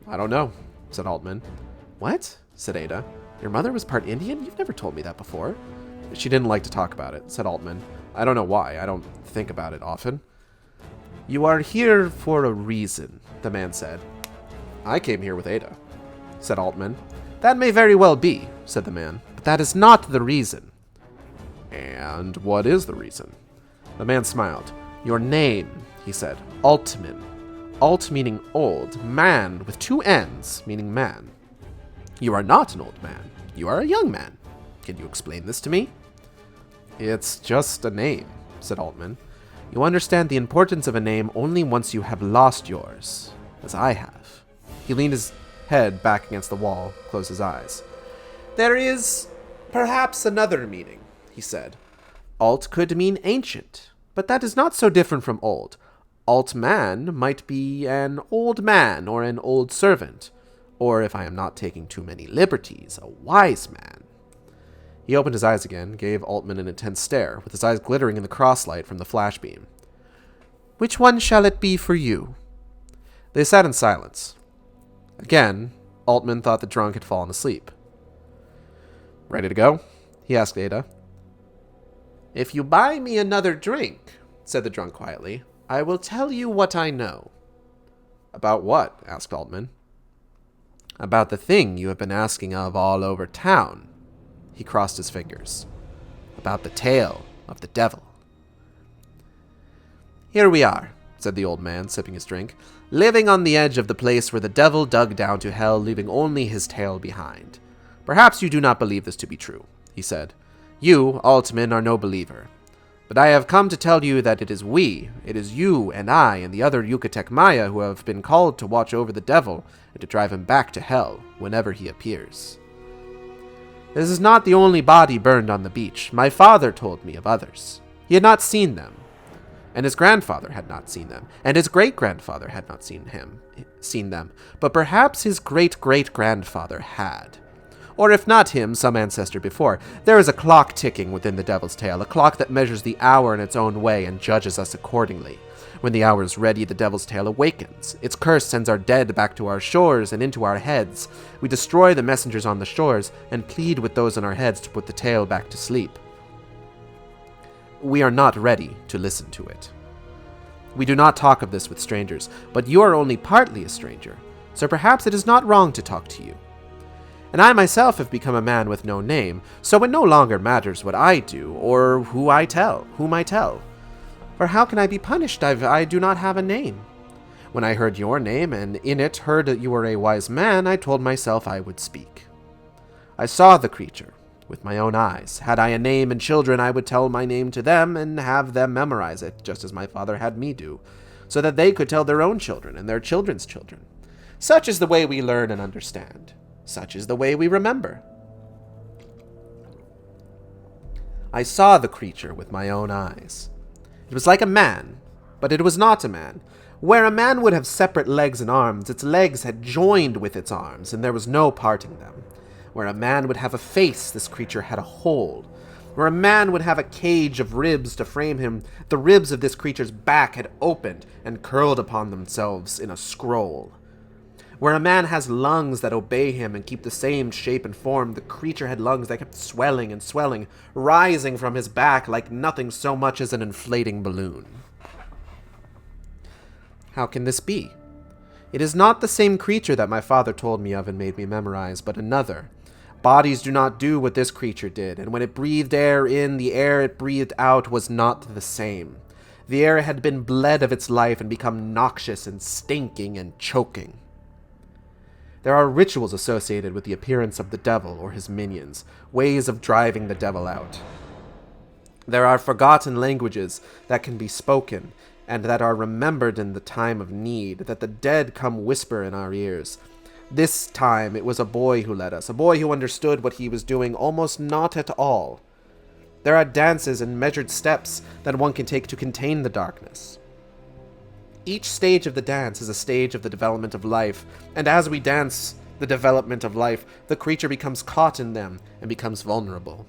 I don't know, said Altman. What? Said Ada. Your mother was part Indian? You've never told me that before. She didn't like to talk about it, said Altman. I don't know why. I don't think about it often. You are here for a reason, the man said. I came here with Ada, said Altman. That may very well be, said the man, but that is not the reason. And what is the reason? The man smiled. Your name, he said. Altman. Alt meaning old, man with two N's meaning man. You are not an old man. You are a young man. Can you explain this to me? It's just a name, said Altman. You understand the importance of a name only once you have lost yours, as I have. He leaned his head back against the wall, closed his eyes. There is perhaps another meaning, he said. Alt could mean ancient, but that is not so different from old. Alt man might be an old man or an old servant, or if I am not taking too many liberties, a wise man. He opened his eyes again, gave Altman an intense stare, with his eyes glittering in the crosslight from the flashbeam. Which one shall it be for you? They sat in silence. Again, Altman thought the drunk had fallen asleep. Ready to go? He asked Ada. If you buy me another drink, said the drunk quietly, I will tell you what I know. About what? Asked Altman. About the thing you have been asking of all over town. He crossed his fingers. About the tale of the devil. Here we are, said the old man, sipping his drink, living on the edge of the place where the devil dug down to hell, leaving only his tail behind. Perhaps you do not believe this to be true, he said. You, Altman, are no believer. But I have come to tell you that it is you and I and the other Yucatec Maya who have been called to watch over the devil and to drive him back to hell whenever he appears. This is not the only body burned on the beach. My father told me of others. He had not seen them, and his grandfather had not seen them, and his great-grandfather had not seen them, but perhaps his great-great-grandfather had. Or if not him, some ancestor before. There is a clock ticking within the devil's tail, a clock that measures the hour in its own way and judges us accordingly. When the hour is ready, the devil's tail awakens. Its curse sends our dead back to our shores and into our heads. We destroy the messengers on the shores and plead with those on our heads to put the tail back to sleep. We are not ready to listen to it. We do not talk of this with strangers, but you are only partly a stranger, so perhaps it is not wrong to talk to you. And I myself have become a man with no name, so it no longer matters what I do or whom I tell. For how can I be punished if I do not have a name? When I heard your name, and in it heard that you were a wise man, I told myself I would speak. I saw the creature with my own eyes. Had I a name and children, I would tell my name to them and have them memorize it, just as my father had me do, so that they could tell their own children and their children's children. Such is the way we learn and understand. Such is the way we remember. I saw the creature with my own eyes. It was like a man, but it was not a man. Where a man would have separate legs and arms, its legs had joined with its arms, and there was no parting them. Where a man would have a face, this creature had a hole. Where a man would have a cage of ribs to frame him, the ribs of this creature's back had opened and curled upon themselves in a scroll. Where a man has lungs that obey him and keep the same shape and form, the creature had lungs that kept swelling and swelling, rising from his back like nothing so much as an inflating balloon. How can this be? It is not the same creature that my father told me of and made me memorize, but another. Bodies do not do what this creature did, and when it breathed air in, the air it breathed out was not the same. The air had been bled of its life and become noxious and stinking and choking. There are rituals associated with the appearance of the devil or his minions, ways of driving the devil out. There are forgotten languages that can be spoken, and that are remembered in the time of need, that the dead come whisper in our ears. This time it was a boy who led us, a boy who understood what he was doing almost not at all. There are dances and measured steps that one can take to contain the darkness. Each stage of the dance is a stage of the development of life, and as we dance the development of life, the creature becomes caught in them and becomes vulnerable.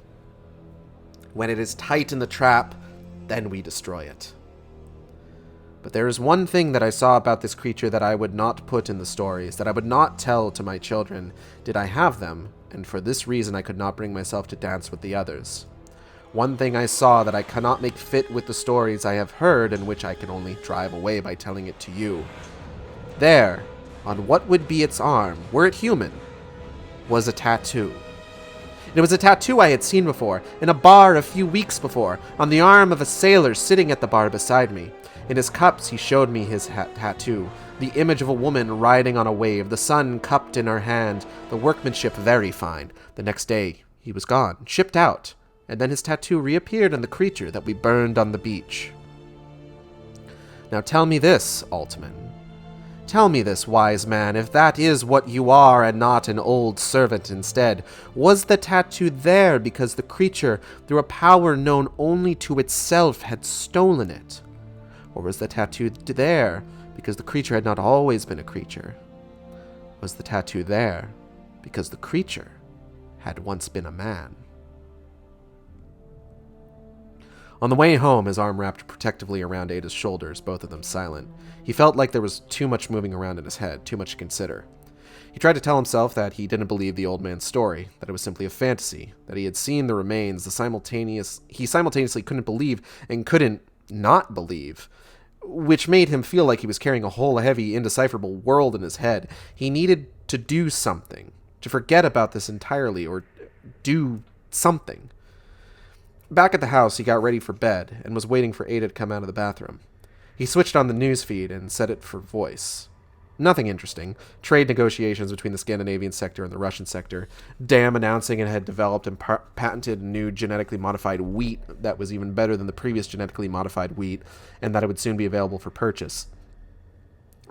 When it is tight in the trap, then we destroy it. But there is one thing that I saw about this creature that I would not put in the stories, that I would not tell to my children, did I have them, and for this reason I could not bring myself to dance with the others. One thing I saw that I cannot make fit with the stories I have heard, and which I can only drive away by telling it to you. There, on what would be its arm, were it human, was a tattoo. It was a tattoo I had seen before, in a bar a few weeks before, on the arm of a sailor sitting at the bar beside me. In his cups, he showed me his tattoo, the image of a woman riding on a wave, the sun cupped in her hand, the workmanship very fine. The next day, he was gone, shipped out, and then his tattoo reappeared on the creature that we burned on the beach. Now tell me this, Altman. Tell me this, wise man, if that is what you are and not an old servant instead. Was the tattoo there because the creature, through a power known only to itself, had stolen it? Or was the tattoo there because the creature had not always been a creature? Was the tattoo there because the creature had once been a man? On the way home, his arm wrapped protectively around Ada's shoulders, both of them silent. He felt like there was too much moving around in his head, too much to consider. He tried to tell himself that he didn't believe the old man's story, that it was simply a fantasy, that he had seen the remains, he simultaneously couldn't believe and couldn't not believe, which made him feel like he was carrying a whole heavy, indecipherable world in his head. He needed to do something, to forget about this entirely, or do something. Back at the house, he got ready for bed and was waiting for Ada to come out of the bathroom. He switched on the news feed and set it for voice. Nothing interesting. Trade negotiations between the Scandinavian sector and the Russian sector. Dam announcing it had developed and patented new genetically modified wheat that was even better than the previous genetically modified wheat, and that it would soon be available for purchase.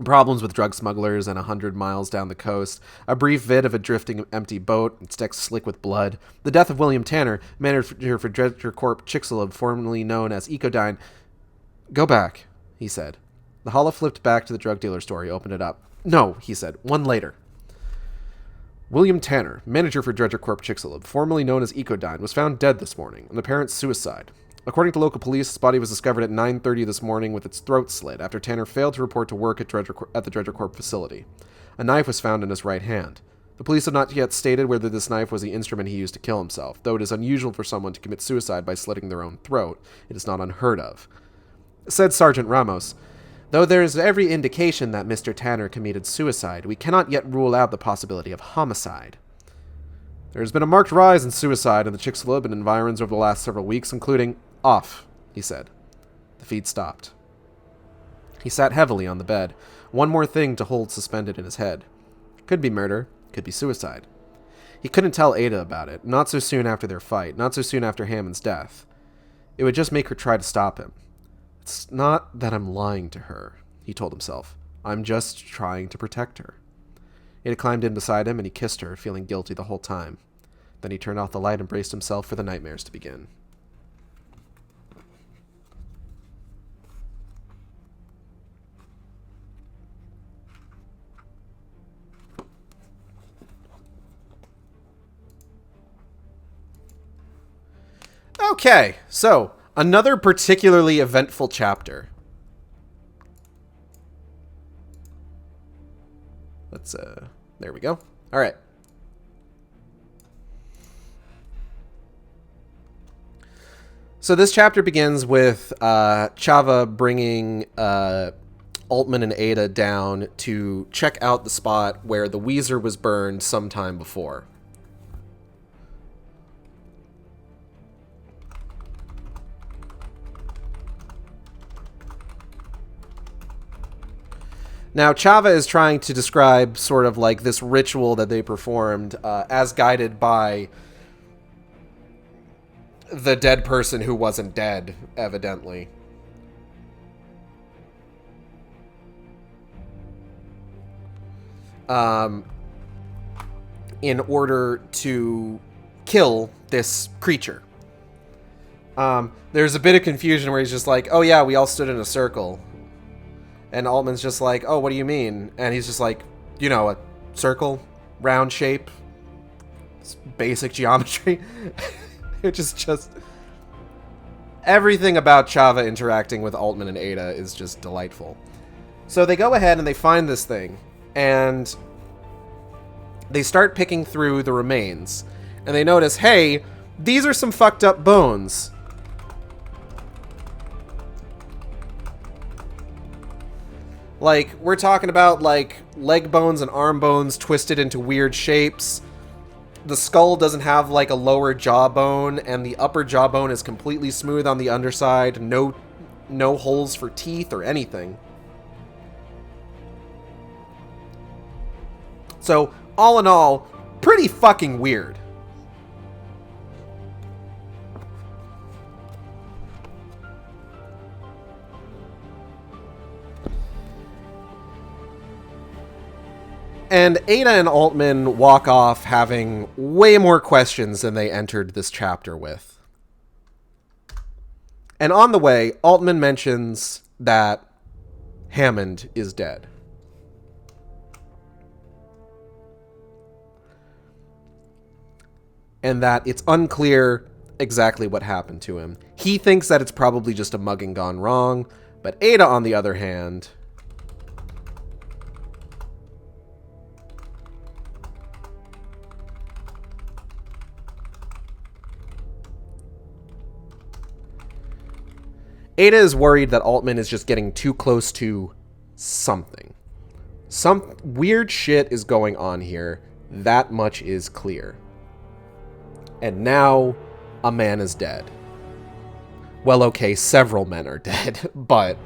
Problems with drug smugglers and 100 miles down the coast. A brief vid of a drifting empty boat, its deck slick with blood. The death of William Tanner, manager for Dredger Corp Chicxulub, formerly known as Ecodyne. Go back, he said. The hollow flipped back to the drug dealer story, opened it up. No, he said, one later. William Tanner, manager for Dredger Corp Chicxulub, formerly known as Ecodyne, was found dead this morning, an apparent suicide. According to local police, his body was discovered at 9:30 this morning with its throat slit after Tanner failed to report to work at the Dredger Corp facility. A knife was found in his right hand. The police have not yet stated whether this knife was the instrument he used to kill himself, though it is unusual for someone to commit suicide by slitting their own throat. It is not unheard of. Said Sergeant Ramos, though there is every indication that Mr. Tanner committed suicide, we cannot yet rule out the possibility of homicide. There has been a marked rise in suicide in the Chicxulub and environs over the last several weeks, including... Off, he said. The feed stopped. He sat heavily on the bed, one more thing to hold suspended in his head. Could be murder, could be suicide. He couldn't tell Ada about it, not so soon after their fight, not so soon after Hammond's death. It would just make her try to stop him. It's not that I'm lying to her, he told himself. I'm just trying to protect her. Ada climbed in beside him and he kissed her, feeling guilty the whole time. Then he turned off the light and braced himself for the nightmares to begin. Okay, so another particularly eventful chapter. Let's, there we go. All right. So this chapter begins with Chava bringing Altman and Ada down to check out the spot where the Weezer was burned sometime before. Now, Chava is trying to describe sort of like this ritual that they performed as guided by the dead person who wasn't dead, evidently. In order to kill this creature. There's a bit of confusion where he's just like, oh yeah, we all stood in a circle. And Altman's just like, oh, what do you mean? And he's just like, you know, a circle, round shape, it's basic geometry. Which is just... everything about Chava interacting with Altman and Ada is just delightful. So they go ahead and they find this thing. And they start picking through the remains. And they notice, hey, these are some fucked up bones. Like, we're talking about, like, leg bones and arm bones twisted into weird shapes. The skull doesn't have, like, a lower jawbone, and the upper jawbone is completely smooth on the underside. No holes for teeth or anything. So, all in all, pretty fucking weird. And Ada and Altman walk off having way more questions than they entered this chapter with. And on the way, Altman mentions that Hammond is dead. And that it's unclear exactly what happened to him. He thinks that it's probably just a mugging gone wrong, but Ada, on the other hand... Ada is worried that Altman is just getting too close to something. Some weird shit is going on here. That much is clear. And now, a man is dead. Well, okay, several men are dead, but...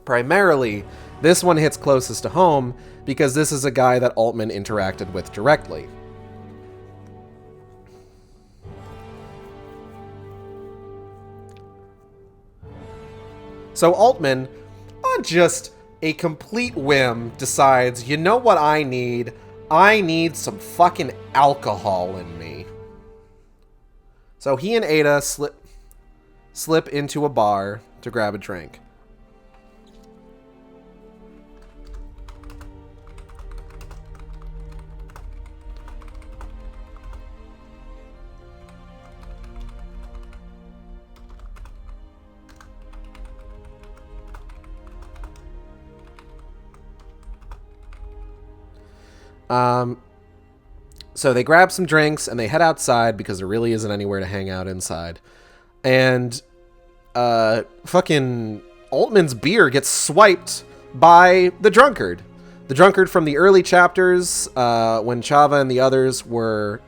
primarily, this one hits closest to home because this is a guy that Altman interacted with directly. So Altman, on just a complete whim, decides, you know what I need? I need some fucking alcohol in me. So he and Ada slip into a bar to grab a drink. So they grab some drinks and they head outside because there really isn't anywhere to hang out inside. And, fucking Altman's beer gets swiped by the drunkard. The drunkard from the early chapters, when Chava and the others were,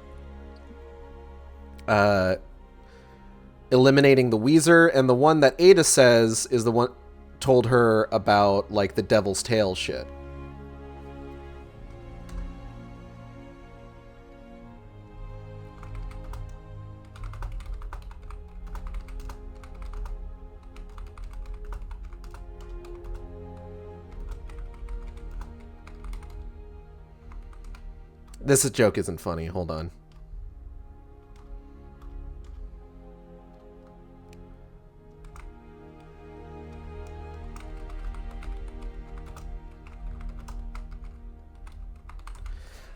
eliminating the Weezer, and the one that Ada says is the one told her about, like, the Devil's Tail shit. This joke isn't funny. Hold on.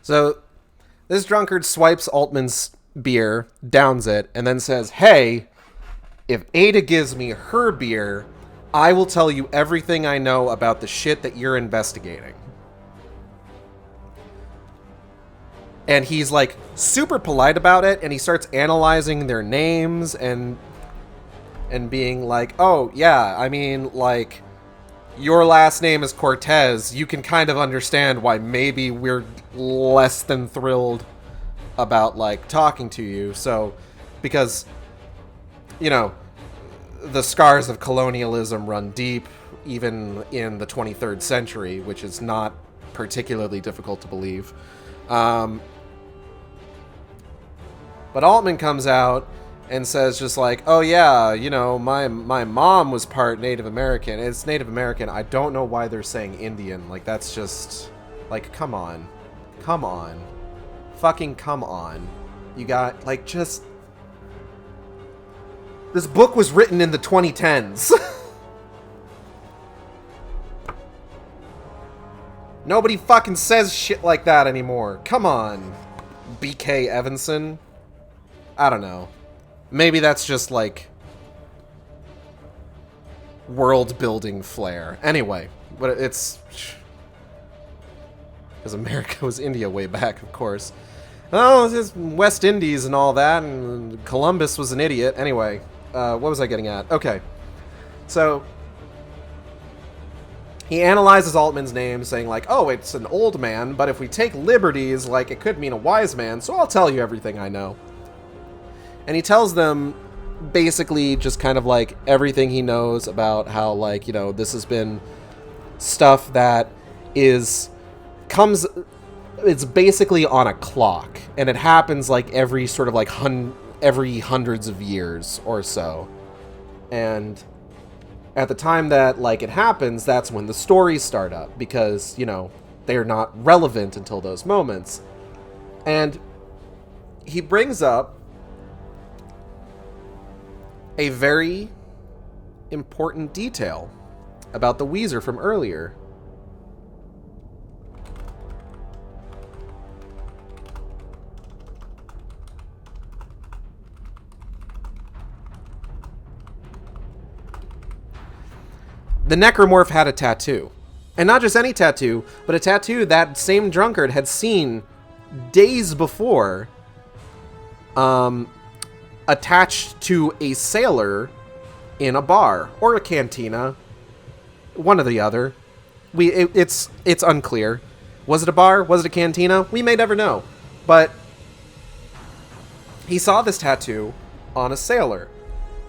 So, this drunkard swipes Altman's beer, downs it, and then says, hey, if Ada gives me her beer, I will tell you everything I know about the shit that you're investigating. And he's, like, super polite about it, and he starts analyzing their names and being like, oh, yeah, I mean, like, your last name is Cortez. You can kind of understand why maybe we're less than thrilled about, like, talking to you. So, because, you know, the scars of colonialism run deep. even in the 23rd century, which is not particularly difficult to believe. But Altman comes out and says just like, oh yeah, you know, my mom was part Native American. It's Native American. I don't know why they're saying Indian. Like, that's just, like, come on. Come on. Fucking come on. You got, like, just... This book was written in the 2010s. Nobody fucking says shit like that anymore. Come on, BK Evanson. I don't know. Maybe that's just, like, world-building flair. Anyway, but it's... Because America was India way back, of course. Oh, it's West Indies and all that, and Columbus was an idiot. Anyway, what was I getting at? Okay. So, he analyzes Altman's name, saying, like, oh, it's an old man, but if we take liberties, like, it could mean a wise man, so I'll tell you everything I know. And he tells them, basically, just kind of, like, everything he knows about how, like, you know, this has been stuff that it's basically on a clock, and it happens, like, every sort of, like, every hundreds of years or so. And at the time that, like, it happens, that's when the stories start up, because, you know, they're not relevant until those moments. And he brings up a very important detail about the Weezer from earlier. The necromorph had a tattoo. And not just any tattoo, but a tattoo that same drunkard had seen days before, attached to a sailor in a bar or a cantina, one or the other. It's unclear. Was it a bar? Was it a cantina? We may never know. But he saw this tattoo on a sailor.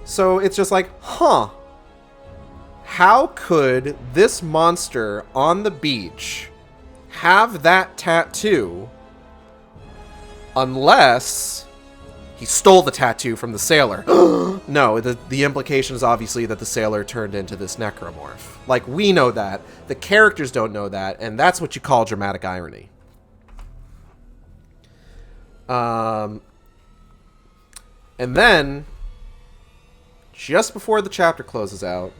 So it's just like, huh. How could this monster on the beach have that tattoo unless he stole the tattoo from the sailor? No, the implication is obviously that the sailor turned into this necromorph. Like, we know that. The characters don't know that, and that's what you call dramatic irony. And then, just before the chapter closes out,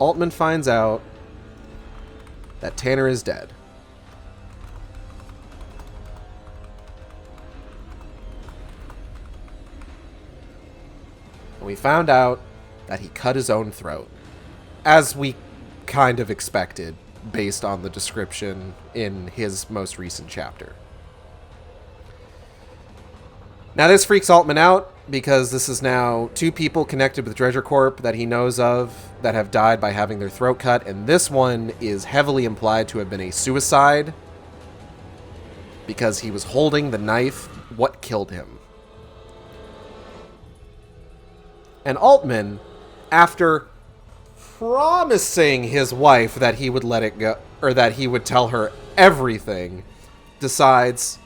Altman finds out that Tanner is dead. And we found out that he cut his own throat, as we kind of expected, based on the description in his most recent chapter. Now this freaks Altman out, because this is now two people connected with Dredger Corp that he knows of that have died by having their throat cut, and this one is heavily implied to have been a suicide because he was holding the knife. What killed him? And Altman, after promising his wife that he would let it go, or that he would tell her everything, decides,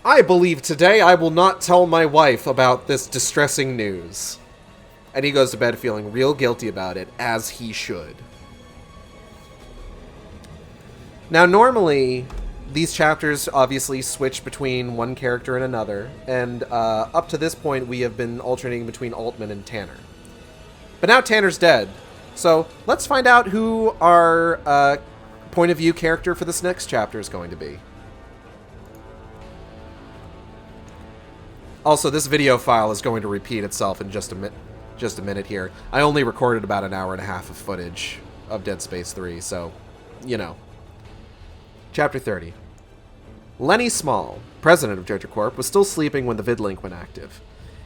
I believe today I will not tell my wife about this distressing news. And he goes to bed feeling real guilty about it, as he should. Now, normally, these chapters obviously switch between one character and another, and up to this point, we have been alternating between Altman and Tanner. But now Tanner's dead, so let's find out who our point of view character for this next chapter is going to be. Also, this video file is going to repeat itself in just a minute here. I only recorded about an hour and a half of footage of Dead Space 3, so, you know. Chapter 30. Lenny Small, president of Dredger Corp, was still sleeping when the vidlink went active.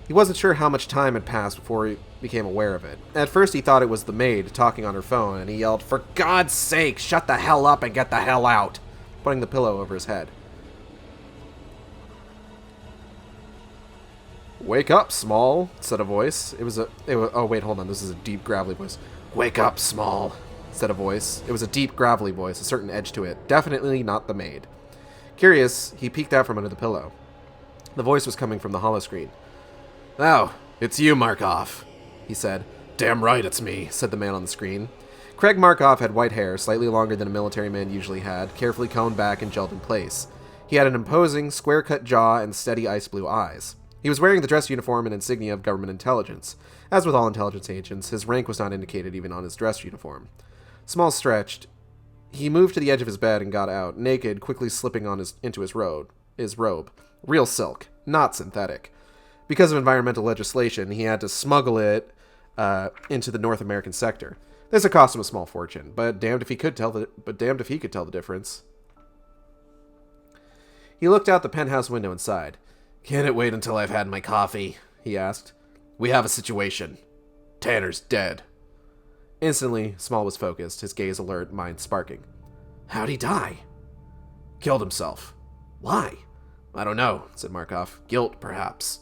He wasn't sure how much time had passed before he became aware of it. At first, he thought it was the maid talking on her phone, and he yelled, "For God's sake, shut the hell up and get the hell out!" putting the pillow over his head. "Wake up, Small," said a voice. Oh wait, hold on, this is a deep, gravelly voice. Wake up, Small, said a voice. It was a deep, gravelly voice, a certain edge to it. Definitely not the maid. Curious, he peeked out from under the pillow. The voice was coming from the holoscreen. Oh, it's you, Markov, he said. Damn right it's me, said the man on the screen. Craig Markov had white hair, slightly longer than a military man usually had, carefully combed back and gelled in place. He had an imposing, square-cut jaw and steady ice-blue eyes. He was wearing the dress uniform and insignia of government intelligence. As with all intelligence agents, his rank was not indicated even on his dress uniform. Small stretched. He moved to the edge of his bed and got out, naked, quickly slipping on into his robe. Real silk, not synthetic. Because of environmental legislation, he had to smuggle it into the North American sector. This had cost him a small fortune, but damned if he could tell the difference. He looked out the penthouse window and sighed. Can't it wait until I've had my coffee? He asked. We have a situation. Tanner's dead. Instantly, Small was focused, his gaze alert, mind sparking. How'd he die? Killed himself. Why? I don't know, said Markov. Guilt, perhaps.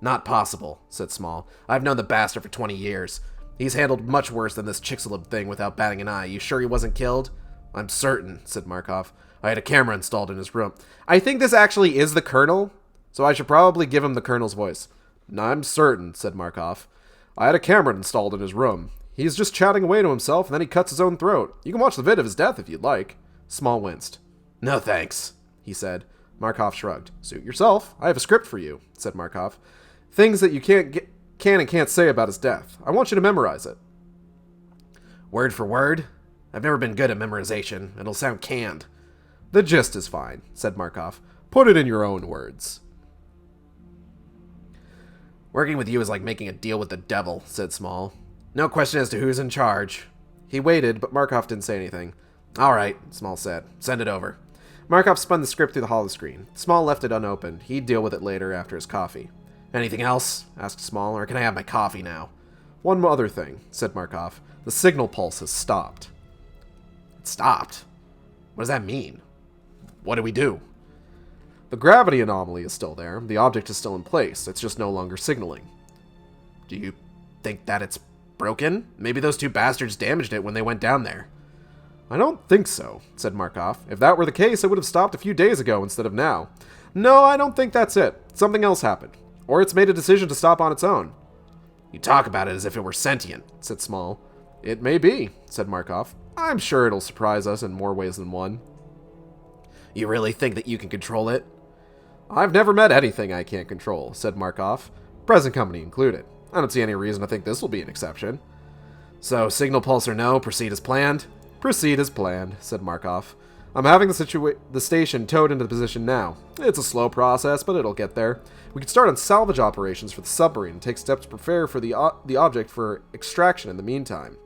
Not possible, said Small. I've known the bastard for 20 years. He's handled much worse than this Chicxulub thing without batting an eye. You sure he wasn't killed? I'm certain, said Markov. I had a camera installed in his room. I think this actually is the Colonel, so I should probably give him the Colonel's voice. I'm certain, said Markov. I had a camera installed in his room. He's just chatting away to himself, and then he cuts his own throat. You can watch the vid of his death if you'd like. Small winced. No thanks, he said. Markov shrugged. Suit yourself. I have a script for you, said Markov. Things that you can and can't say about his death. I want you to memorize it. Word for word? I've never been good at memorization. It'll sound canned. The gist is fine, said Markov. Put it in your own words. Working with you is like making a deal with the devil, said Small. No question as to who's in charge. He waited, but Markov didn't say anything. All right, Small said. Send it over. Markov spun the script through the holoscreen. Small left it unopened. He'd deal with it later after his coffee. Anything else? Asked Small, or can I have my coffee now? One other thing, said Markov. The signal pulse has stopped. It stopped? What does that mean? What do we do? The gravity anomaly is still there. The object is still in place. It's just no longer signaling. Do you think that it's broken? Maybe those two bastards damaged it when they went down there. I don't think so, said Markov. If that were the case, it would have stopped a few days ago instead of now. No, I don't think that's it. Something else happened. Or it's made a decision to stop on its own. You talk about it as if it were sentient, said Small. It may be, said Markov. I'm sure it'll surprise us in more ways than one. You really think that you can control it? I've never met anything I can't control, said Markov, present company included. I don't see any reason to think this will be an exception. So, signal pulse or no, proceed as planned? Proceed as planned, said Markov. I'm having the station towed into position now. It's a slow process, but it'll get there. We can start on salvage operations for the submarine and take steps to prepare for the object for extraction in the meantime.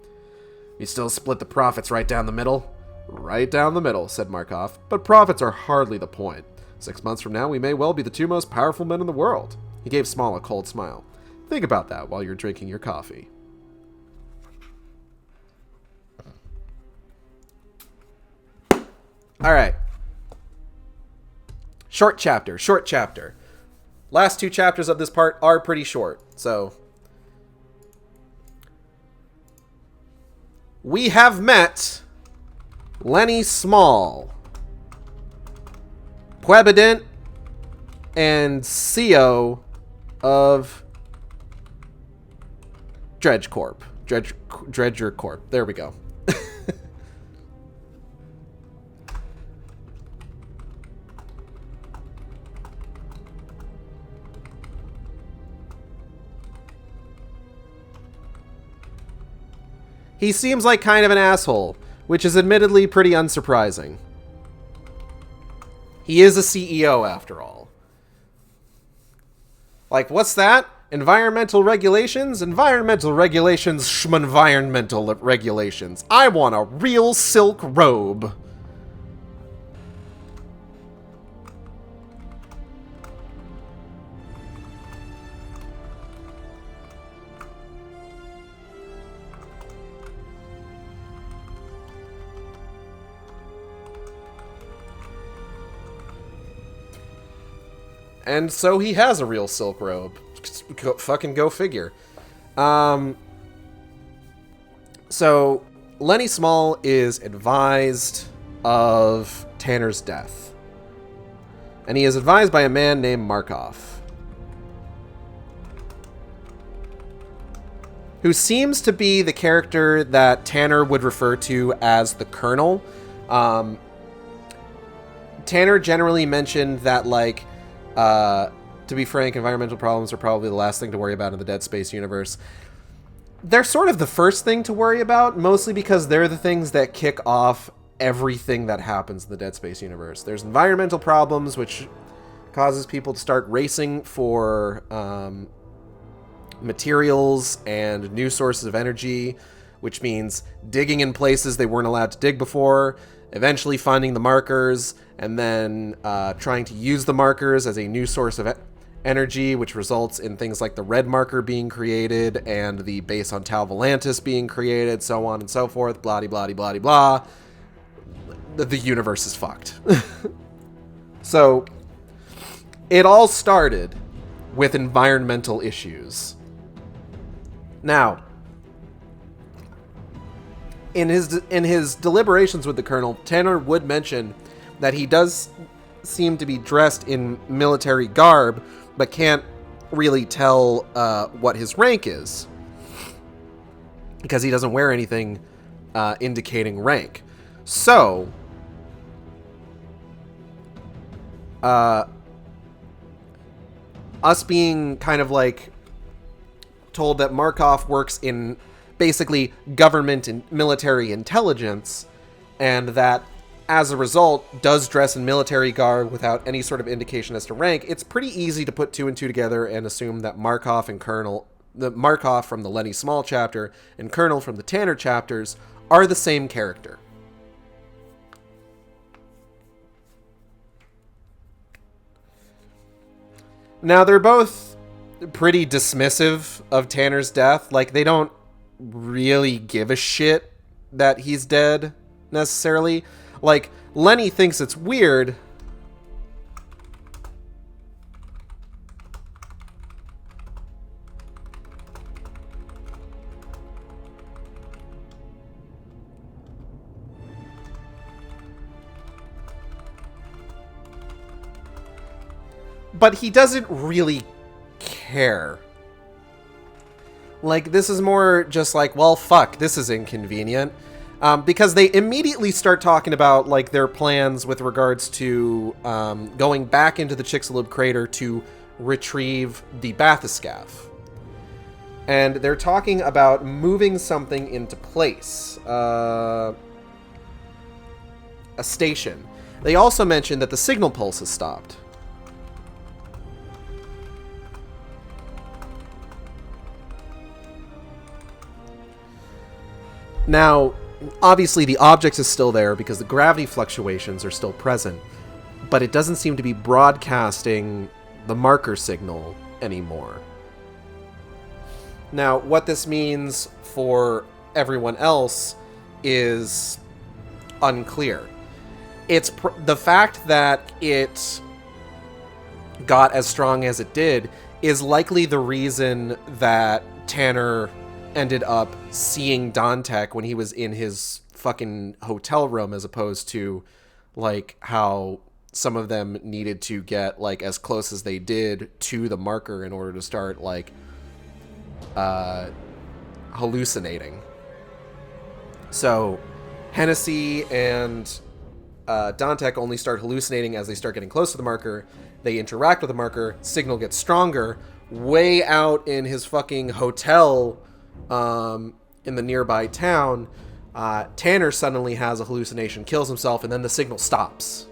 You still split the profits right down the middle? Right down the middle, said Markov. But profits are hardly the point. 6 months from now, we may well be the two most powerful men in the world. He gave Small a cold smile. Think about that while you're drinking your coffee. All right. Short chapter. Last two chapters of this part are pretty short, so... We have met Lenny Small, President and CEO of Dredger Corp. There we go. He seems like kind of an asshole, which is admittedly pretty unsurprising. He is a CEO after all. Like, what's that? Environmental regulations? Environmental regulations, environmental regulations. I want a real silk robe. And so he has a real silk robe. Fucking go figure. So, Lenny Small is advised of Tanner's death. And he is advised by a man named Markov, who seems to be the character that Tanner would refer to as the Colonel. Tanner generally mentioned that, like, to be frank, environmental problems are probably the last thing to worry about in the Dead Space universe. They're sort of the first thing to worry about, mostly because they're the things that kick off everything that happens in the Dead Space universe. There's environmental problems, which causes people to start racing for materials and new sources of energy, which means digging in places they weren't allowed to dig before, eventually finding the markers, and then trying to use the markers as a new source of energy, which results in things like the red marker being created and the base on Tau Volantis being created, so on and so forth, blah, blah, blah, blah, blah. The universe is fucked. So, it all started with environmental issues. Now, in his deliberations with the Colonel, Tanner would mention that he does seem to be dressed in military garb, but can't really tell what his rank is, because he doesn't wear anything indicating rank. So, us being kind of like told that Markov works in basically government and military intelligence, and that as a result does dress in military garb without any sort of indication as to rank, it's pretty easy to put two and two together and assume that Markov and Colonel, the Markov from the Lenny Small chapter and Colonel from the Tanner chapters, are the same character. Now, they're both pretty dismissive of Tanner's death. Like, they don't really give a shit that he's dead, necessarily. Like, Lenny thinks it's weird. But he doesn't really care. Like, this is more just like, well, fuck, this is inconvenient. Because they immediately start talking about, like, their plans with regards to going back into the Chicxulub crater to retrieve the bathyscaphe. And they're talking about moving something into place. A station. They also mentioned that the signal pulse has stopped. Now, obviously the object is still there because the gravity fluctuations are still present, but it doesn't seem to be broadcasting the marker signal anymore. Now, what this means for everyone else is unclear. It's the fact that it got as strong as it did is likely the reason that Tanner ended up seeing Dantec when he was in his fucking hotel room, as opposed to, like, how some of them needed to get, like, as close as they did to the marker in order to start, like, hallucinating. So, Hennessy and Dantec only start hallucinating as they start getting close to the marker. They interact with the marker, signal gets stronger. Way out in his fucking hotel in the nearby town, Tanner suddenly has a hallucination, kills himself, and then the signal stops.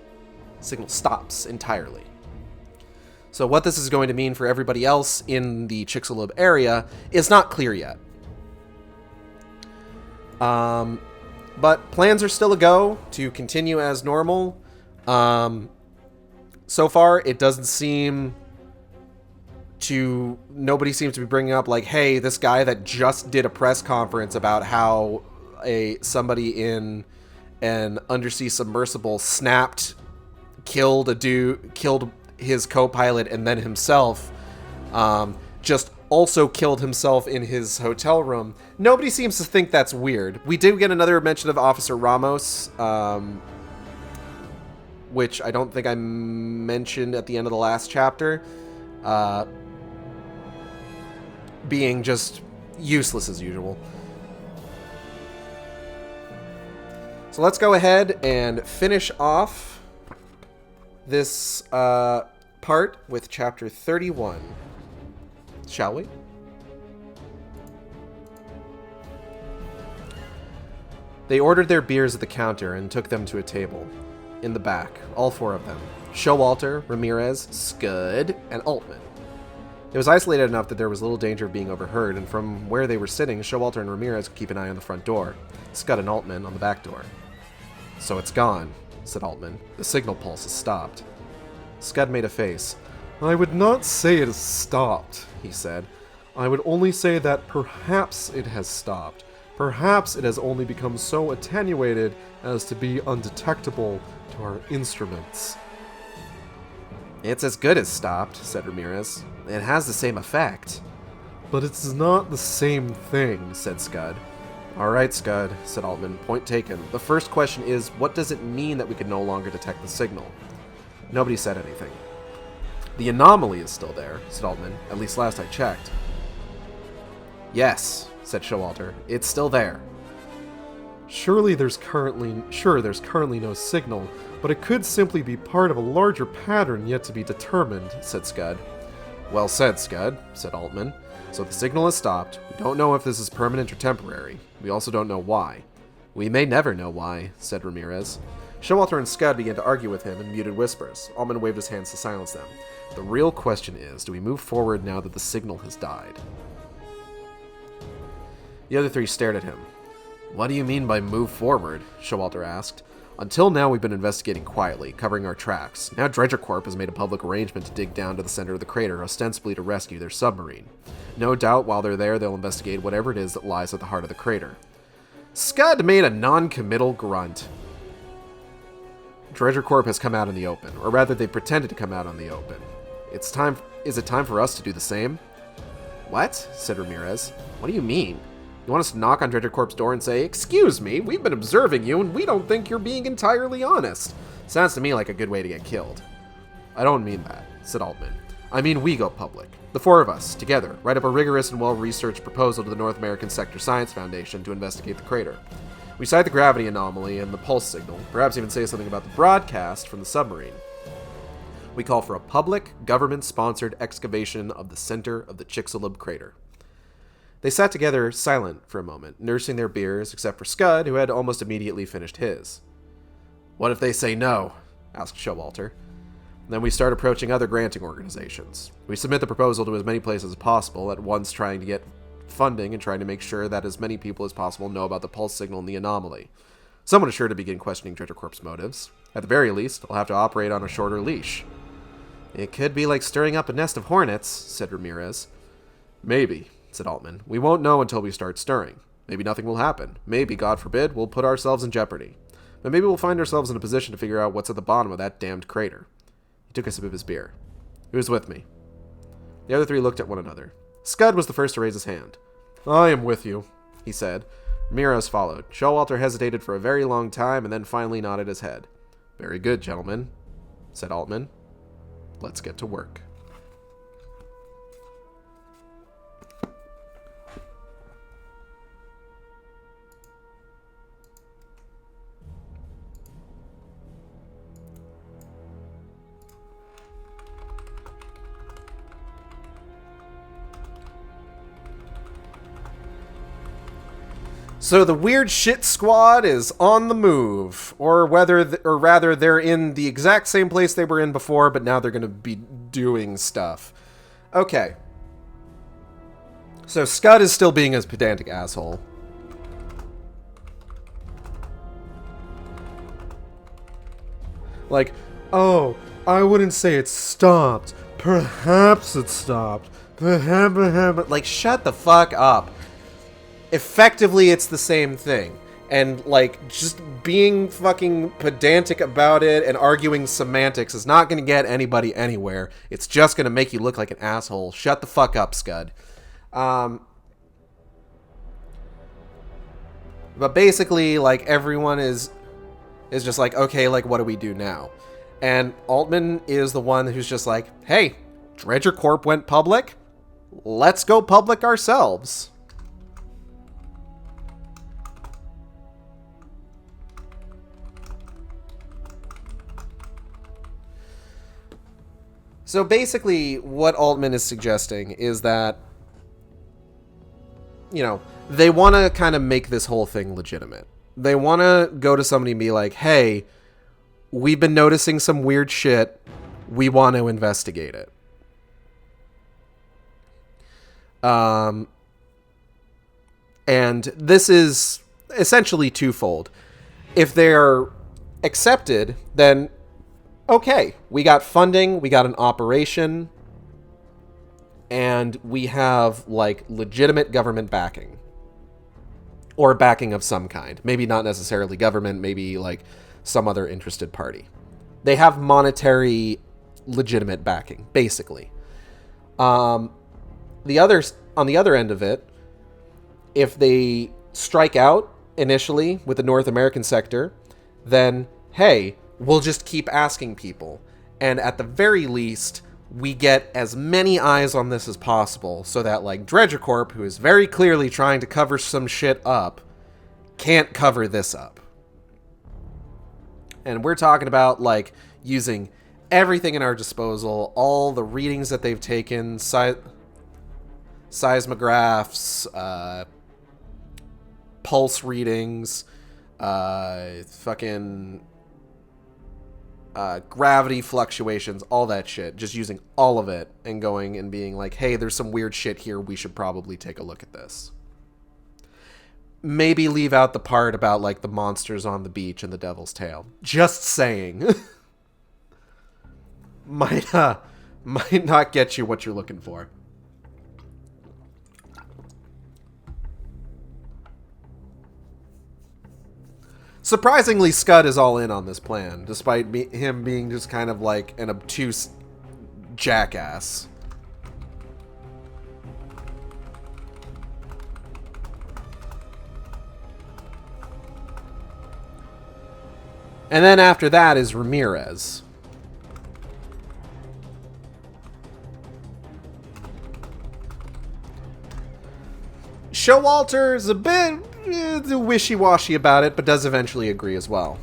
Signal stops entirely. So what this is going to mean for everybody else in the Chicxulub area is not clear yet. But plans are still a go to continue as normal. So far, it doesn't seem to... Nobody seems to be bringing up, like, hey, this guy that just did a press conference about how somebody in an undersea submersible killed his co-pilot and then himself, just also killed himself in his hotel room. Nobody seems to think that's weird. We did get another mention of Officer Ramos, which I don't think I mentioned at the end of the last chapter, being just useless as usual. So let's go ahead and finish off this part with chapter 31. Shall we? They ordered their beers at the counter and took them to a table. In the back, all four of them. Showalter, Ramirez, Scud, and Altman. It was isolated enough that there was little danger of being overheard, and from where they were sitting, Showalter and Ramirez could keep an eye on the front door. Scud and Altman on the back door. So it's gone, said Altman. The signal pulse has stopped. Scud made a face. I would not say it has stopped, he said. I would only say that perhaps it has stopped. Perhaps it has only become so attenuated as to be undetectable to our instruments. It's as good as stopped, said Ramirez. It has the same effect. But it's not the same thing, said Scud. All right, Scud, said Altman. Point taken. The first question is, what does it mean that we can no longer detect the signal? Nobody said anything. The anomaly is still there, said Altman. At least last I checked. Yes, said Showalter. It's still there. Surely there's currently no signal, but it could simply be part of a larger pattern yet to be determined, said Scud. Well said, Scud, said Altman. So the signal has stopped. We don't know if this is permanent or temporary. We also don't know why. We may never know why, said Ramirez. Showalter and Scud began to argue with him in muted whispers. Altman waved his hands to silence them. The real question is, do we move forward now that the signal has died? The other three stared at him. What do you mean by move forward? Showalter asked. Until now, we've been investigating quietly, covering our tracks. Now Dredger Corp has made a public arrangement to dig down to the center of the crater, ostensibly to rescue their submarine. No doubt, while they're there, they'll investigate whatever it is that lies at the heart of the crater. Scud made a non-committal grunt. Dredger Corp has come out in the open, or rather, they pretended to come out on the open. Is it time for us to do the same? What? Said Ramirez. What do you mean? You want us to knock on Dredger Corp's door and say, "Excuse me, we've been observing you and we don't think you're being entirely honest"? Sounds to me like a good way to get killed. I don't mean that, said Altman. I mean we go public. The four of us, together, write up a rigorous and well-researched proposal to the North American Sector Science Foundation to investigate the crater. We cite the gravity anomaly and the pulse signal, perhaps even say something about the broadcast from the submarine. We call for a public, government-sponsored excavation of the center of the Chicxulub crater. They sat together, silent for a moment, nursing their beers, except for Scud, who had almost immediately finished his. What if they say no? Asked Showalter. Then we start approaching other granting organizations. We submit the proposal to as many places as possible, at once trying to get funding and trying to make sure that as many people as possible know about the pulse signal and the anomaly. Someone is sure to begin questioning Dredger Corp's motives. At the very least, they'll have to operate on a shorter leash. It could be like stirring up a nest of hornets, said Ramirez. Maybe, said Altman. We won't know until we start stirring. Maybe nothing will happen. Maybe, God forbid, we'll put ourselves in jeopardy. But maybe we'll find ourselves in a position to figure out what's at the bottom of that damned crater. He took a sip of his beer. Who's with me? The other three looked at one another. Scud was the first to raise his hand. I am with you, he said. Ramirez followed. Showalter hesitated for a very long time and then finally nodded his head. Very good, gentlemen, said Altman. Let's get to work. So the weird shit squad is on the move, or rather they're in the exact same place they were in before, but now they're going to be doing stuff. Okay. So Scud is still being a pedantic asshole. Like, oh, I wouldn't say it stopped. Perhaps it stopped. Perhaps. Like, shut the fuck up. Effectively, it's the same thing. And, like, just being fucking pedantic about it and arguing semantics is not going to get anybody anywhere. It's just going to make you look like an asshole. Shut the fuck up, Scud. But basically, like, everyone is just like, okay, like, what do we do now? And Altman is the one who's just like, hey, Dredger Corp went public. Let's go public ourselves. So basically, what Altman is suggesting is that, you know, they want to kind of make this whole thing legitimate. They want to go to somebody and be like, hey, we've been noticing some weird shit. We want to investigate it. And this is essentially twofold. If they're accepted, then okay, we got funding, we got an operation, and we have, like, legitimate government backing. Or backing of some kind. Maybe not necessarily government, maybe, like, some other interested party. They have monetary, legitimate backing, basically. On the other end of it, if they strike out initially with the North American sector, then, hey, we'll just keep asking people. And at the very least, we get as many eyes on this as possible so that, like, Dredger Corp, who is very clearly trying to cover some shit up, can't cover this up. And we're talking about, like, using everything in our disposal, all the readings that they've taken, seismographs, pulse readings, gravity fluctuations, all that shit. Just using all of it and going and being like, hey, there's some weird shit here. We should probably take a look at this. Maybe leave out the part about, like, the monsters on the beach and the devil's tail. Just saying. might not get you what you're looking for. Surprisingly, Scud is all in on this plan, despite him being just kind of like an obtuse jackass. And then after that is Ramirez. Showalter's a bit wishy-washy about it, but does eventually agree as well.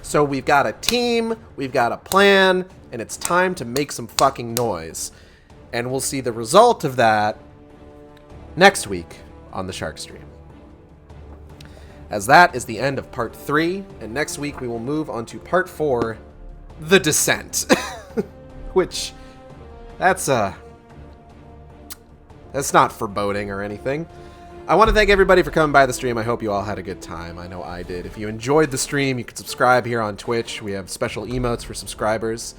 So we've got a team, we've got a plan, and it's time to make some fucking noise. And we'll see the result of that next week on the Sharkstream. As that is the end of part 3, and next week we will move on to part 4, The Descent. Which, that's not foreboding or anything. I want to thank everybody for coming by the stream. I hope you all had a good time. I know I did. If you enjoyed the stream, you can subscribe here on Twitch. We have special emotes for subscribers.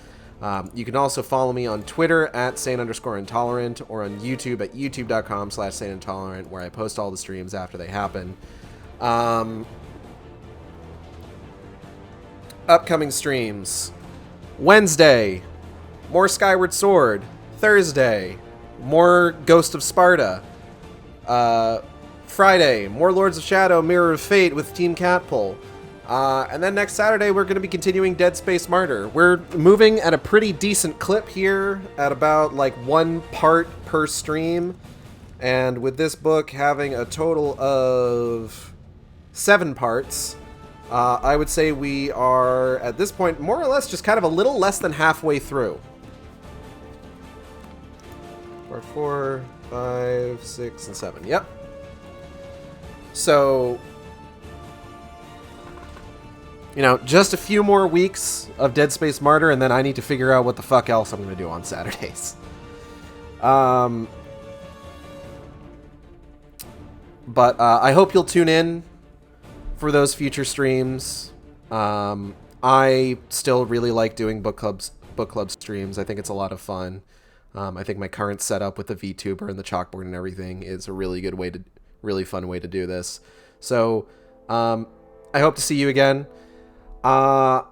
You can also follow me on Twitter at @sane_intolerant or on YouTube at youtube.com/saneintolerant, where I post all the streams after they happen. Upcoming streams. Wednesday, more Skyward Sword. Thursday, more Ghost of Sparta. Friday, more Lords of Shadow, Mirror of Fate with Team Catpull. And then next Saturday, we're going to be continuing Dead Space Martyr. We're moving at a pretty decent clip here, at about, like, 1 part per stream. And with this book having a total of 7 parts, I would say we are, at this point, more or less just kind of a little less than halfway through. Part 4, 5, 6, and 7. Yep. So, you know, just a few more weeks of Dead Space Martyr, and then I need to figure out what the fuck else I'm going to do on Saturdays. But I hope you'll tune in for those future streams. I still really like doing book club streams. I think it's a lot of fun. I think my current setup with the VTuber and the chalkboard and everything is a really fun way to do this. So, I hope to see you again. Art,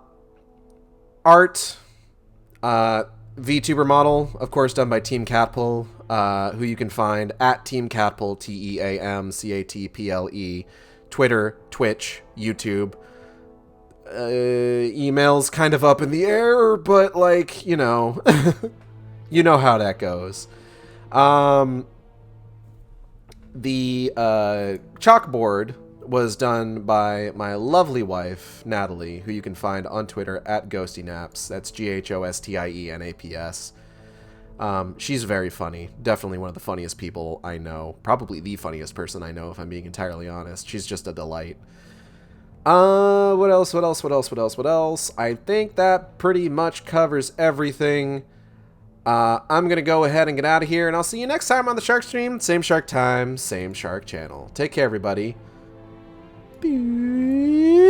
VTuber model, of course, done by Team Catple, who you can find at Team Catple, TEAMCATPLE, Twitter, Twitch, YouTube. Email's kind of up in the air, but, like, you know, you know how that goes. The chalkboard was done by my lovely wife, Natalie, who you can find on Twitter at GhostyNaps. That's GHOSTIENAPS. She's very funny. Definitely one of the funniest people I know. Probably the funniest person I know, if I'm being entirely honest. She's just a delight. What else? I think that pretty much covers everything. I'm gonna go ahead and get out of here, and I'll see you next time on the Sharkstream. Same shark time, same shark channel. Take care, everybody. Peace.